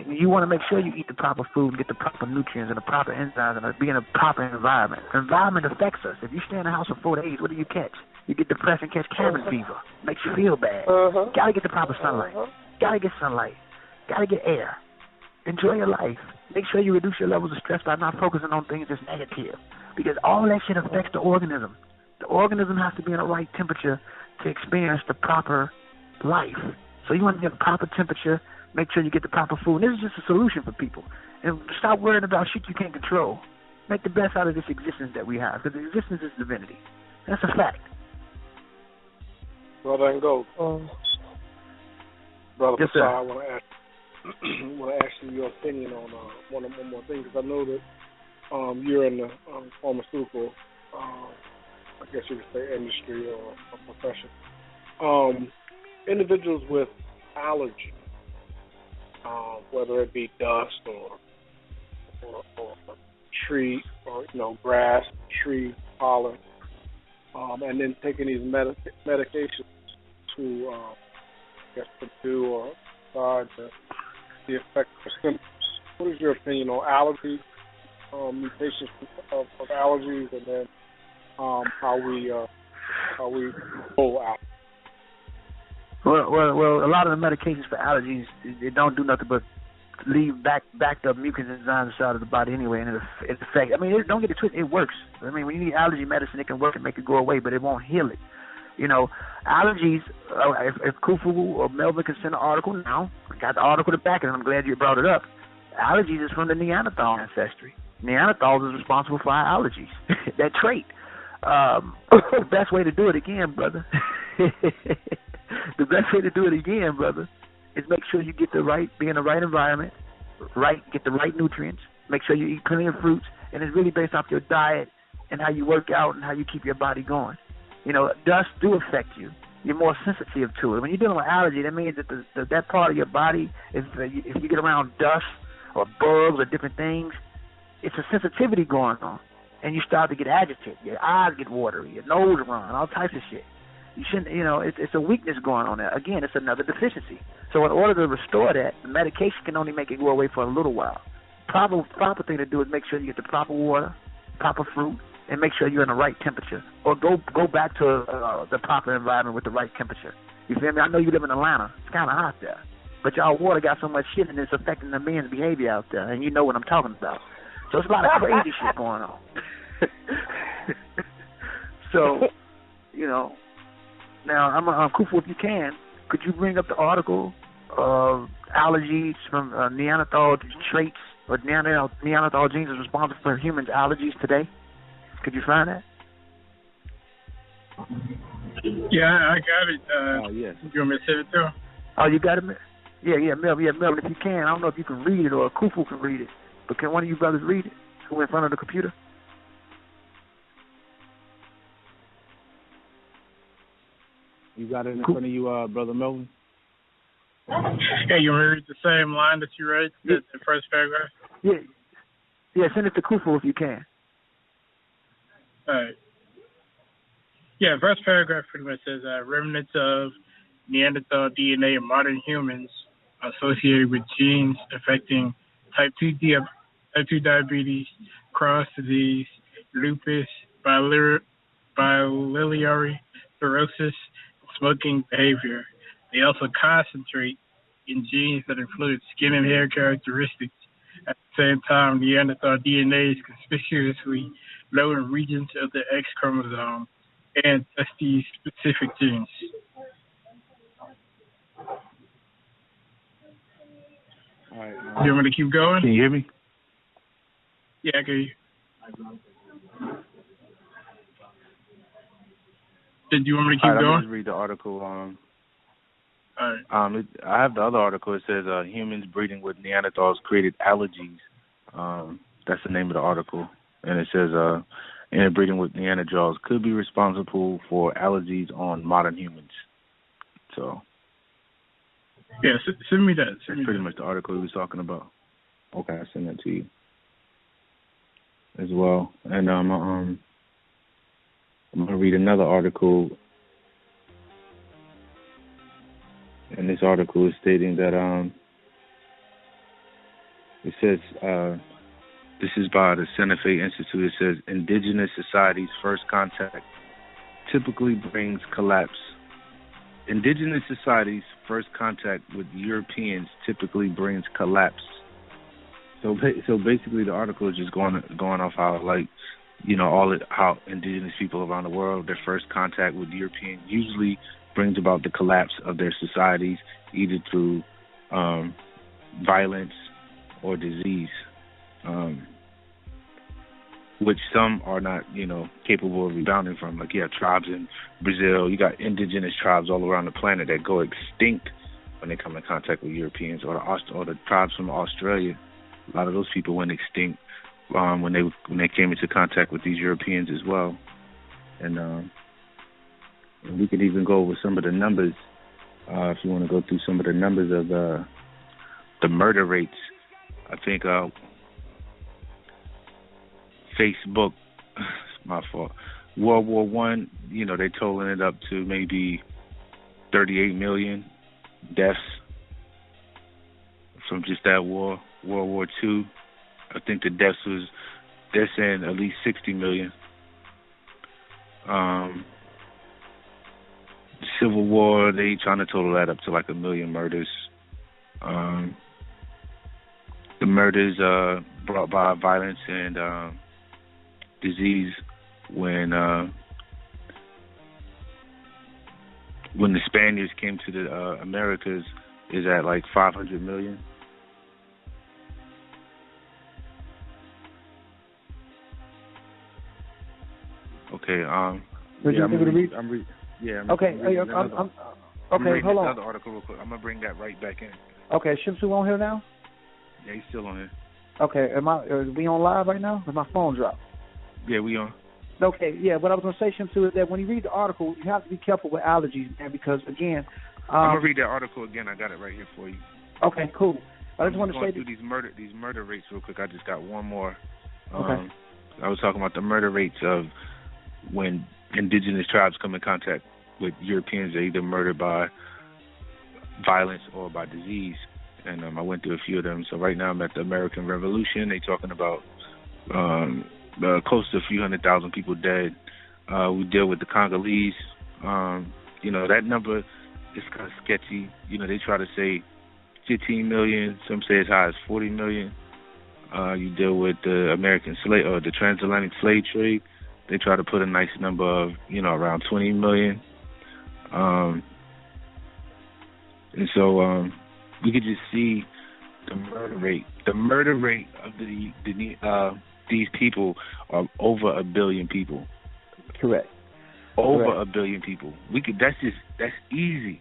You want to make sure you eat the proper food and get the proper nutrients and the proper enzymes and be in a proper environment. The environment affects us. If you stay in the house for 4 days, what do you catch? You get depressed and catch cabin fever. Makes you feel bad. Got to get the proper sunlight. Got to get sunlight. Got to get air. Enjoy your life. Make sure you reduce your levels of stress by not focusing on things that's negative, because all that shit affects the organism. The organism has to be in the right temperature to experience the proper life. So you want to get the proper temperature. Make sure you get the proper food. And this is just a solution for people. And stop worrying about shit you can't control. Make the best out of this existence that we have, because existence is divinity. That's a fact. Brother Ngozi. Brother Yes, Fasar, sir. I want to ask you your opinion on one more thing, because I know that you're in the pharmaceutical, I guess you could say, industry or profession. Individuals with allergy, whether it be dust or tree or grass, tree pollen, and then taking these medications to subdue or guard the effect of symptoms. What is your opinion on allergies, mutations of allergies, and then how we roll out? Well, a lot of the medications for allergies, they don't do nothing but leave backed up mucus enzymes inside of the body anyway, and it affects. I mean, don't get it twisted. It works. I mean, when you need allergy medicine, it can work and make it go away, but it won't heal it. Allergies. If Kufu or Melvin can send an article now, I got the article to back it, and I'm glad you brought it up. Allergies is from the Neanderthal ancestry. Neanderthals is responsible for our allergies. That trait. The best way to do it again, brother. The best way to do it again, brother, is make sure you get be in the right environment, get the right nutrients, make sure you eat plenty of fruits, and it's really based off your diet and how you work out and how you keep your body going. Dust do affect you. You're more sensitive to it. When you're dealing with allergy, that means that that part of your body, if you get around dust or bugs or different things, it's a sensitivity going on, and you start to get agitated. Your eyes get watery, your nose run, all types of shit. You shouldn't, it's a weakness going on there. Again, it's another deficiency. So in order to restore that, the medication can only make it go away for a little while. Proper thing to do is make sure you get the proper water, proper fruit, and make sure you're in the right temperature. Or go back to the proper environment with the right temperature. You feel me? I know you live in Atlanta. It's kind of hot there. But y'all water got so much shit and it's affecting the men's behavior out there, and you know what I'm talking about. So it's a lot of crazy shit going on. So, now, I'm Kufu, if you can, Could you bring up the article of allergies from Neanderthal traits or Neanderthal genes is responsible for humans' allergies today? Could you find that? Yeah, I got it. Yes. You want me to send it to him? Oh, you got it? Yeah, Mel. Yeah, Mel, if you can. I don't know if you can read it or Kufu can read it. But can one of you brothers read it? Who in front of the computer? You got it in front of you, Brother Melvin? Yeah, you want me to read the same line that you read, the first paragraph? Yeah, send it to Kufu if you can. All right. Yeah, first paragraph pretty much says remnants of Neanderthal DNA in modern humans associated with genes affecting type 2 diabetes, Crohn's disease, lupus, biliary cirrhosis, smoking behavior. They also concentrate in genes that influence skin and hair characteristics. At the same time, Neanderthal DNA is conspicuously low in regions of the X chromosome and testes-specific genes. All right. You want me to keep going? Can you hear me? Yeah, I can hear you. Did you want me to keep going? I'm just read the article. All right. I have the other article. It says humans breeding with Neanderthals created allergies. That's the name of the article, and it says interbreeding with Neanderthals could be responsible for allergies on modern humans. So. Yeah, send me that. That's pretty much the article he was talking about. Okay, I'll send that to you as well. And I'm going to read another article. And this article is stating that it says, this is by the Santa Fe Institute. It says, indigenous societies' first contact typically brings collapse. Indigenous societies' first contact with Europeans typically brings collapse. So basically, the article is just going off how, like, you know, how indigenous people around the world, their first contact with Europeans usually brings about the collapse of their societies, either through violence or disease, which some are not, you know, capable of rebounding from. Like, you have tribes in Brazil, you got indigenous tribes all around the planet that go extinct when they come in contact with Europeans, or the tribes from Australia. A lot of those people went extinct when they came into contact with these Europeans as well. And we could even go over some of the numbers, if you want to go through some of the numbers of the murder rates. I think Facebook, my fault, World War I, you know, they totaling it up to maybe 38 million deaths from just that war. World War II, I think the deaths they're saying at least 60 million. Civil War, they trying to total that up to like 1 million murders. The murders brought by violence and disease when the Spaniards came to the Americas is at like 500 million. Okay. I'm reading hold on. Another article real quick. I'm gonna bring that right back in. Okay, Shimsu on here now? Yeah, he's still on here. Okay, are we on live right now? Or my phone dropped? Yeah, we on. Okay, yeah. What I was gonna say, Shimsu, is that when you read the article, you have to be careful with allergies, man, because again, I'm gonna read that article again. I got it right here for you. Okay, cool. I just want to say through these murder rates real quick. I just got one more. Okay. I was talking about the murder rates of when indigenous tribes come in contact with Europeans. They're either murdered by violence or by disease. And I went through a few of them. So right now I'm at the American Revolution. They're talking about close to a few 100,000 people dead. We deal with the Congolese. You know, that number is kind of sketchy. You know, they try to say 15 million. Some say as high as 40 million. You deal with the American slave or the transatlantic slave trade. They try to put a nice number of, you know, around 20 million. And so we could just see the murder rate. The murder rate of these people are over 1 billion people. Correct. Over Correct. 1 billion people. That's easy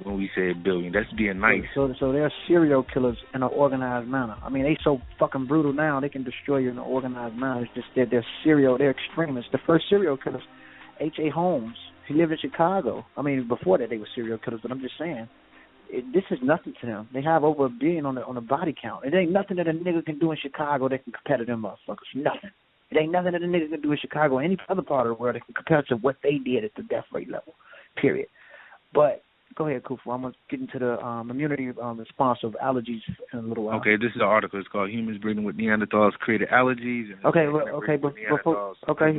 when we say 1 billion. That's being nice. So they're serial killers in an organized manner. I mean, they so fucking brutal now, they can destroy you in an organized manner. It's just that they're extremists. The first serial killers, H.A. Holmes, he lived in Chicago. I mean, before that they were serial killers, but I'm just saying, this is nothing to them. They have over 1 billion on the body count. It ain't nothing that a nigga can do in Chicago that can compare to them motherfuckers. Nothing. It ain't nothing that a nigga can do in Chicago or any other part of the world that can compare to what they did at the death rate level, period. But go ahead, Kufu. I'm going to get into the immunity response of allergies in a little while. Okay, this is an article. It's called Humans Breeding with Neanderthals Created Allergies. And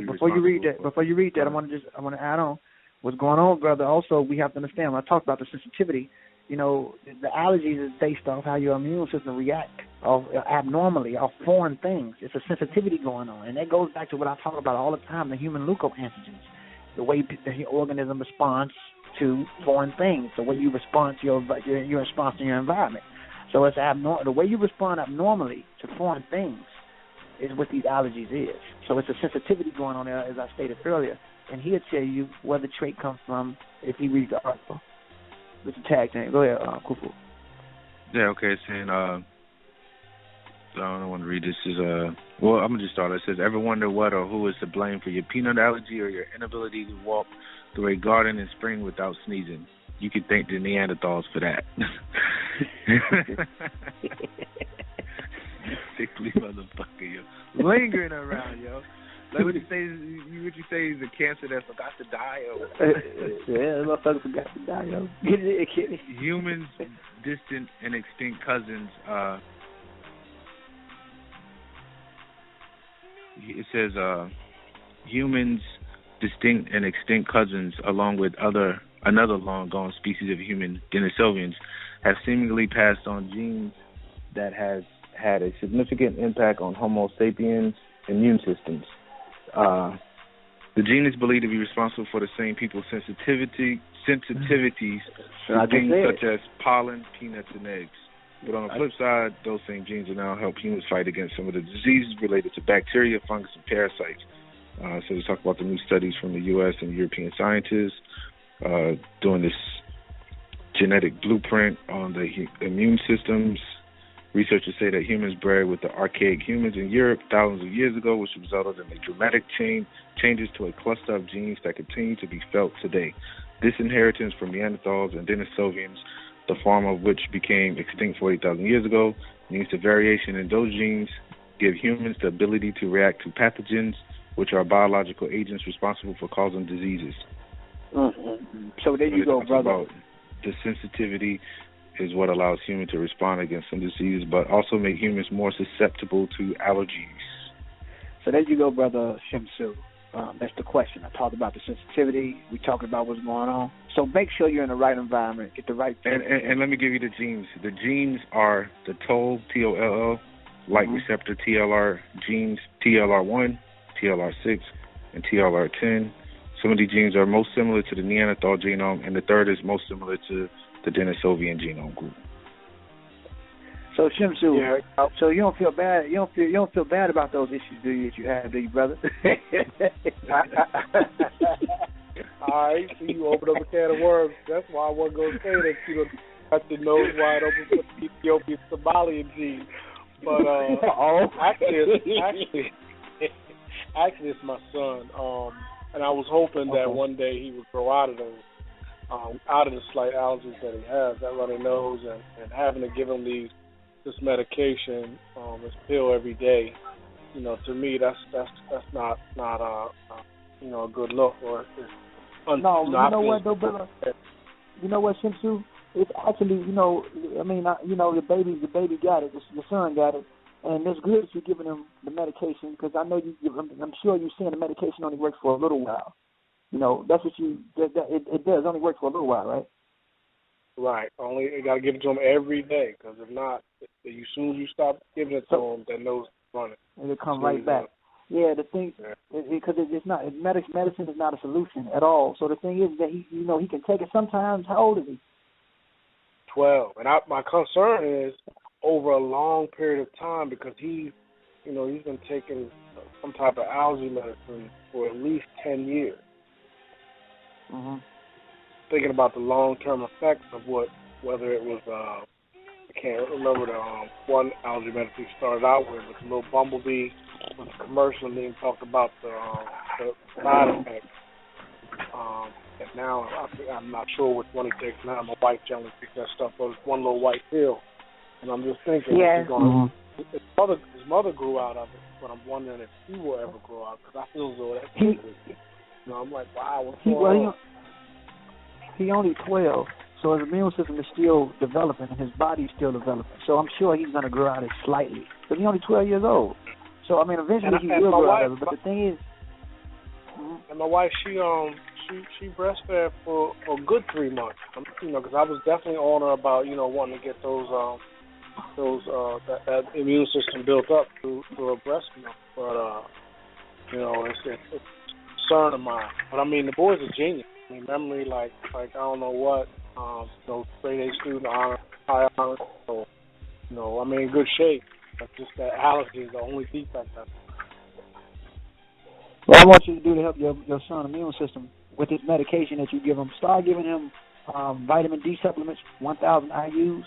before you read that, I want to add on what's going on, brother. Also, we have to understand, when I talk about the sensitivity, you know, the allergies is based off how your immune system reacts abnormally off foreign things. It's a sensitivity going on, and that goes back to what I talk about all the time, the human leukoantigens, the way the organism responds to foreign things, the way you respond to your response to your environment. So it's abnormal. The way you respond abnormally to foreign things is what these allergies is. So it's a sensitivity going on there, as I stated earlier, and he'll tell you where the trait comes from if he reads the article. It's a tag team. Go ahead, Kufu. Yeah, okay. It's saying, I don't want to read this. I'm going to just start. It says, ever wonder what or who is to blame for your peanut allergy or your inability to walk through a garden in spring without sneezing? You could thank the Neanderthals for that. Sickly motherfucker, yo. Lingering around, yo. Like what you say is a cancer that forgot to die, yo. Yeah, motherfucker forgot to die, yo. Get it. Humans, distant and extinct cousins. It says humans, distinct and extinct cousins, along with another long-gone species of human Denisovians, have seemingly passed on genes that has had a significant impact on Homo sapiens' immune systems. The gene is believed to be responsible for the same people's sensitivities to things such as pollen, peanuts, and eggs. But on the flip side, those same genes will now help humans fight against some of the diseases related to bacteria, fungus, and parasites. So we talk about the new studies from the U.S. and European scientists doing this genetic blueprint on the immune systems. Researchers say that humans bred with the archaic humans in Europe thousands of years ago, which resulted in a dramatic changes to a cluster of genes that continue to be felt today. This inheritance from Neanderthals and Denisovians, the form of which became extinct 40,000 years ago, means the variation in those genes give humans the ability to react to pathogens, which are biological agents responsible for causing diseases. Mm-hmm. So there you go, brother. About the sensitivity is what allows humans to respond against some diseases, but also make humans more susceptible to allergies. So there you go, brother Shimsu. That's the question. I talked about the sensitivity. We talked about what's going on. So make sure you're in the right environment. Get the right thing. And let me give you the genes. The genes are the TOLL, T-O-L-L, light receptor TLR genes, TLR1, TLR6, and TLR10. Some of these genes are most similar to the Neanderthal genome, and the third is most similar to the Denisovian genome group. So Shimsu, so you don't feel bad. You don't feel bad about those issues, do you? That you have, do you, brother? All right, so you open up a can of worms. That's why I wasn't going to say that you got your nose wide open for the Ethiopian Somalian gene. But actually, it's my son. And I was hoping that one day he would grow out of those, out of the slight allergies that he has, that runny nose, and having to give him this medication, this pill every day. You know, to me, that's not a good look, or you know what though, brother? You know what, Shimsu? It's actually, the baby got it, the son got it, and it's good that you're giving him the medication, because I know I'm sure you're saying the medication only works for a little while. You know, that's what it does only work for a little while, right? Right. Only you got to give it to him every day, because if not, as soon as you stop giving it to him, that nose is running. It'll come right back. Yeah, the thing, because it's not, medicine is not a solution at all. So the thing is that he can take it sometimes. How old is he? 12. And my concern is over a long period of time because he's been taking some type of allergy medicine for at least 10 years. Mm-hmm. Thinking about the long-term effects of whether it was, I can't remember the one allergy medicine he started out with the little bumblebee with the commercial, and then he talked about the side effects. And now I'm not sure which one he takes now. My wife generally takes that stuff, but it's one little white pill. And I'm just thinking his mother grew out of it, but I'm wondering if he will ever grow out because I feel as though that's I'm like, wow, what's going on? He only 12, so his immune system is still developing and his body's still developing. So I'm sure he's going to grow out it slightly. But he's only 12 years old. So, I mean, eventually he will grow out of it. But the thing is... And my wife, she breastfed for a good 3 months. Because I was definitely on her about, wanting to get that immune system built up through a breast milk. But, it's a concern of mine. But, I mean, the boy's a genius. I mean, memory, like I don't know what, straight A student, high honors, so, I'm in good shape. But just that allergy is the only defect. What I want you to do to help your son's immune system with this medication that you give him, start giving him vitamin D supplements, 1,000 IUs.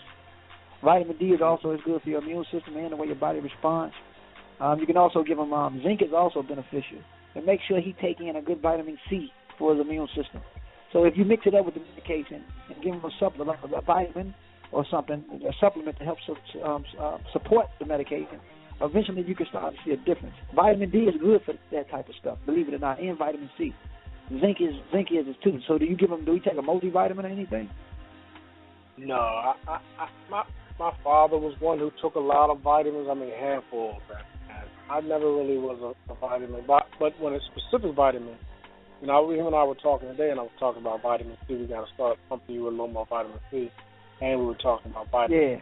Vitamin D is also as good for your immune system and the way your body responds. You can also give him zinc is also beneficial. And make sure he take in a good vitamin C for his immune system. So if you mix it up with the medication and give him a supplement, a vitamin or something, a supplement to help support the medication, eventually you can start to see a difference. Vitamin D is good for that type of stuff, believe it or not, and vitamin C. Zinc is too. So do you take a multivitamin or anything? No, my father was one who took a lot of vitamins. I mean, a handful of them. I never really was a vitamin, but when it's specific vitamin, him and I were talking today, and I was talking about vitamin C. We got to start pumping you with a little more vitamin C, and we were talking about vitamin.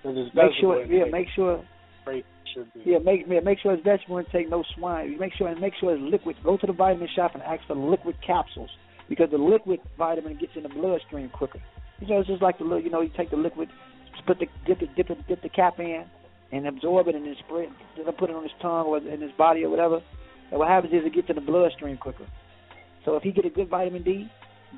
Yeah. Make sure it's vegetable intake, no swine. Make sure it's liquid. Go to the vitamin shop and ask for liquid capsules because the liquid vitamin gets in the bloodstream quicker. It's just like you take the liquid, dip the cap in, and absorb it, and then spray it, then put it on his tongue or in his body or whatever. And what happens is it gets in the bloodstream quicker. So if he get a good vitamin D,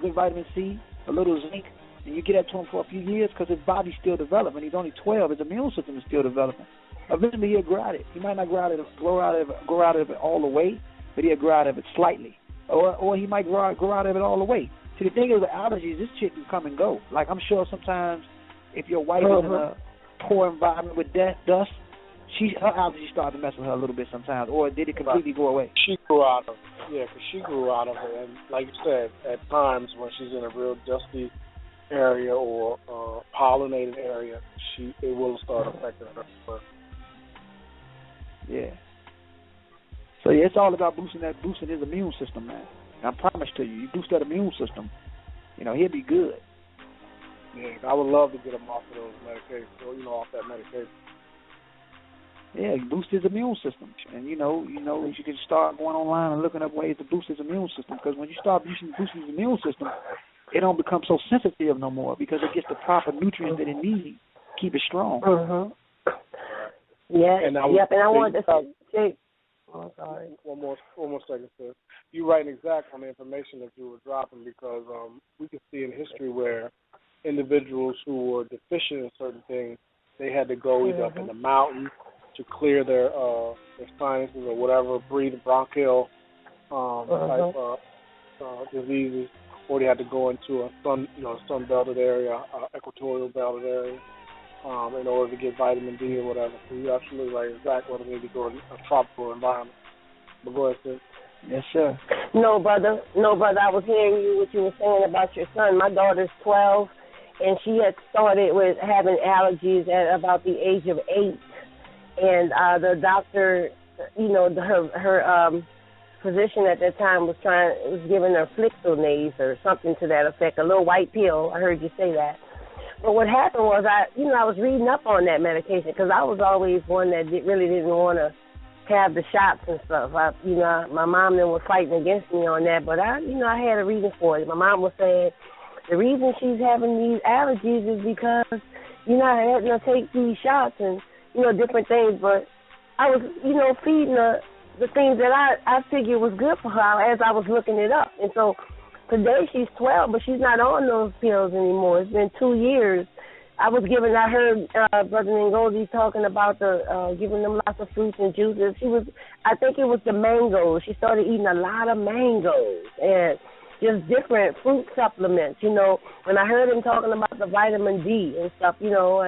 good vitamin C, a little zinc, and you get that to him for a few years because his body's still developing. He's only 12. His immune system is still developing. Eventually he'll grow out of it. He might not grow out of it all the way, but he'll grow out of it slightly. Or he might grow out of it all the way. See, the thing is with allergies, this shit can come and go. Like I'm sure sometimes if your wife is in a poor environment with dust, her allergies start to mess with her a little bit sometimes, or did it completely go away? She grew out of it. Yeah, because she grew out of it. And like you said, at times when she's in a real dusty area or pollinated area, it will start affecting her. Yeah. So yeah, it's all about boosting his immune system, man. And I promise to you boost that immune system, he'll be good. Yeah, I would love to get him off of those medications, off that medication. Yeah, boost his immune system, and you can start going online and looking up ways to boost his immune system. Because when you start boosting his immune system, it don't become so sensitive no more because it gets the proper nutrients that it needs to keep it strong. Yeah. And I wanted to say. Oh, sorry. One more second, sir. You're right exact on the information that you were dropping because we can see in history where individuals who were deficient in certain things, they had to go either up in the mountains to clear their sinuses or whatever, breathe bronchial type diseases, or they had to go into a sun belted area, equatorial belted area, in order to get vitamin D or whatever. So you're absolutely right. Exactly what they need to go in a tropical environment. But go ahead, sis. Yes, sir. No, brother. I was hearing what you were saying about your son. My daughter's 12, and she had started with having allergies at about the age of 8. And the doctor, her physician at that time was giving her Flixonase or something to that effect, a little white pill. I heard you say that. But what happened was I was reading up on that medication because I was always one that really didn't want to have the shots and stuff. My mom then was fighting against me on that, but I had a reason for it. My mom was saying the reason she's having these allergies is because you're not letting her take these shots and, different things. But I was, feeding her the things that I figured was good for her as I was looking it up. And so today she's 12, but she's not on those pills anymore. It's been 2 years. I heard Brother Ngozi talking about giving them lots of fruits and juices. I think it was the mangoes. She started eating a lot of mangoes and just different fruit supplements, When I heard him talking about the vitamin D and stuff, we know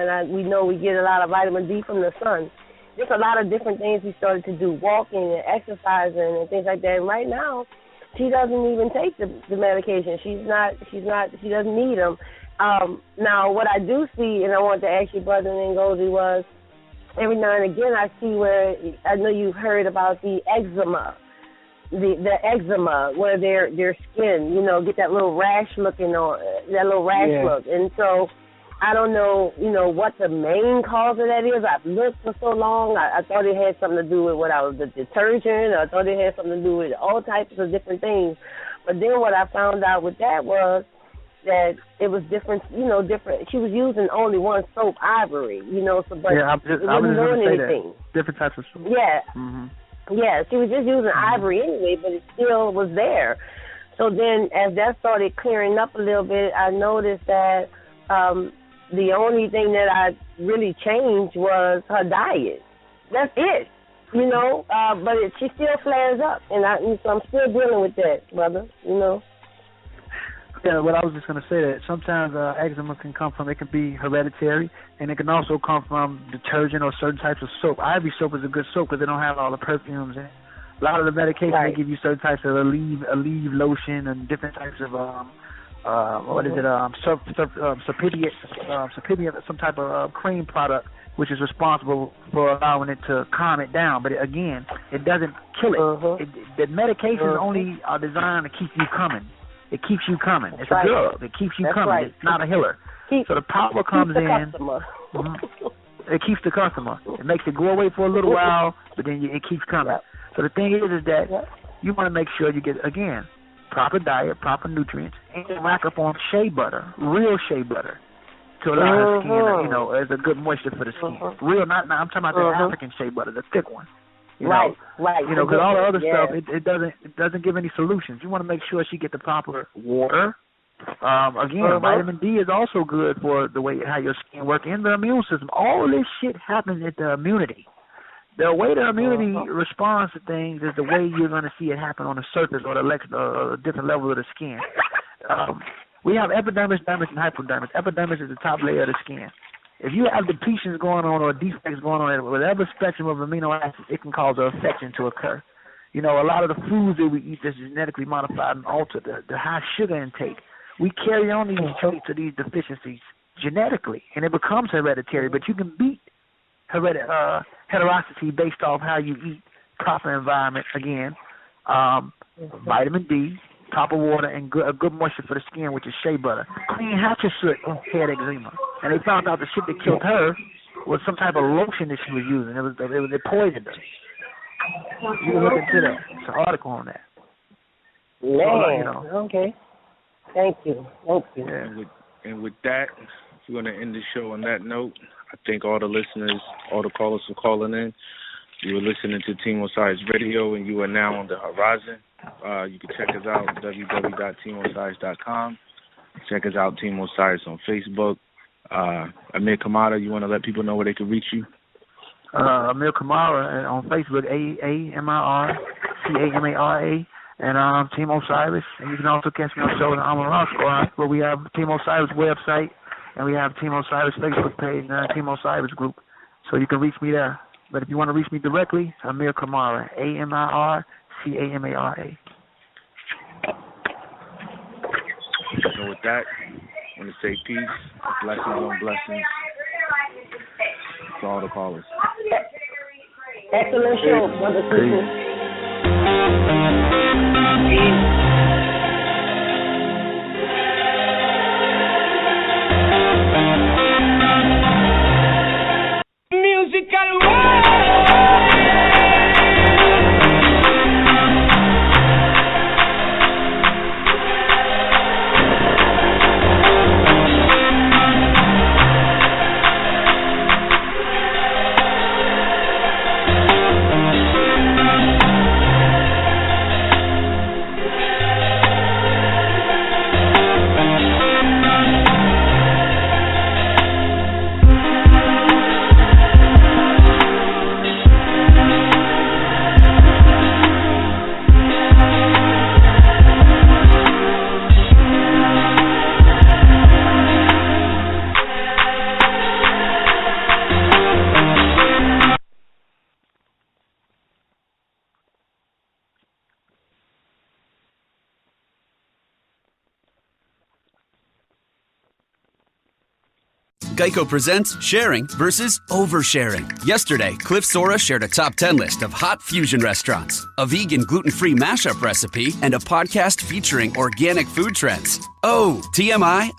we get a lot of vitamin D from the sun. Just a lot of different things he started to do, walking and exercising and things like that. And right now, she doesn't even take the medication. She doesn't need them. Now, what I do see, and I want to ask you, Brother Ngozi, was every now and again I see where, I know you've heard about the eczema, the eczema, where their skin, get that little rash look. And so I don't know, what the main cause of that is. I've looked for so long. I thought it had something to do with the detergent. I thought it had something to do with all types of different things. But then what I found out with that was that it was different, different. She was using only one soap, Ivory, but I was just doing anything. Different types of soap. Yeah. Mm-hmm. Yeah, she was just using Ivory anyway, but it still was there. So then as that started clearing up a little bit, I noticed that the only thing that I really changed was her diet. That's it, but she still flares up, and so I'm still dealing with that, brother, Yeah, well, I was just going to say that sometimes eczema can be hereditary, and it can also come from detergent or certain types of soap. Ivory soap is a good soap because they don't have all the perfumes in it. A lot of the medication, they give you certain types of Aleve lotion and different types of, Serpidient, some type of cream product, which is responsible for allowing it to calm it down. But again, it doesn't kill it. The medications only are designed to keep you coming. It keeps you coming. It's a drug. It keeps you coming. Right. It's not a healer. So the power comes in. It keeps the customer. It makes it go away for a little while, but then it keeps coming. So the thing is that you want to make sure you get, again, proper diet, proper nutrients, and rack up on shea butter, real shea butter, to allow the skin, as a good moisture for the skin. Real, I'm talking about the African shea butter, the thick one. Right. Because all the other stuff, it doesn't give any solutions. You want to make sure she get the proper water. Again, vitamin D is also good for the way how your skin works and the immune system. All this shit happens at the immunity. The way the immunity responds to things is the way you're going to see it happen on the surface or the different level of the skin. We have epidermis, dermis, and hypodermis. Epidermis is the top layer of the skin. If you have depletions going on or defects going on at whatever spectrum of amino acids, it can cause an infection to occur. A lot of the foods that we eat that's genetically modified and altered, the high sugar intake, we carry on these traits or these deficiencies genetically, and it becomes hereditary. But you can beat heterosity based off how you eat, proper environment, again, vitamin D, proper water, and a good moisture for the skin, which is shea butter. Clean Hatshepsut had eczema, and they found out the shit that killed her was some type of lotion that she was using. It poisoned her. You can look into that. It's an article on that. Okay. Thank you. Yeah. And with that, we're going to end the show on that note. I thank all the listeners, all the callers for calling in. You were listening to Team Osiris Radio, and you are now on the horizon. You can check us out at www.teamosiris.com. Check us out, Team Osiris, on Facebook. Amir Kamara, you want to let people know where they can reach you? Amir Kamara on Facebook, AmirCamara, and Team Osiris. And you can also catch me on the show in the Amaran Squad, where we have Team Osiris website, and we have Team Osiris Facebook page and Team Osiris group. So you can reach me there. But if you want to reach me directly, Amir Kamara, AmirCamara. So with that, I want to say peace, blessings on blessings to all the callers. Excellent show, brother. Musical Geico presents sharing versus oversharing. Yesterday, Cliff Sora shared a top 10 list of hot fusion restaurants, a vegan gluten-free mashup recipe, and a podcast featuring organic food trends. Oh, TMI,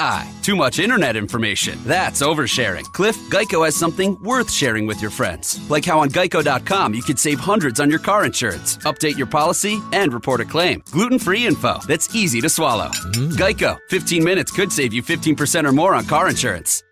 too much internet information. That's oversharing. Cliff, Geico has something worth sharing with your friends. Like how on Geico.com you could save hundreds on your car insurance, update your policy, and report a claim. Gluten-free info that's easy to swallow. Geico, 15 minutes could save you 15% or more on car insurance.